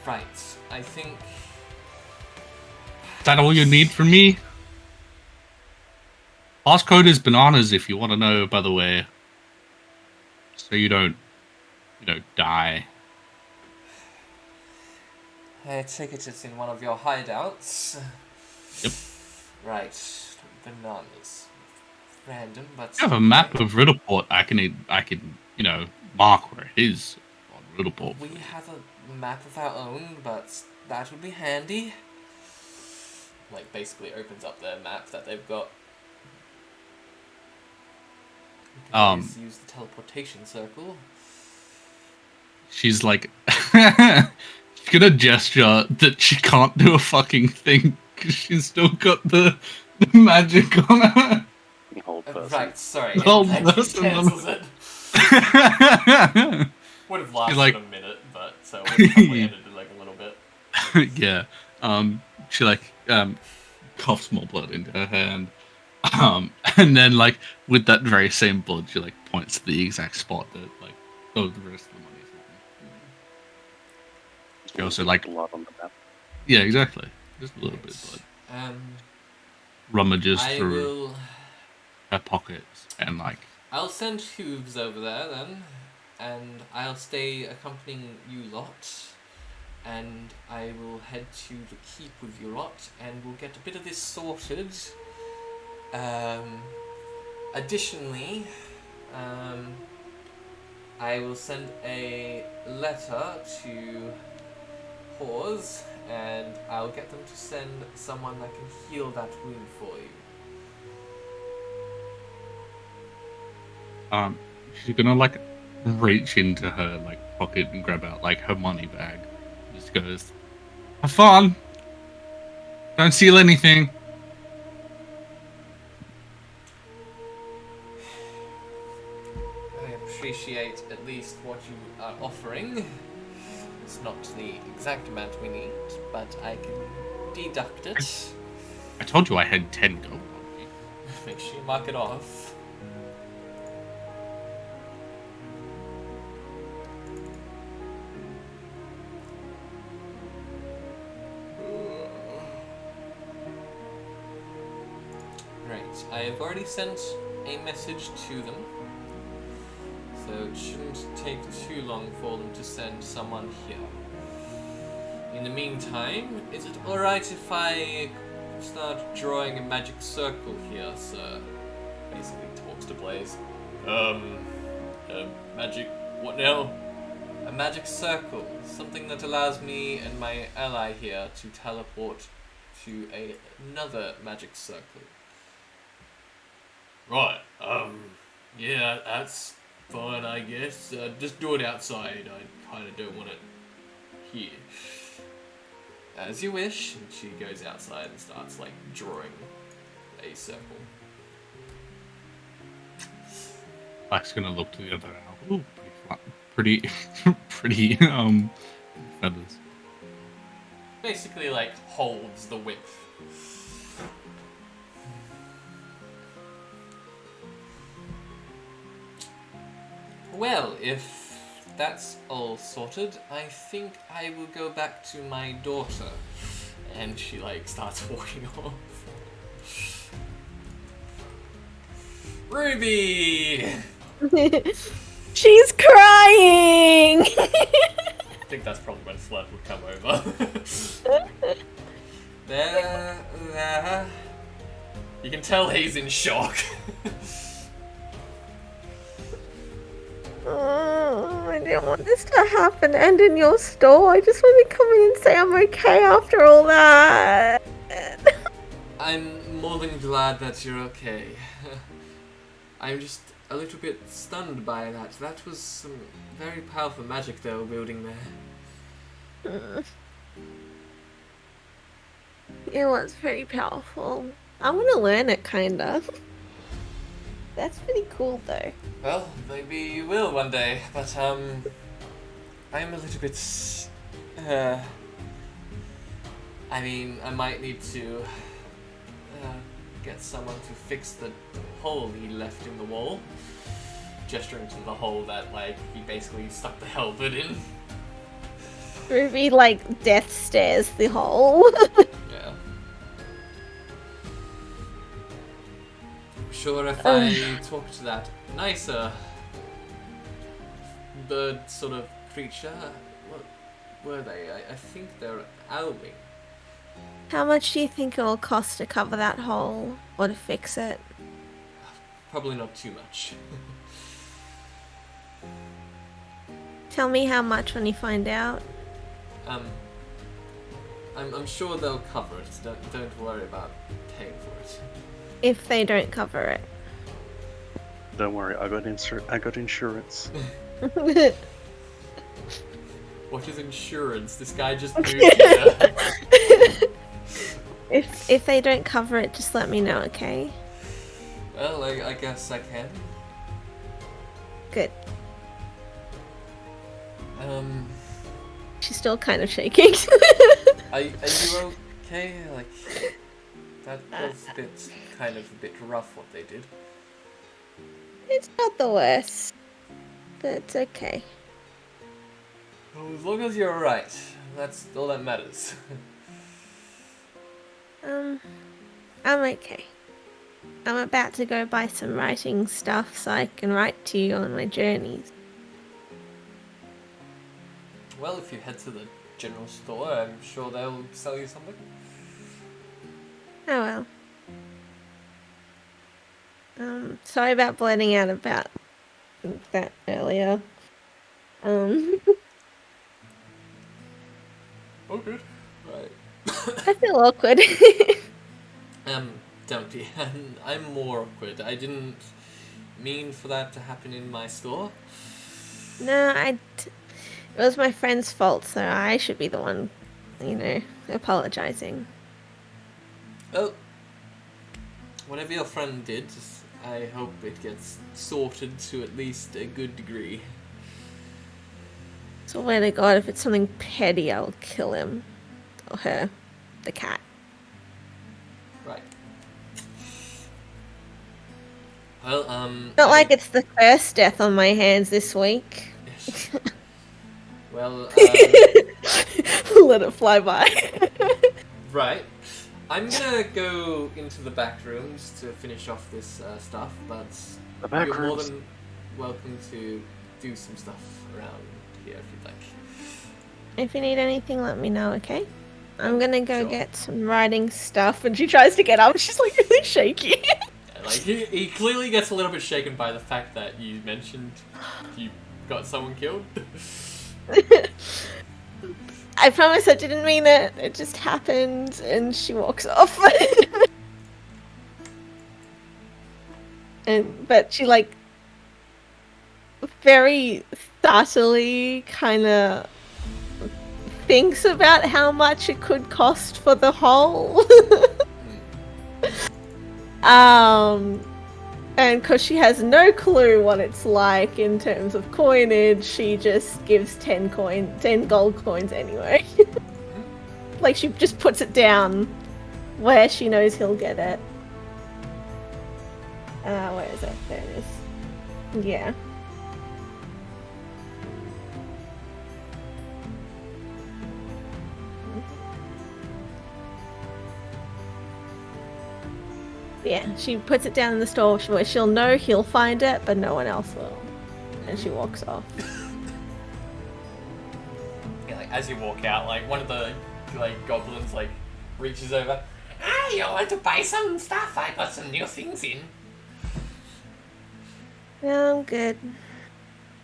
Right, I think... Is that all you need from me? Passcode is bananas if you want to know, by the way. So you don't die. I take it it's in one of your hideouts. Yep. Right, bananas. Random, but... I have a map of Riddleport. I can mark where it is on Riddleport. We have a map of our own, but that would be handy. Like, basically opens up their map that they've got. You can always use the teleportation circle. She's like, she's gonna gesture that she can't do a fucking thing because she's still got the magic on her. Hold person. Right, sorry. Hold It person. cancels it. Would have lasted like- a minute, but so it would have probably ended in like a little bit. Yeah. She coughs more blood into her hand. And then like with that very same blood, she like points to the exact spot that the rest of the money is hidden. She also like blood on the map. yeah, exactly. Just a little bit of blood. Rummages I through will... her pockets and like I'll send Hooves over there then, and I'll stay accompanying you lot, and I will head to the keep with you lot, and we'll get a bit of this sorted. Additionally, I will send a letter to Hawes, and I'll get them to send someone that can heal that wound for you. she's gonna like reach into her like pocket and grab out like her money bag. Just goes, have fun. Don't steal anything. I appreciate at least what you are offering. It's not the exact amount we need, but I can deduct it. I told you I had 10 gold on me. Make sure you mark it off. Right, I have already sent a message to them, so it shouldn't take too long for them to send someone here. In the meantime, is it alright if I start drawing a magic circle here, sir? Basically talks to Blaze. Magic, what now? A magic circle, something that allows me and my ally here to teleport to another magic circle. Right, yeah, that's fine, I guess. Just do it outside, I kinda don't want it here. As you wish, and she goes outside and starts, like, drawing a circle. Black's gonna look to the other owl. Ooh, pretty flat. Pretty, feathers. basically like holds the whip. Well, if that's all sorted, I think I will go back to my daughter. And she like starts walking off. Ruby! She's crying! I think that's probably when Flood would come over. There. You can tell he's in shock. Oh, I didn't want this to happen and in your store. I just want to come in and say I'm okay after all that. I'm more than glad that you're okay. I'm just a little bit stunned by that. That was some very powerful magic they were wielding there. It was very powerful. I want to learn it, kinda. That's pretty cool, though. Well, maybe you will one day, but I'm a little bit. I mean, I might need to get someone to fix the hole he left in the wall. Gesturing to the hole that, like, he basically stuck the helmet in. Ruby, like, death stares the hole. Yeah. Sure, if I talk to that nicer bird sort of creature, what were they? I think they're owling. How much do you think it will cost to cover that hole or to fix it? Probably not too much. Tell me how much when you find out. I'm sure they'll cover it. Don't worry about paying for it. If they don't cover it. Don't worry, I got insurance. What is insurance? This guy just moved here. If they don't cover it, just let me know, okay? Well, I guess I can. Good. She's still kind of shaking. Are you okay? Like, that was a bit rough what they did. It's not the worst, but it's okay. Well, as long as you're alright, that's all that matters. I'm okay. I'm about to go buy some writing stuff so I can write to you on my journeys. Well, if you head to the general store, I'm sure they'll sell you something. Oh well. Sorry about blurting out about that earlier. Oh, good. Right. I feel awkward. Don't be. I'm more awkward. I didn't mean for that to happen in my store. No, it was my friend's fault, so I should be the one, apologizing. Well, whatever your friend did, I hope it gets sorted to at least a good degree. Swear to God, if it's something petty, I'll kill him. Or her. The cat. Right. Well, Not like it's the first death on my hands this week. Yes. Well, Let it fly by. right. I'm gonna go into the back rooms to finish off this stuff, but The back you're more rooms. than welcome to do some stuff around here if you'd like. If you need anything, let me know, okay? I'm gonna go Sure. get some writing stuff, and she tries to get up, she's like really shaky. Yeah, like he clearly gets a little bit shaken by the fact that you mentioned you got someone killed. I promise I didn't mean it. It just happened, and she walks off. But she very subtly kind of thinks about how much it could cost for the hole. And because she has no clue what it's like in terms of coinage, she just gives 10 gold coins anyway. Like, she just puts it down where she knows he'll get it. Where is it? There it is. Yeah. Yeah, she puts it down in the store where she'll know he'll find it, but no one else will. And she walks off. Yeah, like as you walk out, like one of the like goblins like reaches over. Ah, you want to buy some stuff? I got some new things in. No, I'm good.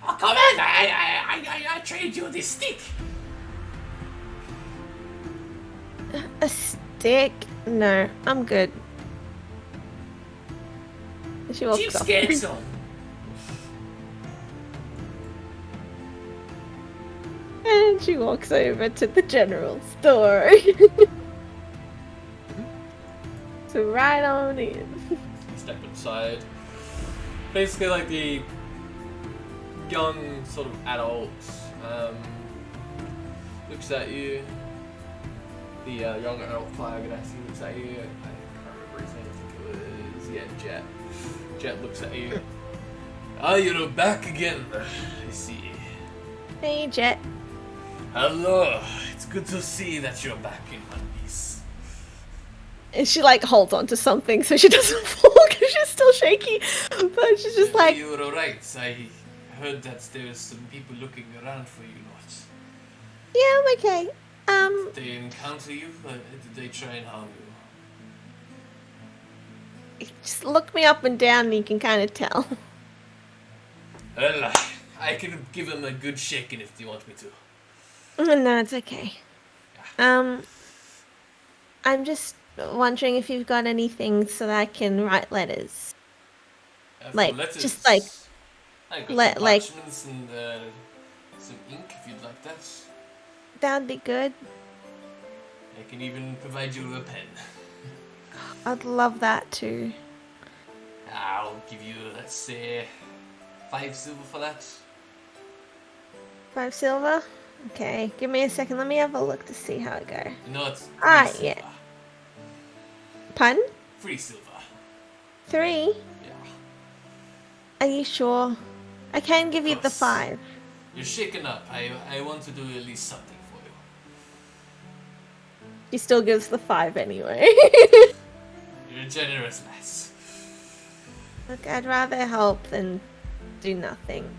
Oh, come on! I trade you this stick. A stick? No, I'm good. She walks off. Cheapskates on. And she walks over to the general store. So right on in. Step inside. Basically, like the young sort of adult looks at you. The young adult fire ganassi looks at you. I can't remember his name. I think it was Jet. Jet looks at you. Ah, you're back again. I see. Hey, Jet. Hello. It's good to see that you're back in one piece. And she like holds on to something so she doesn't fall because she's still shaky. But she's just like, You're alright. I heard that there's some people looking around for you lot. yeah, I'm okay. Did they encounter you? Or did they try and harm you? Just look me up and down and you can kind of tell. Well, I can give them a good shaking if you want me to. No, it's okay. I'm just wondering if you've got anything so that I can write letters. For Like, letters, just like, I've got some like- parchments and some ink if you'd like that. that'd be good. I can even provide you with a pen. I'd love that too. I'll give you, let's say, 5 silver for that. 5 silver? Okay, give me a second. Let me have a look to see how it go. No, it's 3 Ah, silver. yeah. Pardon? 3 silver. 3? Yeah. Are you sure? I can give you the course. 5. You're shaken up. I want to do at least something for you. She still gives the 5 anyway. You're a generous lass. Look, I'd rather help than do nothing.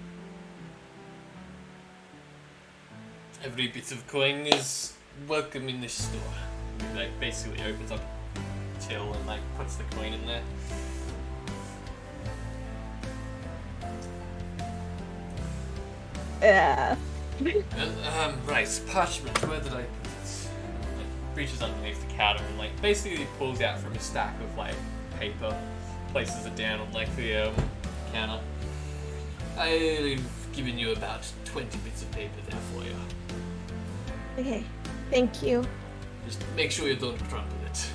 Every bit of coin is welcome in this store. He, like, basically opens up a till and like puts the coin in there. Yeah. Right, parchment, where did I put it? Like, reaches underneath the counter and like basically pulls out from a stack of like paper, places it down on like the counter. I've given you about 20 bits of paper there for you. Okay, thank you. Just make sure you don't crumple it.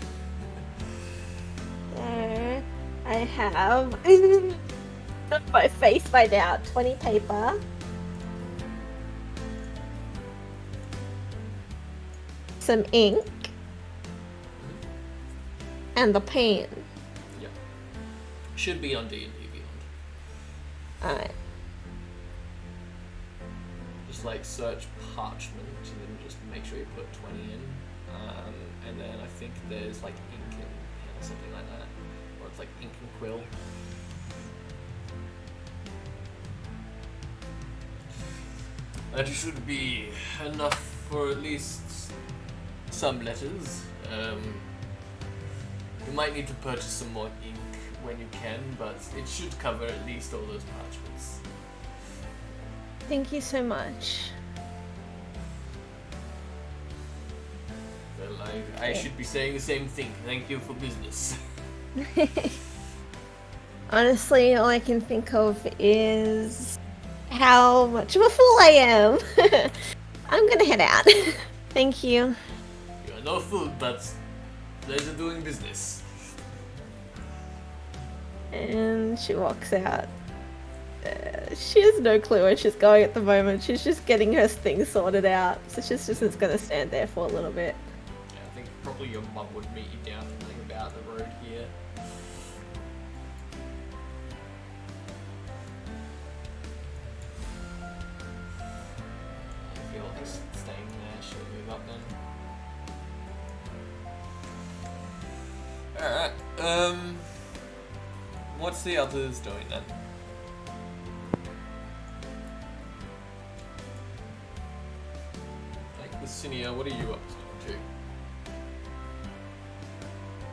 I have my face by now. 20 paper. Some ink. And the pen. Yep. Should be on D&D Beyond. Alright. Just like search parchment and then just make sure you put 20 in. And then I think there's like ink and pen or something like that. Or it's like ink and quill. That should be enough for at least some letters. You might need to purchase some more ink when you can, but it should cover at least all those parchments. Thank you so much. Well, I should be saying the same thing. Thank you for business. Honestly, all I can think of is how much of a fool I am. I'm gonna head out. Thank you. You are no fool, but pleasure doing business. And she walks out. She has no clue where she's going at the moment. She's just getting her things sorted out. So she's just gonna stand there for a little bit. likely your mum would meet you down like about the road here. I feel like staying there. She'll move up then. Alright, what's the others doing then? Like, Lucinia, what are you up to?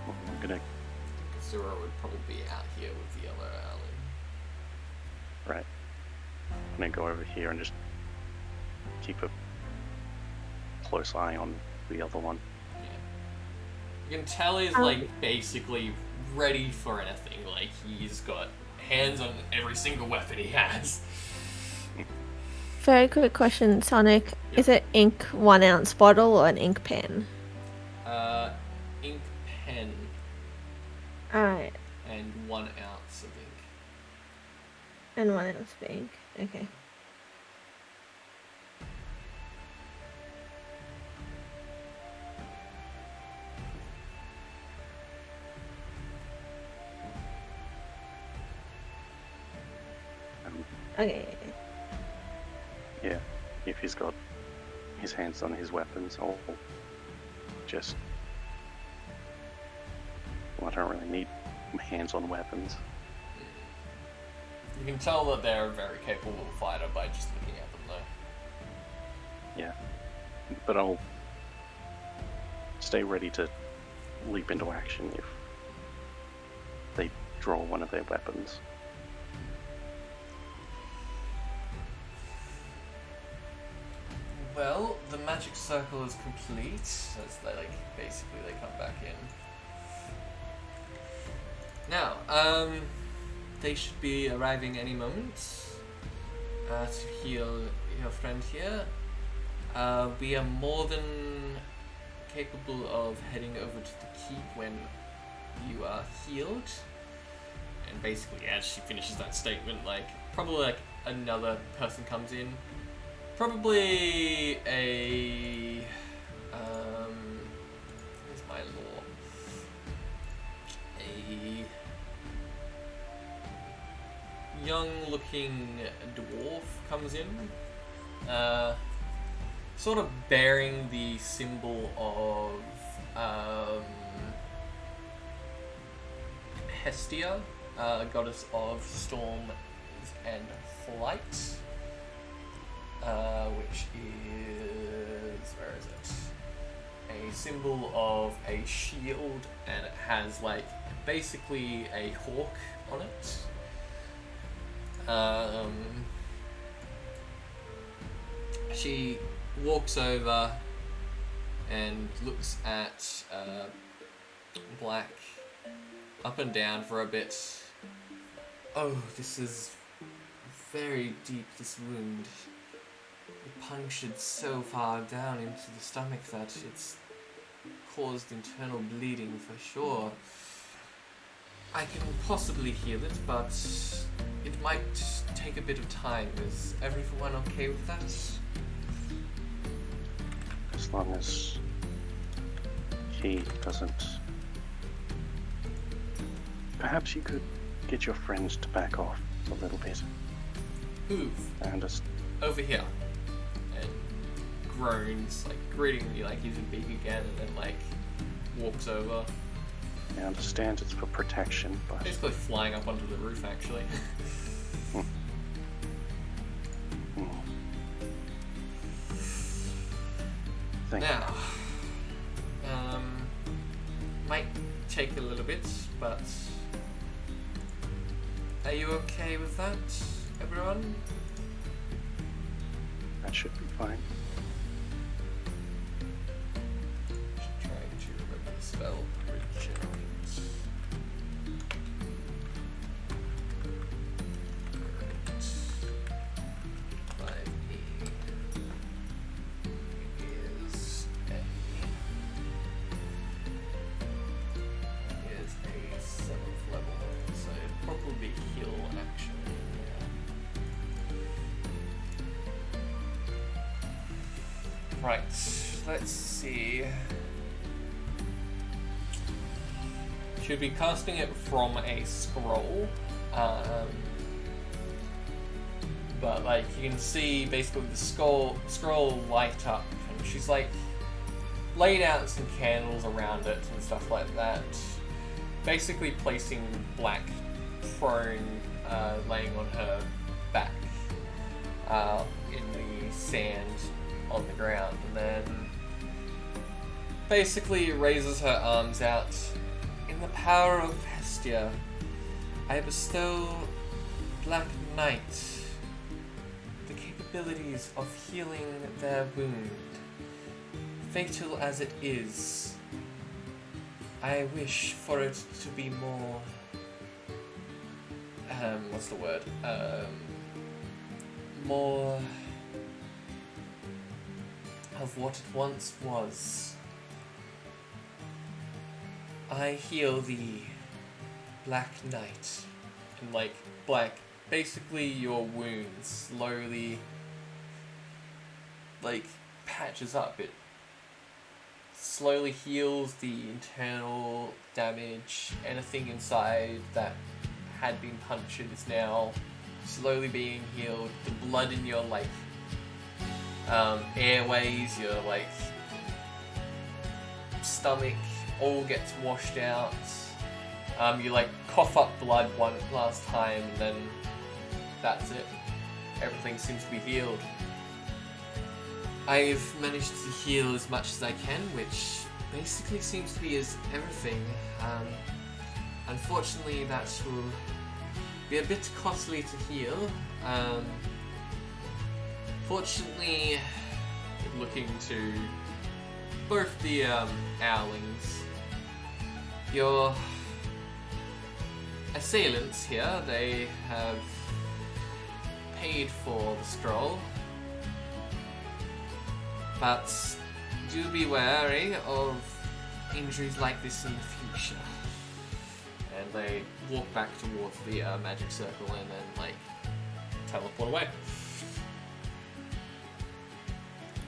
I'm gonna. Zero would probably be out here with the other alley. Right. I'm gonna go over here and just keep a close eye on the other one. Yeah. You can tell he's like basically ready for anything. Like he's got hands on every single weapon he has. Very quick question, Sonic. Yep. Is it ink 1 ounce bottle or an ink pen? Ink pen Alright. and 1 ounce of ink. And 1 ounce of ink. Okay. Okay. Yeah, if he's got his hands on his weapons, I'll just. Well, I don't really need hands on weapons. You can tell that they're a very capable fighter by just looking at them though. Yeah, but I'll stay ready to leap into action if they draw one of their weapons. Well, the magic circle is complete as they basically come back in. Now, they should be arriving any moment to heal your friend here. We are more than capable of heading over to the keep when you are healed. And basically, as she finishes that statement, probably another person comes in. Probably a where's my law? A young-looking dwarf comes in, sort of bearing the symbol of Hestia, goddess of storm and flight. Which is, where is it? A symbol of a shield, and it has basically a hawk on it. She walks over and looks at Black up and down for a bit. Oh, this is very deep, this wound. It punctured so far down into the stomach that it's caused internal bleeding for sure. I can possibly heal it, but it might take a bit of time. Is everyone okay with that? As long as he doesn't. Perhaps you could get your friends to back off a little bit. Who? And just Over here. And groans, greeting me like he's in big again, and then walks over. I understand it's for protection, but Basically flying up onto the roof, actually. Thank you. Now, might take a little bit, but are you okay with that, everyone? That should be fine. Trying to remember the spell. Regenerate. Right, let's see. She'll be casting it from a scroll. But like you can see basically the scroll light up, and she's like laid out some candles around it and stuff like that. Basically placing Black prone, laying on her back in the sand on the ground, and then basically raises her arms out. In the power of Hestia, I bestow Black Knight the capabilities of healing their wound. Fatal as it is, I wish for it to be more... what's the word? More of what it once was. I heal thee, Black Knight. And like, Black, basically your wound slowly, like, patches up. It slowly heals the internal damage. Anything inside that had been punctured is now slowly being healed. The blood in your, like, airways, your, like, stomach all gets washed out. You, like, cough up blood one last time, and then that's it. Everything seems to be healed. I've managed to heal as much as I can, which basically seems to be as everything. Unfortunately, that will be a bit costly to heal. Fortunately, looking to both the owlings, your assailants here, they have paid for the scroll. But do be wary of injuries like this in the future. And they walk back towards the magic circle and then, like, teleport away.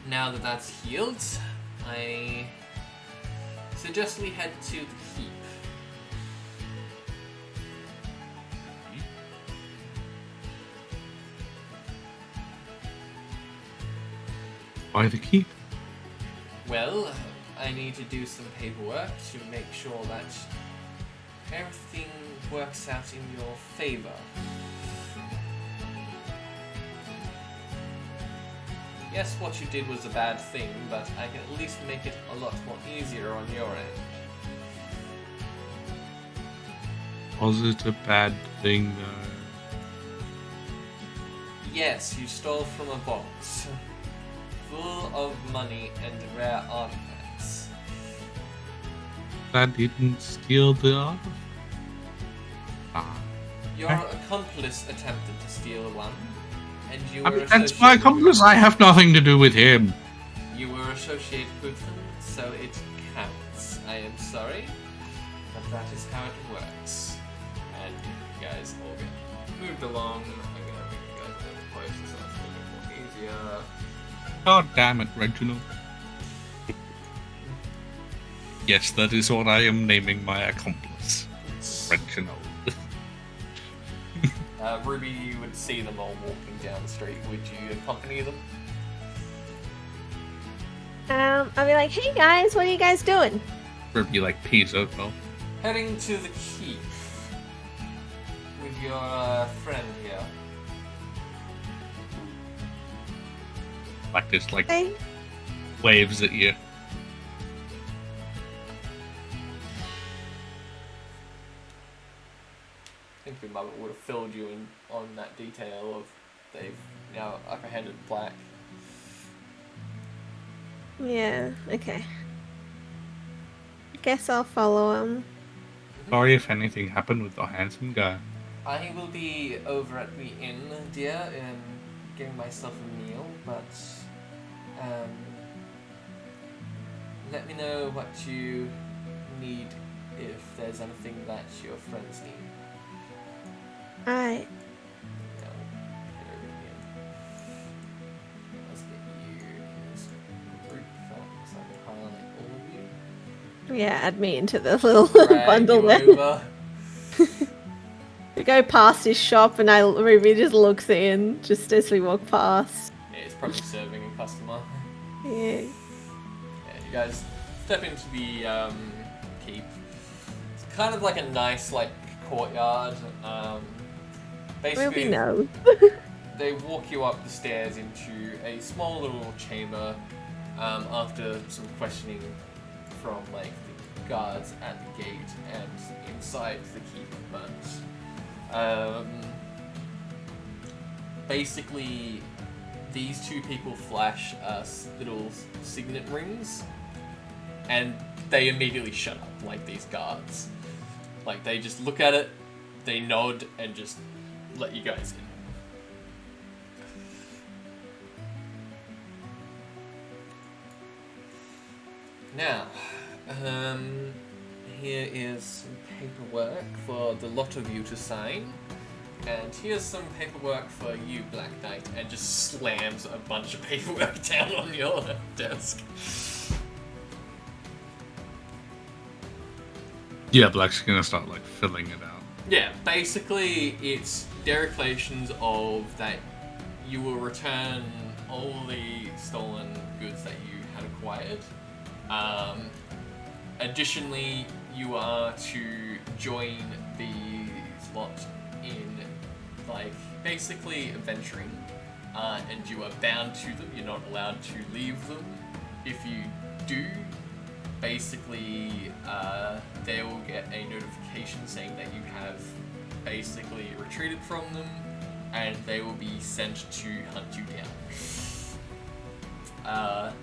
Now that that's healed, I suggest we head to the keep. Why the keep? Well, I need to do some paperwork to make sure that everything works out in your favor. Yes, what you did was a bad thing, but I can at least make it a lot more easier on your end. Was it a bad thing though? Yes, you stole from a box full of money and rare artifacts. I didn't steal the artifact. Your accomplice attempted to steal one, and you were That's my associated accomplice. I have nothing to do with him. You were associated with them, so it counts. I am sorry, but that is how it works. And you guys all get moved along. I'm gonna make you guys a little closer so it's a little bit more easier. God damn it, Reginald. Yes, that is what I am naming my accomplice. Reginald. Ruby, you would see them all walking down the street. Would you accompany them? I'll be like, hey guys, what are you guys doing? Ruby like peas out now. Heading to the keep with your friend here. Like this, like Hey. waves at you. I think your mother would have filled you in on that detail of they've now apprehended Black. Yeah, okay. Guess I'll follow him. Sorry if anything happened with the handsome guy. I will be over at the inn, dear, and getting myself a meal, but let me know what you need if there's anything that your friends need. Alright. Head over to the inn. Let's get you in this group so I can highlight all of you. Yeah, add me into the little drag bundle you there. over. We go past his shop and Ruby just looks in just as we walk past. Yeah, it's probably serving a customer. Yeah. Yeah, you guys step into the keep. It's kind of like a nice like courtyard. Basically, Ruby knows. they walk you up the stairs into a small little chamber. After some questioning from like the guards at the gate and inside the keep, but basically these two people flash us little signet rings, and they immediately shut up. Like these guards, like they just look at it, they nod, and just let you guys in. Now, here is some paperwork for the lot of you to sign. And here's some paperwork for you, Black Knight, and just slams a bunch of paperwork down on your desk. Yeah, Black's gonna start like filling it out. Yeah, basically it's declarations of that you will return all the stolen goods that you had acquired. Additionally, you are to join the lot in, like, basically adventuring, and you are bound to them. You're not allowed to leave them. If you do, basically, they will get a notification saying that you have basically retreated from them, and they will be sent to hunt you down.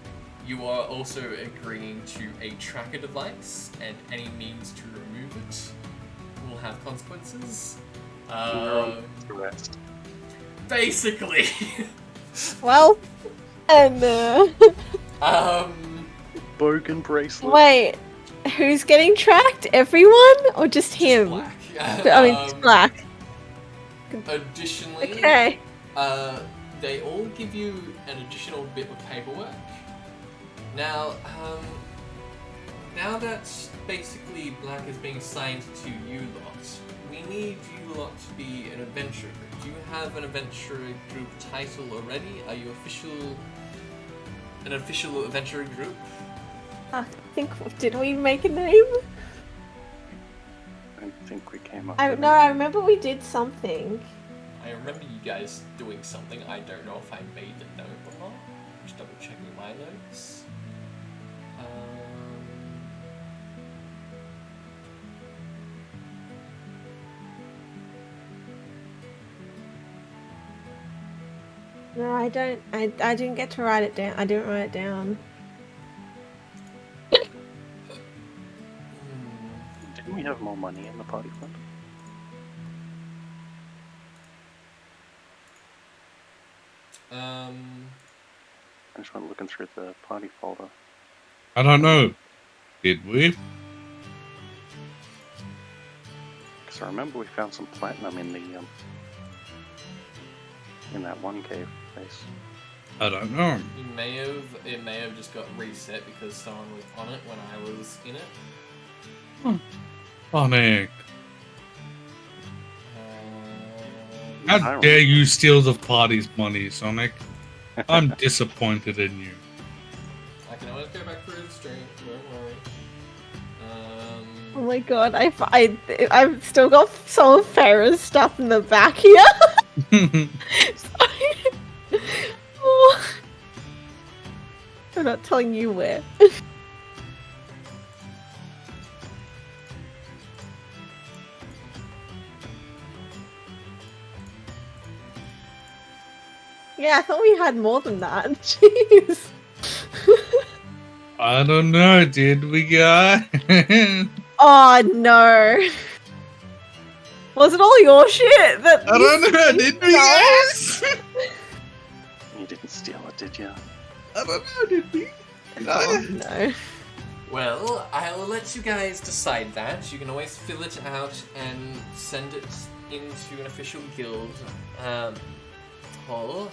You are also agreeing to a tracker device, and any means to remove it will have consequences. The rest. Basically. Well, and Bogan bracelet. wait, who's getting tracked? Everyone or just him? Black. I mean, it's Black. Additionally, Okay. they all give you an additional bit of paperwork. Now, now that basically Black is being assigned to you lot, we need you lot to be an adventurer group. Do you have an adventurer group title already? Are you an official adventurer group? I think, did we make a name? I think we came up. I with no, I remember we did something. I remember you guys doing something. I don't know if I made the note or not. Just double checking my notes. No, I don't. I didn't get to write it down. I didn't write it down. Didn't we have more money in the party fund? I just went looking through the party folder. I don't know. Did we? Because I remember we found some platinum in the in that one cave place. I don't know. It may have just got reset because someone was on it when I was in it. Sonic, Um, how dare you steal the party's money, Sonic? I'm disappointed in you. I can always go back through the stream, don't worry. Oh my god, I've still got some of Farah's stuff in the back here. Sorry. Oh. I'm not telling you where. Yeah, I thought we had more than that. Jeez. I don't know, did we, guys? Oh no. Was it all your shit? I don't know, did we, guys? You didn't steal it, did you? I don't know, did we? Oh no. Well, I'll let you guys decide that. You can always fill it out and send it into an official guild hall.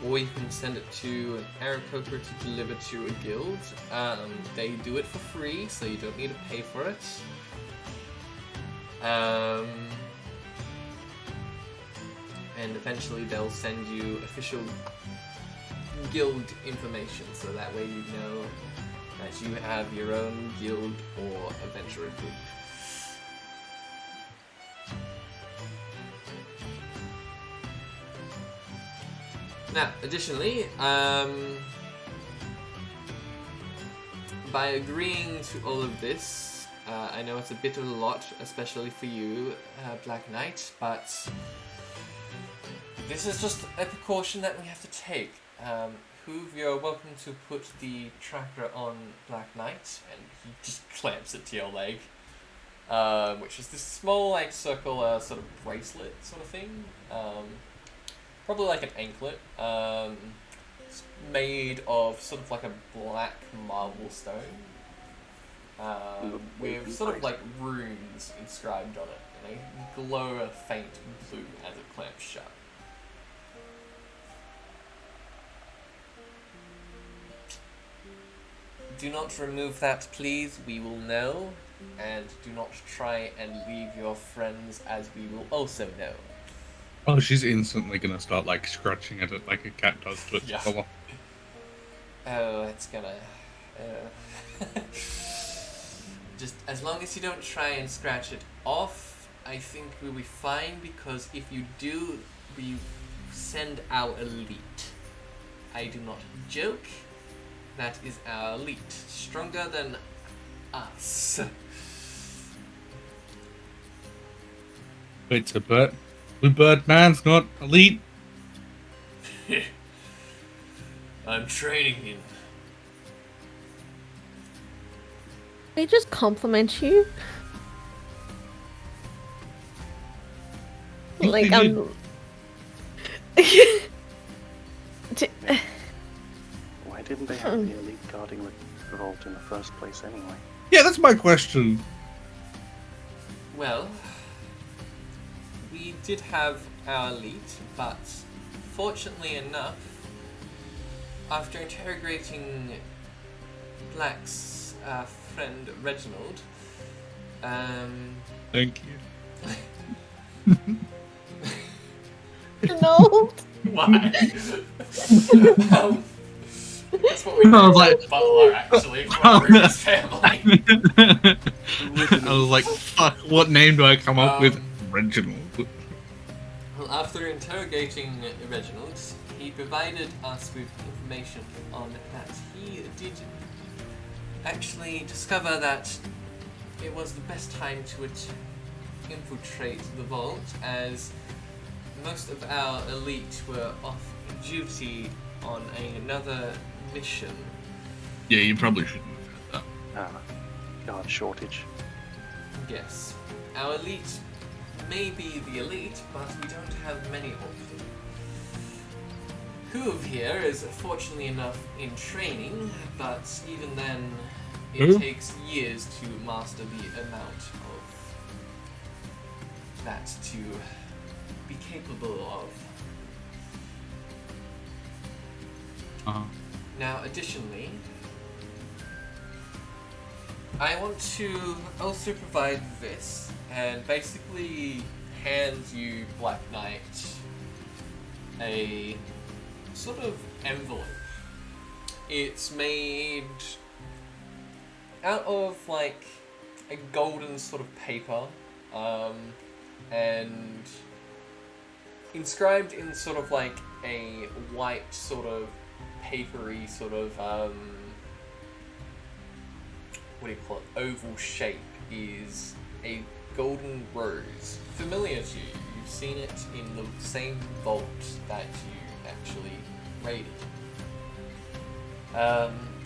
or you can send it to an Aarakocra to deliver to a guild. They do it for free, so you don't need to pay for it. And eventually they'll send you official guild information, so that way you know that you have your own guild or adventurer group. Now, additionally, by agreeing to all of this, I know it's a bit of a lot, especially for you, Black Knight, but this is just a precaution that we have to take. Hoove, you're welcome to put the tracker on Black Knight, and he just clamps it to your leg, which is this small, like, circular sort of bracelet sort of thing. Probably like an anklet. It's made of sort of like a black marble stone, with sort of like runes inscribed on it, and they glow a faint blue as it clamps shut. Do not remove that, please. We will know, and do not try and leave your friends, as we will also know. Oh, she's instantly gonna start like scratching at it like a cat does to its Yeah. collar. Oh, it's gonna... Just as long as you don't try and scratch it off, I think we'll be fine, because if you do, we send our elite. I do not joke. That is our elite. Stronger than us. Wait, so Blue Bird Man's not elite? I'm training him. They just compliment you. Like, I'm... Why didn't they have the elite guarding the vault in the first place anyway? Yeah, that's my question. Well, we did have our elite, but fortunately enough, after interrogating Black's friend Reginald, Thank you. No. why? That's what we I do was like- with Butler, actually, for his family. I was like, fuck, what name do I come up with? Um, Reginald. Well, after interrogating Reginald, he provided us with information on that he did actually discover that it was the best time to infiltrate the vault, as most of our elite were off duty on another mission. Yeah, you probably shouldn't have had Guard shortage. Yes, our elite may be the elite, but we don't have many of them. Hoove here is fortunately enough in training, but even then, it Who? takes years to master the amount of that to be capable of. that. Now, additionally, I want to also provide this, and basically hand you, Black Knight, a sort of envelope. It's made out of like a golden sort of paper, and inscribed in sort of like a white sort of papery sort of what do you call it, oval shape, is a golden rose. Familiar to you. You've seen it in the same vault that you actually raided.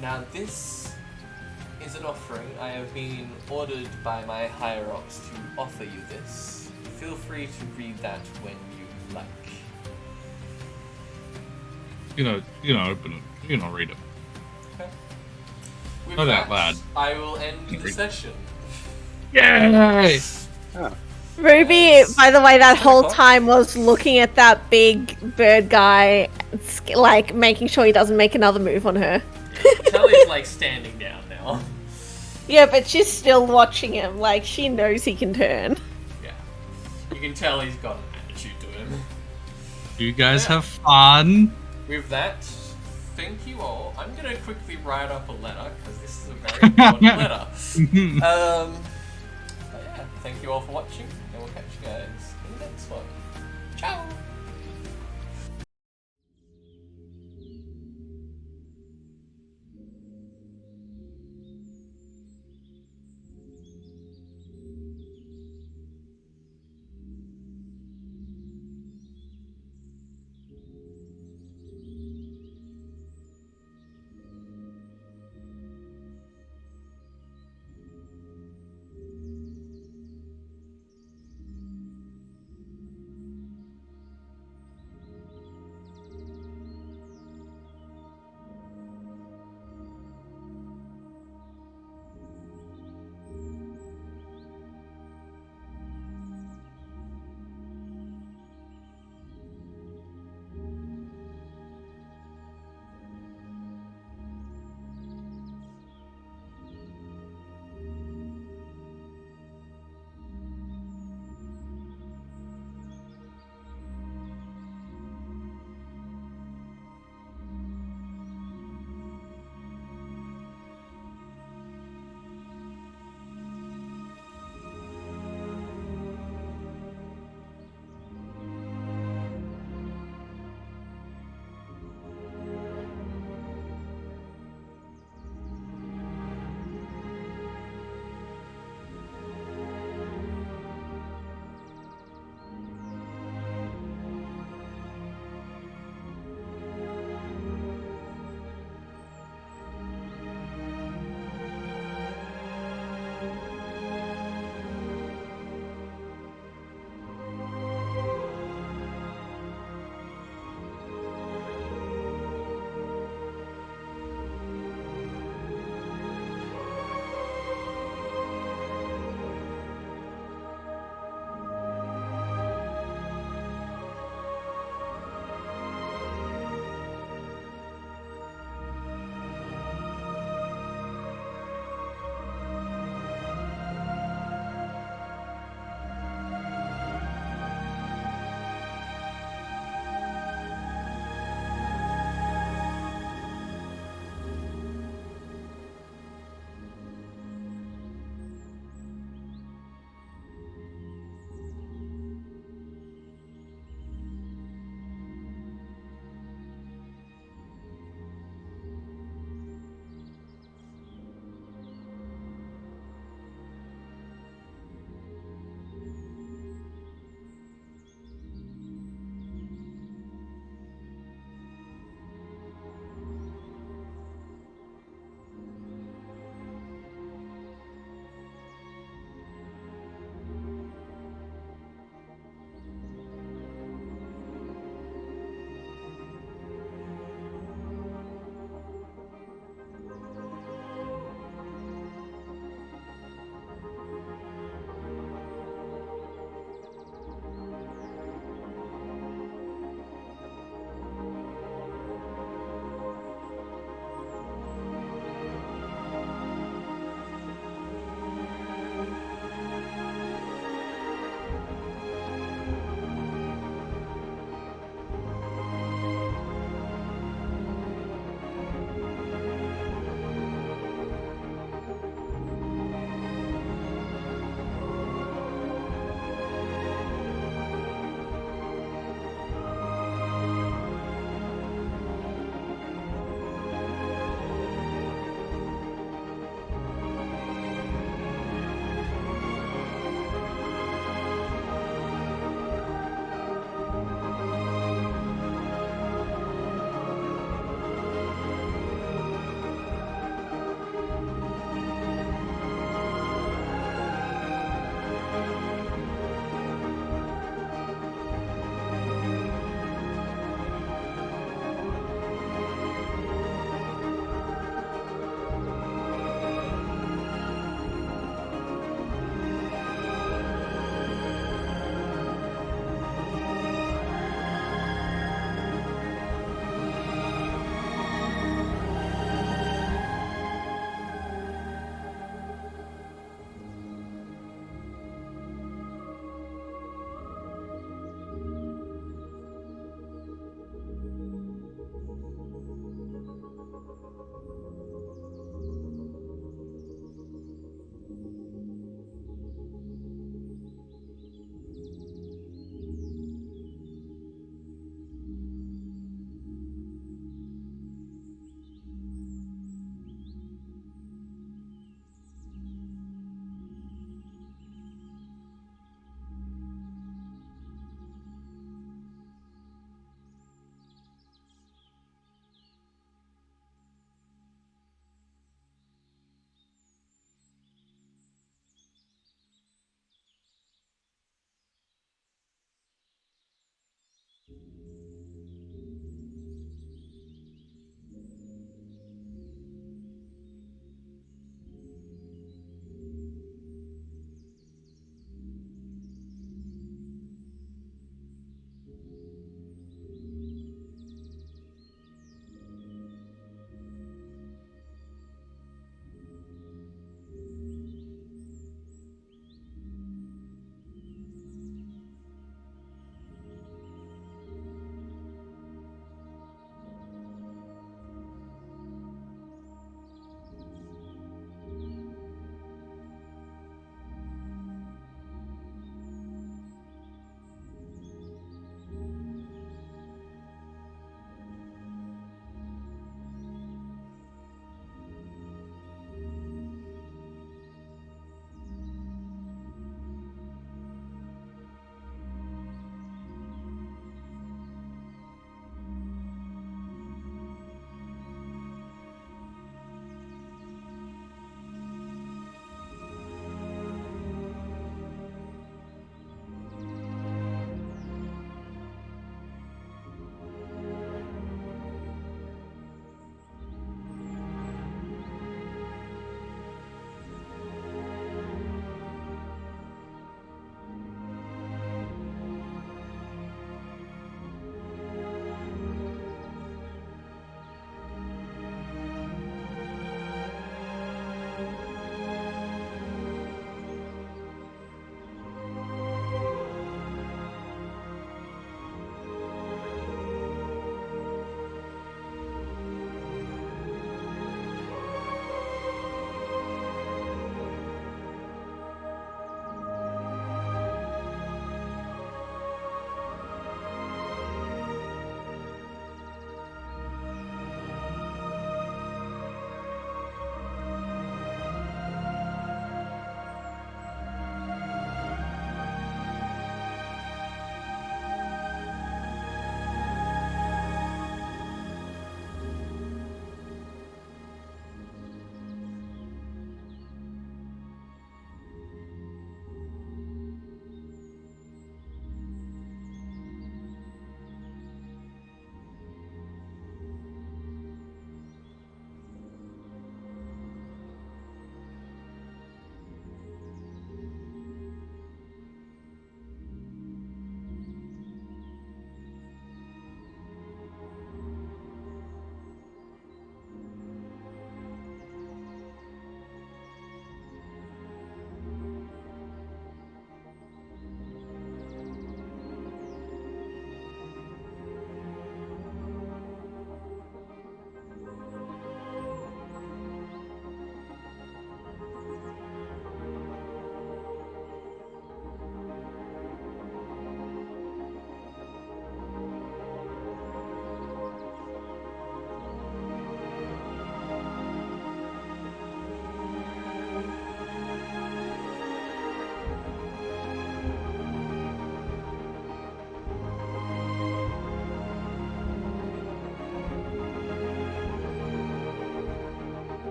Now this is an offering. I have been ordered by my higher-ups to offer you this. Feel free to read that when you like. Open it. Read it. Okay. With Not that, that loud. I will end the Read. session. Yay! Ah, Ruby, Yes. by the way, that 10 whole o'clock. time was looking at that big bird guy, like making sure he doesn't make another move on her. Tally's like standing down now. Yeah, but she's still watching him, like she knows he can turn. Yeah. You can tell he's got an attitude to him. You guys Yeah. have fun. With that, thank you all. I'm gonna quickly write up a letter, because this is a very important letter. But yeah, thank you all for watching, and we'll catch you guys in the next one. Ciao!